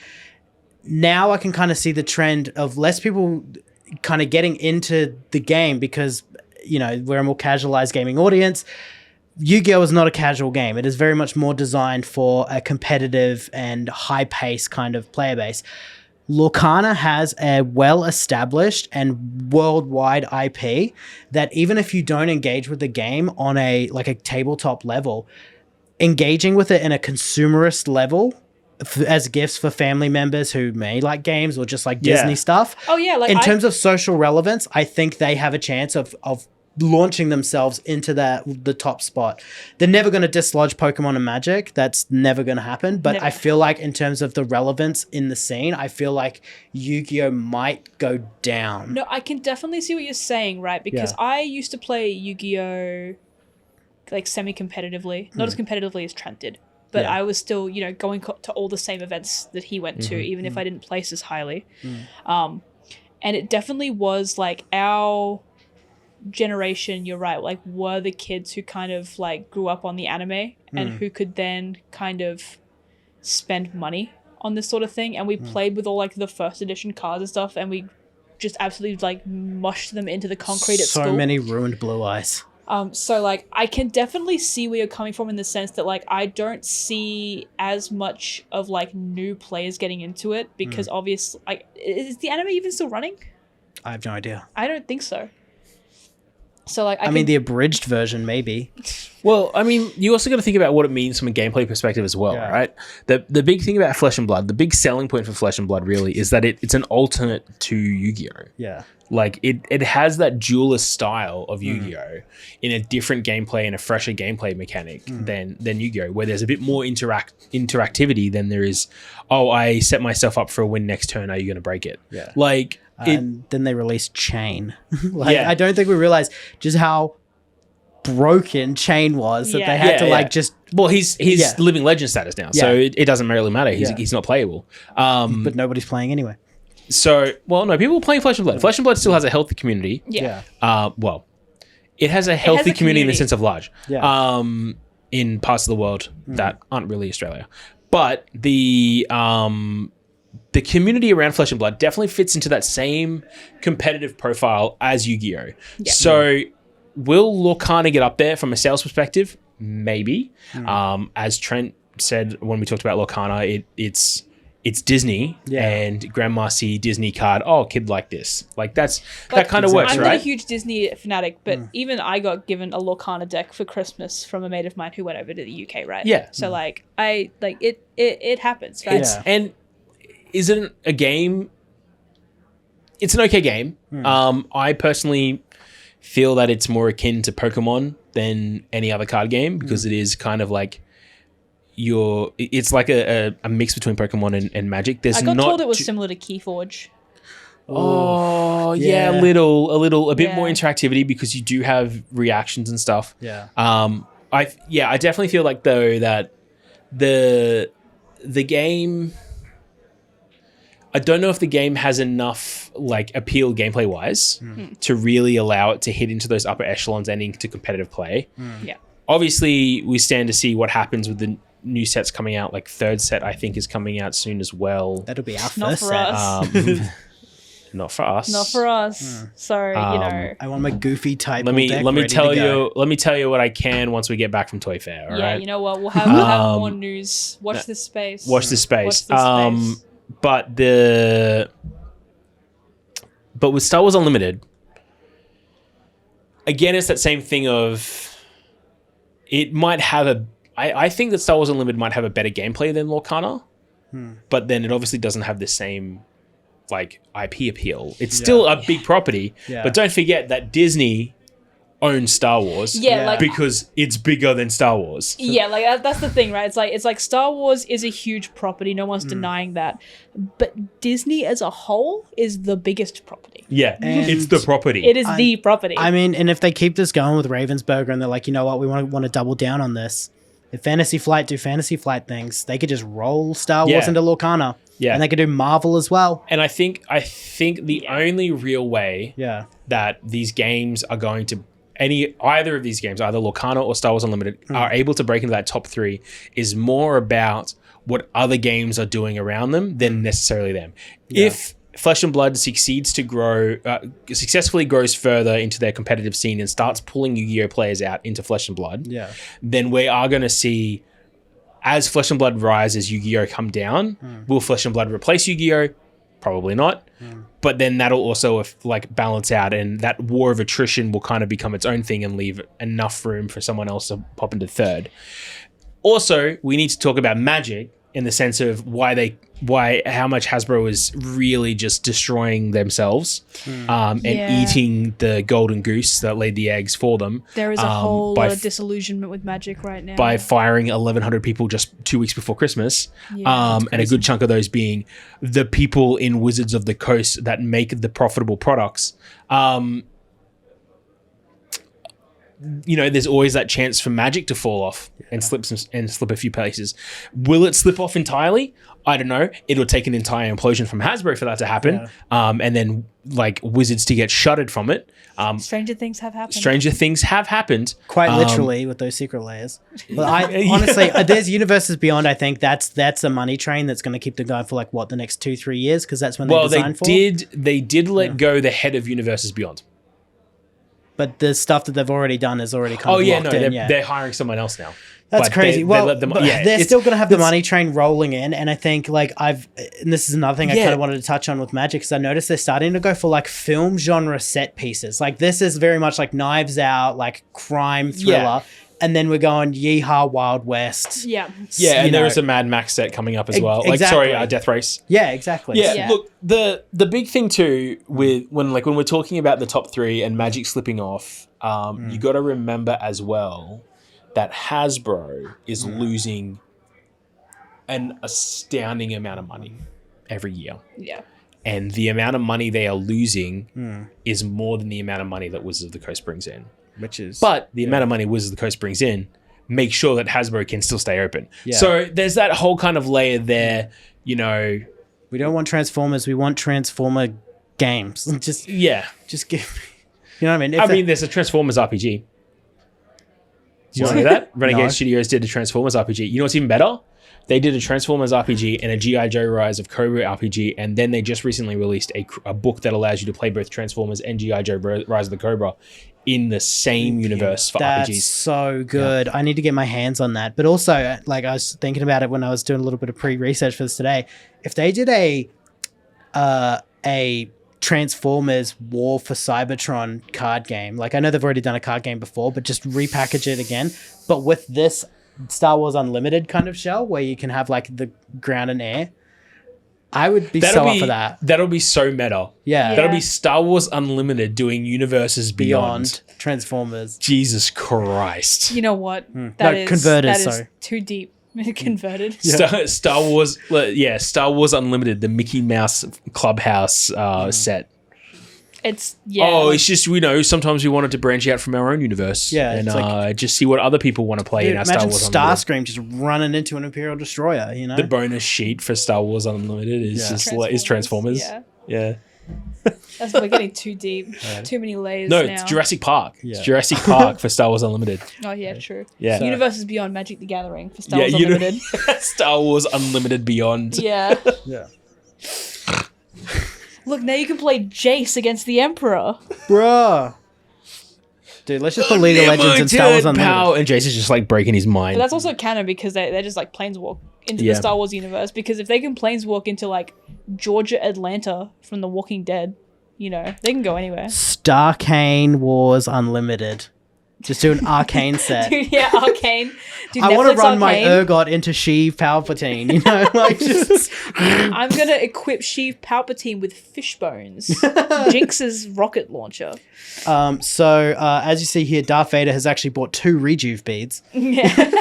S2: Now I can kind of see the trend of less people kind of getting into the game because, we're a more casualized gaming audience. Yu-Gi-Oh is not a casual game. It is very much more designed for a competitive and high-paced kind of player base. Lorcana has a well-established and worldwide IP that even if you don't engage with the game on a tabletop level, engaging with it in a consumerist level as gifts for family members who may like games or just like Disney stuff.
S3: Oh yeah,
S2: in terms of social relevance, I think they have a chance of launching themselves into the top spot. They're never going to dislodge Pokemon and Magic. That's never going to happen. But I feel like in terms of the relevance in the scene, I feel like Yu-Gi-Oh might go down.
S3: No, I can definitely see what you're saying, right? Because I used to play Yu-Gi-Oh like semi-competitively. Not as competitively as Trent did. But I was still, going to all the same events that he went to, even if I didn't place as highly. And it definitely was like our generation, you're right, like were the kids who kind of like grew up on the anime and who could then kind of spend money on this sort of thing, and we played with all like the first edition cards and stuff, and we just absolutely like mushed them into the concrete at school.
S2: So many ruined blue eyes.
S3: So like I can definitely see where you're coming from in the sense that like I don't see as much of like new players getting into it because obviously, like, is the anime even still running?
S2: I have no idea.
S3: I don't think so. So like
S2: I mean the abridged version maybe.
S1: Well, I mean, you also got to think about what it means from a gameplay perspective as well, right? The big thing about Flesh and Blood, the big selling point for Flesh and Blood really is that it's an alternate to Yu-Gi-Oh. Yeah. Like it has that duelist style of Yu-Gi-Oh in a different gameplay and a fresher gameplay mechanic than Yu-Gi-Oh, where there's a bit more interactivity than there is, I set myself up for a win next turn, are you going to break it? Yeah. Like
S2: and then they released Chain. I don't think we realized just how broken Chain was that they had to just.
S1: Well, he's living legend status now, so it doesn't really matter. He's not playable.
S2: But nobody's playing anyway.
S1: So, well, no, people are playing Flesh and Blood. Flesh and Blood still has a healthy community.
S3: Yeah.
S1: Well, it has a healthy community in the sense of large. Yeah. In parts of the world that aren't really Australia, but the community around Flesh and Blood definitely fits into that same competitive profile as Yu-Gi-Oh. Yeah. So, will Lorcana get up there from a sales perspective? Maybe. As Trent said when we talked about Lorcana, it's Disney and Grandmaster Disney card. Oh, kid like this. Like that kind of works,
S3: right?
S1: I'm
S3: not a huge Disney fanatic, but even I got given a Lorcana deck for Christmas from a mate of mine who went over to the UK, right? Yeah. So it happens, right?
S1: And isn't a game? It's an okay game. I personally feel that it's more akin to Pokemon than any other card game because it is kind of like it's like a mix between Pokemon and Magic.
S3: I got told it was similar to Keyforge.
S1: Oh, yeah, a bit more interactivity because you do have reactions and stuff.
S2: Yeah.
S1: I definitely feel like though that the game, I don't know if the game has enough like appeal gameplay wise to really allow it to hit into those upper echelons and into competitive play.
S3: Yeah.
S1: Obviously, we stand to see what happens with the new sets coming out. Like third set, I think, is coming out soon as well.
S2: That'll be our
S3: Not
S2: first
S3: for
S2: set.
S3: us.
S1: Not for us.
S3: Not for us. So,
S2: I want my goofy type.
S1: Let me tell you what I can once we get back from Toy Fair. All right?
S3: You know what? We'll have more news. Watch this space.
S1: Watch this space.
S3: Watch this space.
S1: But with Star Wars Unlimited, again, it's that same thing of it might have I think that Star Wars Unlimited might have a better gameplay than Lorcana, but then it obviously doesn't have the same like IP appeal. It's still a big property, but don't forget that Disney owns Star Wars because it's bigger than Star Wars.
S3: Yeah, like that's the thing, right? It's like Star Wars is a huge property. No one's denying that. But Disney as a whole is the biggest property.
S1: Yeah, it's the property.
S3: It is the property.
S2: I mean, and if they keep this going with Ravensburger and they're like, you know what, we want to double down on this. If Fantasy Flight do Fantasy Flight things, they could just roll Star Wars into Lorcana. Yeah. And they could do Marvel as well.
S1: And I think the only real way that these games are going to either of these games, either Lorcana or Star Wars Unlimited, are able to break into that top 3 is more about what other games are doing around them than necessarily them. Yeah. If Flesh and Blood successfully grows further into their competitive scene and starts pulling Yu-Gi-Oh players out into Flesh and Blood, then we are going to see, as Flesh and Blood rises, Yu-Gi-Oh come down. Will Flesh and Blood replace Yu-Gi-Oh? Probably not. But then that'll also balance out, and that war of attrition will kind of become its own thing and leave enough room for someone else to pop into third. Also, we need to talk about Magic in the sense of how much Hasbro is really just destroying themselves and eating the golden goose that laid the eggs for them.
S3: There is a whole lot of disillusionment with Magic right now.
S1: By firing 1,100 people just 2 weeks before Christmas. And a good chunk of those being the people in Wizards of the Coast that make the profitable products. There's always that chance for Magic to fall off and slip a few places. Will it slip off entirely? I don't know. It'll take an entire implosion from Hasbro for that to happen, and then like Wizards to get shuttered from it.
S3: Stranger things have happened.
S2: Quite literally with those secret layers. But honestly, there's Universes Beyond. I think that's a money train that's going to keep them going for the next 2-3 years because that's when they designed for.
S1: They did let go the head of Universes Beyond.
S2: But the stuff that they've alady done is already kind of locked in.
S1: They're hiring someone else now.
S2: That's crazy. They're still going to have the money train rolling in, and I think and this is another thing I kind of wanted to touch on with Magic, because I noticed they're starting to go for film genre set pieces. Like this is very much like Knives Out, like crime thriller. And then we're going Yeehaw Wild West.
S3: Yeah.
S1: Yeah, and there is a Mad Max set coming up as well.
S2: Exactly.
S1: Death Race.
S2: Yeah, exactly.
S1: Yeah. Look, the big thing too with when we're talking about the top 3 and Magic slipping off, you got to remember as well that Hasbro is losing an astounding amount of money every year.
S3: Yeah.
S1: And the amount of money they are losing is more than the amount of money that Wizards of the Coast brings in. But the amount of money Wizards of the Coast brings in makes sure that Hasbro can still stay open. Yeah. So there's that whole kind of layer there, We
S2: don't want Transformers, we want Transformer games. Just give me, you know what I mean?
S1: There's a Transformers RPG. Do you want to know that? Renegade Studios did a Transformers RPG. You know what's even better? They did a Transformers RPG and a G.I. Joe Rise of Cobra RPG, and then they just recently released a book that allows you to play both Transformers and G.I. Joe Rise of the Cobra in the same universe for RPGs. That's
S2: so good. I need to get my hands on that. But also, I was thinking about it when I was doing a little bit of pre-research for this today. If they did a Transformers War for Cybertron card game, I know they've already done a card game before, but just repackage it again. But with this Star Wars Unlimited kind of shell where you can have the ground and air, I would be up for that.
S1: That'll be so meta.
S2: Yeah.
S1: That'll be Star Wars Unlimited doing Universes Beyond
S2: Transformers.
S1: Jesus Christ.
S3: You know what? That is
S2: too deep.
S3: Converted.
S1: Star Wars Unlimited, the Mickey Mouse Clubhouse set.
S3: It's
S1: it's just sometimes we wanted to branch out from our own universe, and just see what other people want to play in our Star Wars.
S2: Starscream just running into an Imperial destroyer.
S1: The bonus sheet for Star Wars Unlimited is Transformers. Yeah.
S3: That's we're getting too deep. Too many layers.
S1: No,
S3: now.
S1: it's Jurassic Park. It's Jurassic Park for Star Wars Unlimited.
S3: Oh yeah, true.
S1: Yeah.
S3: Universes Beyond Magic the Gathering for Star Wars Unlimited.
S1: Star Wars Unlimited Beyond.
S3: Yeah.
S2: Yeah.
S3: Look, now you can play Jace against the Emperor.
S2: Bruh. Dude, let's just put League of Legends and Star Wars Unlimited.
S1: And Jace is just like breaking his mind.
S3: But that's also canon because they're just like planeswalk into the Star Wars universe. Because if they can planeswalk into like Georgia Atlanta from The Walking Dead, they can go anywhere.
S2: Starcane Wars Unlimited. Just do an Arcane set.
S3: Dude, yeah, Arcane. Dude,
S2: I want to run
S3: Arcane.
S2: my Urgot into Sheev Palpatine, just...
S3: I'm going to equip Sheev Palpatine with fish bones. Jinx's rocket launcher.
S2: So, as you see here, Darth Vader has actually bought 2 Rejuve beads.
S3: Yeah.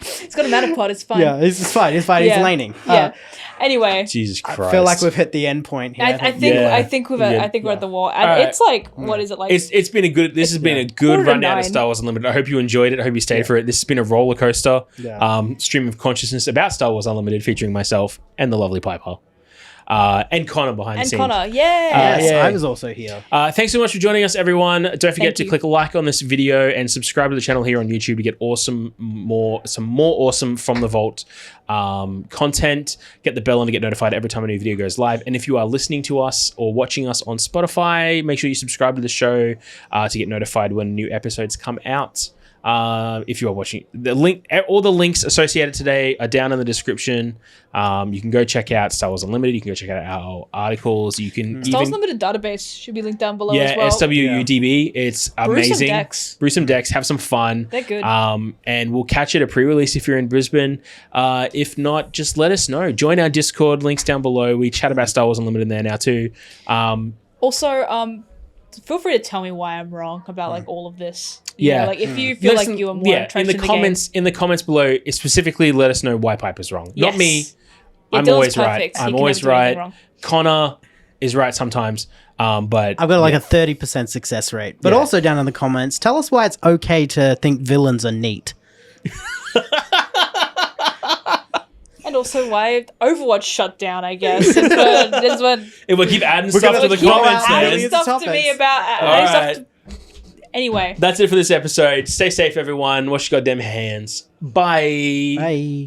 S3: It's got a mana pod, it's fine.
S2: Yeah, it's fine. He's laning.
S3: Yeah. Anyway.
S1: Jesus Christ.
S2: I feel like we've hit the end point here.
S3: I think we're at the wall. And it's like, what is it like?
S1: This has been a good rundown of Star Wars Unlimited. I hope you enjoyed it. I hope you stayed for it. This has been a roller coaster stream of consciousness about Star Wars Unlimited featuring myself and the lovely Piper. And Connor behind the scenes.
S3: And Connor, yes,
S2: I was also here.
S1: Thanks so much for joining us, everyone. Don't forget to click a like on this video and subscribe to the channel here on YouTube to get some more awesome From the Vault content. Get the bell on to get notified every time a new video goes live. And if you are listening to us or watching us on Spotify, make sure you subscribe to the show to get notified when new episodes come out. If you are watching, all the links associated today are down in the description. You can go check out Star Wars Unlimited. You can go check out our articles. You can
S3: Star Wars Unlimited database should be linked down below as well.
S1: SWUDB. It's amazing. Brew some decks. Have some fun.
S3: They're good.
S1: And we'll catch it at pre-release if you're in Brisbane. If not, just let us know. Join our Discord. Links down below. We chat about Star Wars Unlimited in there now too.
S3: Also, feel free to tell me why I'm wrong about like all of this. If you feel like you are more entrenched
S1: in the comments below, specifically let us know why Piper's wrong.
S3: Yes.
S1: Not me.
S3: I'm always right.
S1: I'm always right. Connor is right sometimes. But
S2: I've got like a 30% success rate. But also down in the comments, tell us why it's okay to think villains are neat.
S3: And also why Overwatch shut down, I guess. If
S1: we keep adding stuff to the comments,
S3: adding stuff to me about... Anyway.
S1: That's it for this episode. Stay safe, everyone. Wash your goddamn hands. Bye.
S2: Bye.